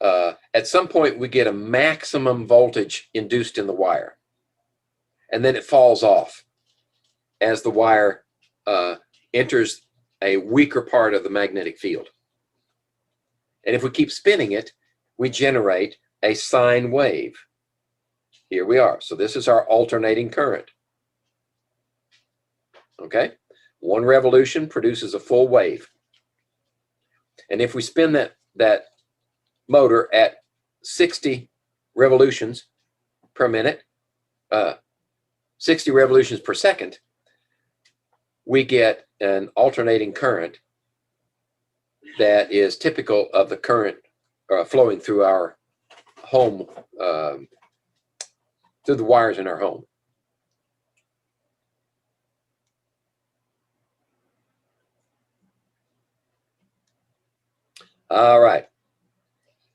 at some point, we get a maximum voltage induced in the wire. And then it falls off as the wire enters a weaker part of the magnetic field. And if we keep spinning it, we generate a sine wave. Here we are. So this is our alternating current. Okay? One revolution produces a full wave. And if we spin that motor at 60 revolutions per minute, 60 revolutions per second, we get an alternating current that is typical of the current flowing through our home, through the wires in our home. All right.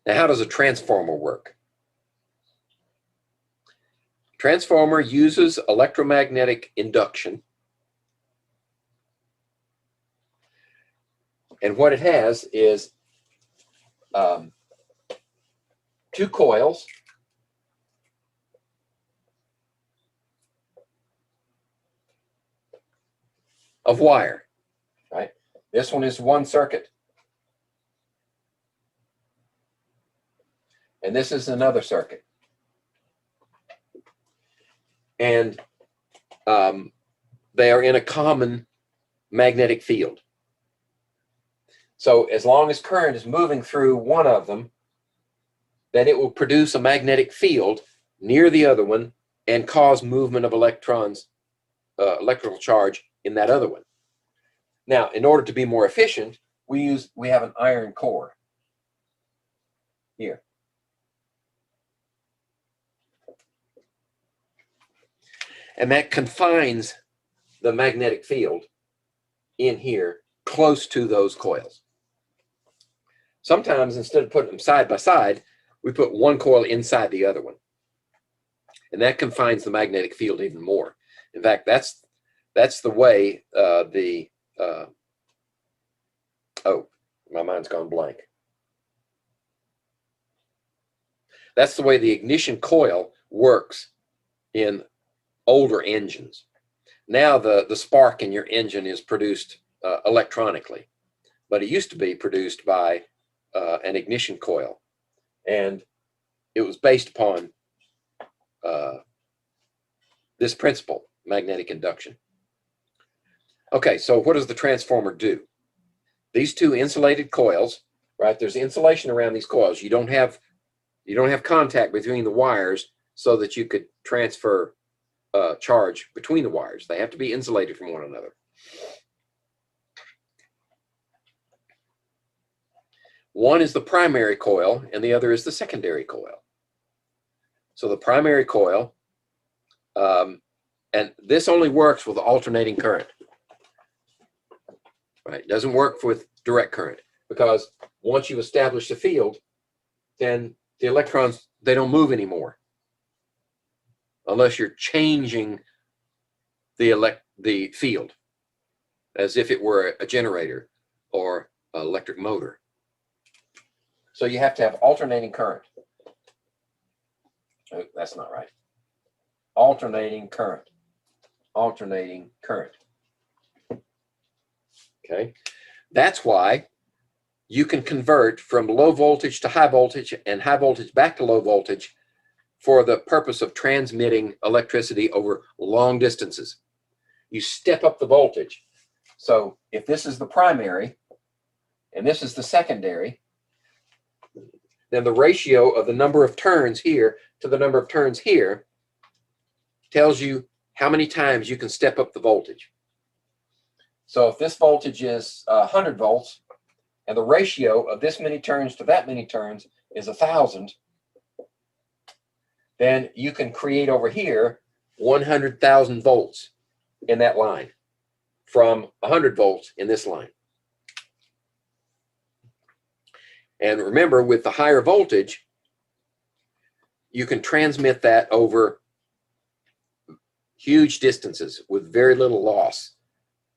Now, how does a transformer work? Transformer uses electromagnetic induction. And what it has is two coils of wire, right? This one is one circuit. And this is another circuit. And they are in a common magnetic field. So as long as current is moving through one of them, then it will produce a magnetic field near the other one and cause movement of electrons, electrical charge in that other one. Now, in order to be more efficient, we have an iron core here. And that confines the magnetic field in here close to those coils. Sometimes, instead of putting them side by side, we put one coil inside the other one. And that confines the magnetic field even more. In fact, that's the way oh, my mind's gone blank. That's the way the ignition coil works in older engines. Now the spark in your engine is produced electronically, but it used to be produced by an ignition coil, and it was based upon this principle, magnetic induction. Okay, so what does the transformer do? These two insulated coils, right? There's insulation around these coils. You don't have contact between the wires so that you could transfer charge between the wires. They have to be insulated from one another. One is the primary coil and the other is the secondary coil. So the primary coil, and this only works with alternating current, right? It doesn't work with direct current, because once you establish the field, then the electrons, they don't move anymore unless you're changing the field as if it were a generator or an electric motor. So you have to have alternating current. Oh, that's not right. Alternating current. Alternating current. Okay. That's why you can convert from low voltage to high voltage and high voltage back to low voltage for the purpose of transmitting electricity over long distances. You step up the voltage. So if this is the primary and this is the secondary, then the ratio of the number of turns here to the number of turns here tells you how many times you can step up the voltage. So if this voltage is 100 volts, and the ratio of this many turns to that many turns is 1,000, then you can create over here 100,000 volts in that line from 100 volts in this line. And remember, with the higher voltage, you can transmit that over huge distances with very little loss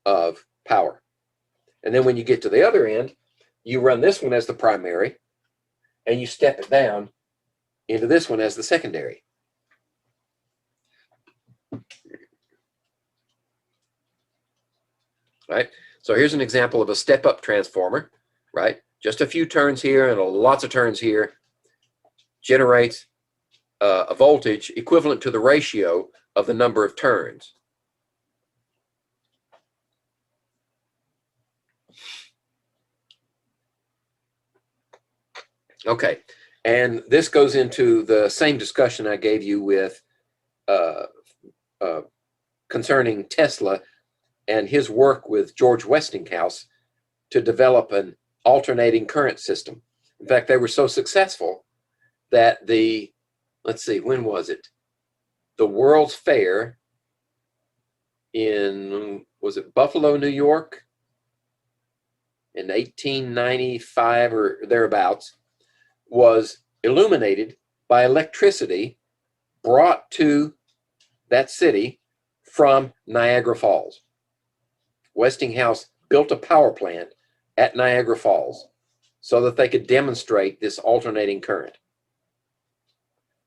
of power. And then when you get to the other end, you run this one as the primary, and you step it down into this one as the secondary. Right? So here's an example of a step-up transformer, right? Just a few turns here and lots of turns here generates a voltage equivalent to the ratio of the number of turns. Okay, and this goes into the same discussion I gave you with concerning Tesla and his work with George Westinghouse to develop an alternating current system. In fact, they were so successful that let's see, when was it? The World's Fair in, was it Buffalo, New York? In 1895 or thereabouts, was illuminated by electricity brought to that city from Niagara Falls. Westinghouse built a power plant at Niagara Falls so that they could demonstrate this alternating current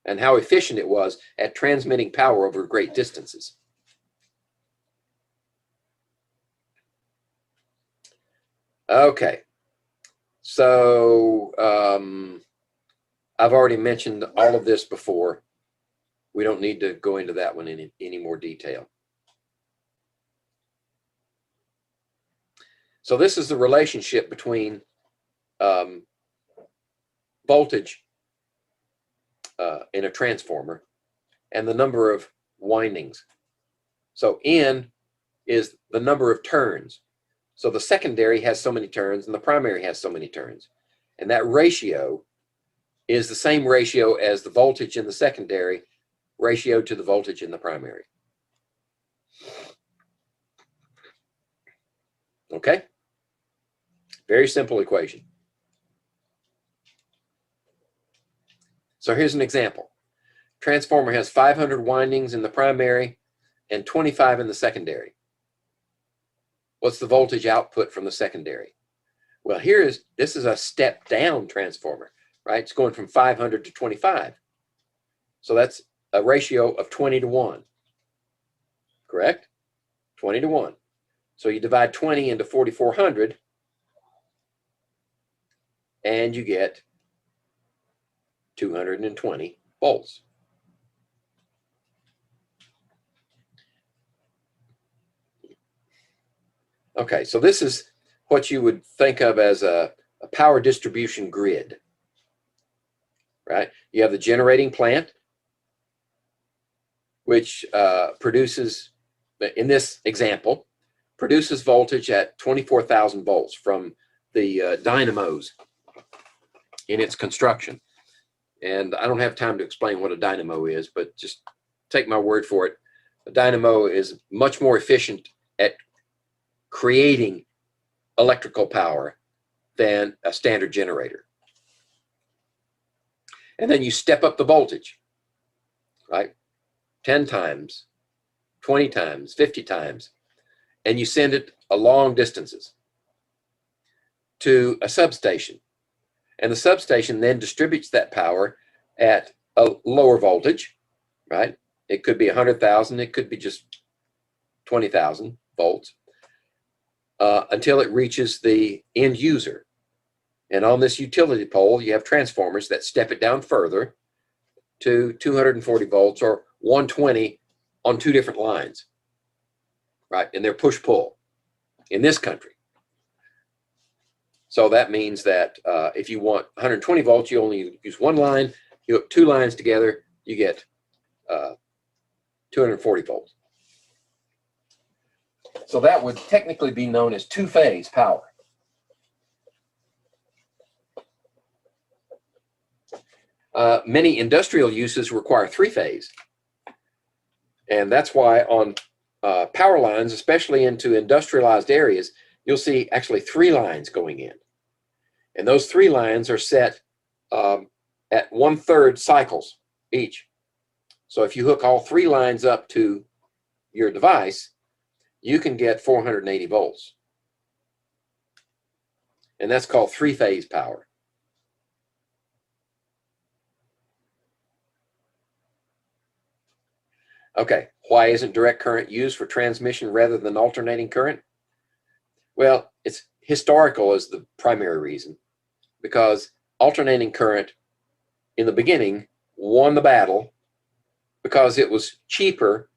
and how efficient it was at transmitting power over great distances. Okay, so I've already mentioned all of this before. We don't need to go into that one in any more detail. So this is the relationship between voltage in a transformer and the number of windings. So N is the number of turns. So the secondary has so many turns and the primary has so many turns. And that ratio is the same ratio as the voltage in the secondary ratio to the voltage in the primary. Okay? Very simple equation. So here's an example. Transformer has 500 windings in the primary and 25 in the secondary. What's the voltage output from the secondary? Well, this is a step down transformer, right? It's going from 500 to 25. So that's a ratio of 20 to 1. Correct? 20 to 1. So you divide 20 into 4,400 and you get 220 volts. Okay, so this is what you would think of as a power distribution grid, right? You have the generating plant, which produces, in this example, produces voltage at 24,000 volts from the dynamos in its construction. And I don't have time to explain what a dynamo is, but just take my word for it. A dynamo is much more efficient at creating electrical power than a standard generator. And then you step up the voltage, right? 10 times, 20 times, 50 times, and you send it a long distances to a substation. And the substation then distributes that power at a lower voltage, right? It could be 100,000, it could be just 20,000 volts, until it reaches the end user. And on this utility pole, you have transformers that step it down further to 240 volts or 120 on two different lines, right? And they're push-pull in this country. So that means that if you want 120 volts, you only use one line. You hook two lines together, you get 240 volts. So that would technically be known as two-phase power. Many industrial uses require three-phase. And that's why on power lines, especially into industrialized areas, you'll see actually 3 lines going in. And those 3 lines are set at 1/3 cycles each. So if you hook all 3 lines up to your device, you can get 480 volts. And that's called three-phase power. Okay, why isn't direct current used for transmission rather than alternating current? Well, it's historical is the primary reason, because alternating current in the beginning won the battle because it was cheaper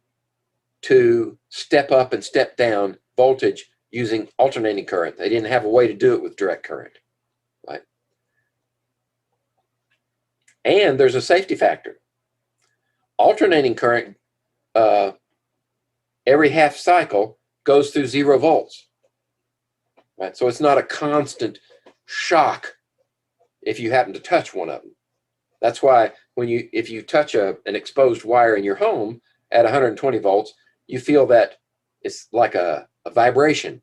to step up and step down voltage using alternating current. They didn't have a way to do it with direct current, right? And there's a safety factor. Alternating current, every half cycle goes through 0 volts, right? So it's not a constant shock if you happen to touch one of them. That's why if you touch an exposed wire in your home at 120 volts, you feel that it's like a vibration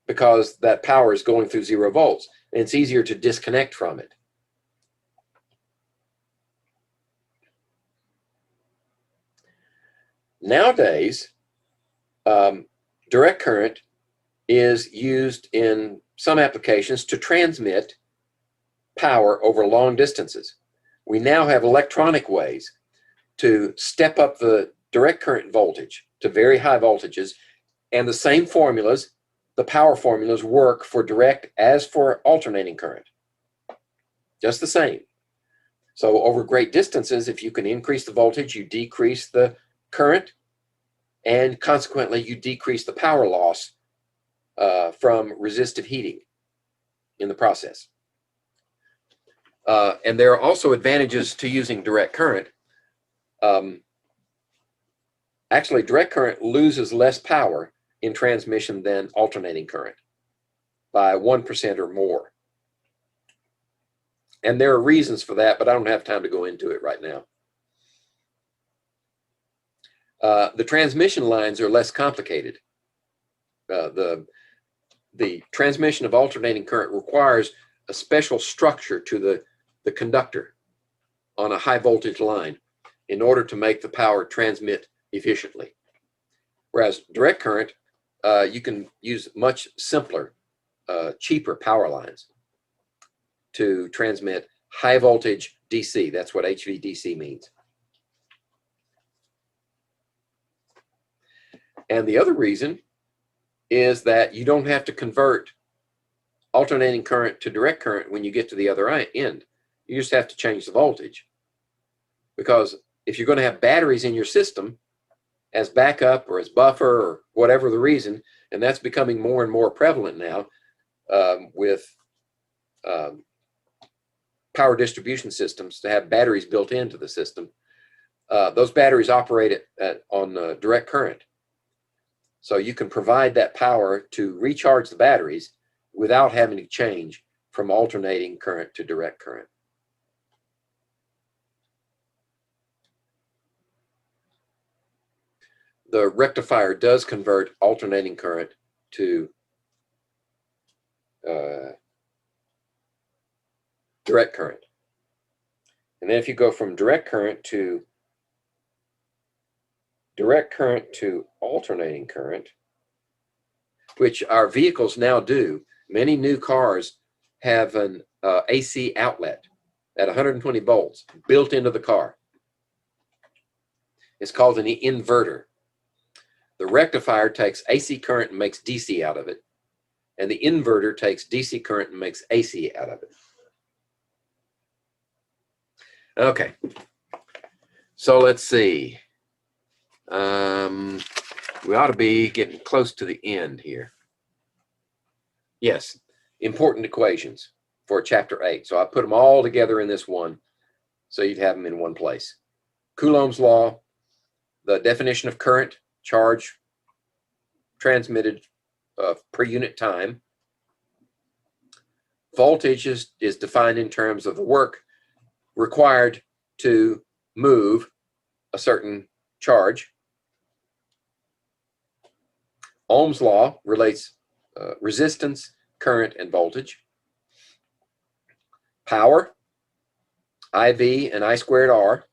because that power is going through 0 volts, and it's easier to disconnect from it. Nowadays, direct current is used in some applications to transmit power over long distances. We now have electronic ways to step up the direct current voltage to very high voltages, and the same formulas, the power formulas, work for direct as for alternating current. Just the same. So over great distances, if you can increase the voltage, you decrease the current, and consequently you decrease the power loss from resistive heating in the process. And there are also advantages to using direct current. Actually, direct current loses less power in transmission than alternating current by 1% or more. And there are reasons for that, but I don't have time to go into it right now. The transmission lines are less complicated. The transmission of alternating current requires a special structure to the conductor on a high voltage line in order to make the power transmit efficiently. Whereas direct current, you can use much simpler, cheaper power lines to transmit high voltage DC. That's what HVDC means. And the other reason is that you don't have to convert alternating current to direct current when you get to the other end. You just have to change the voltage. Because if you're going to have batteries in your system as backup or as buffer or whatever the reason, and that's becoming more and more prevalent now with power distribution systems to have batteries built into the system, those batteries operate on direct current. So you can provide that power to recharge the batteries without having to change from alternating current to direct current. The rectifier does convert alternating current to direct current. And then if you go from direct current to alternating current, which our vehicles now do, many new cars have an AC outlet at 120 volts built into the car. It's called an inverter. The rectifier takes AC current and makes DC out of it, and the inverter takes DC current and makes AC out of it. Okay, so let's see. We ought to be getting close to the end here. Yes, important equations for chapter 8. So I put them all together in this one, so you'd have them in one place. Coulomb's law, the definition of current, charge, transmitted per unit time. Voltage is defined in terms of the work required to move a certain charge. Ohm's law relates resistance, current, and voltage. Power, IV and I squared R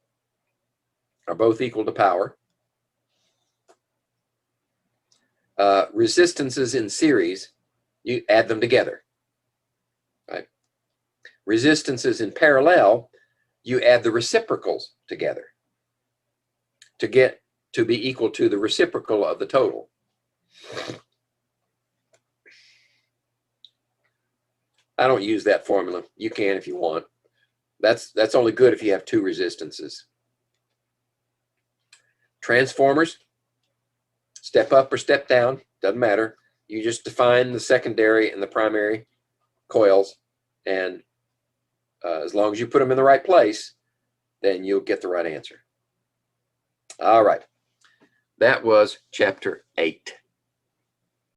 are both equal to power. Resistances in series, you add them together. Right? Resistances in parallel, you add the reciprocals together to get to be equal to the reciprocal of the total. I don't use that formula. You can if you want. That's only good if you have two resistances. Transformers, step up or step down, doesn't matter. You just define the secondary and the primary coils, and as long as you put them in the right place, then you'll get the right answer. All right. That was chapter 8.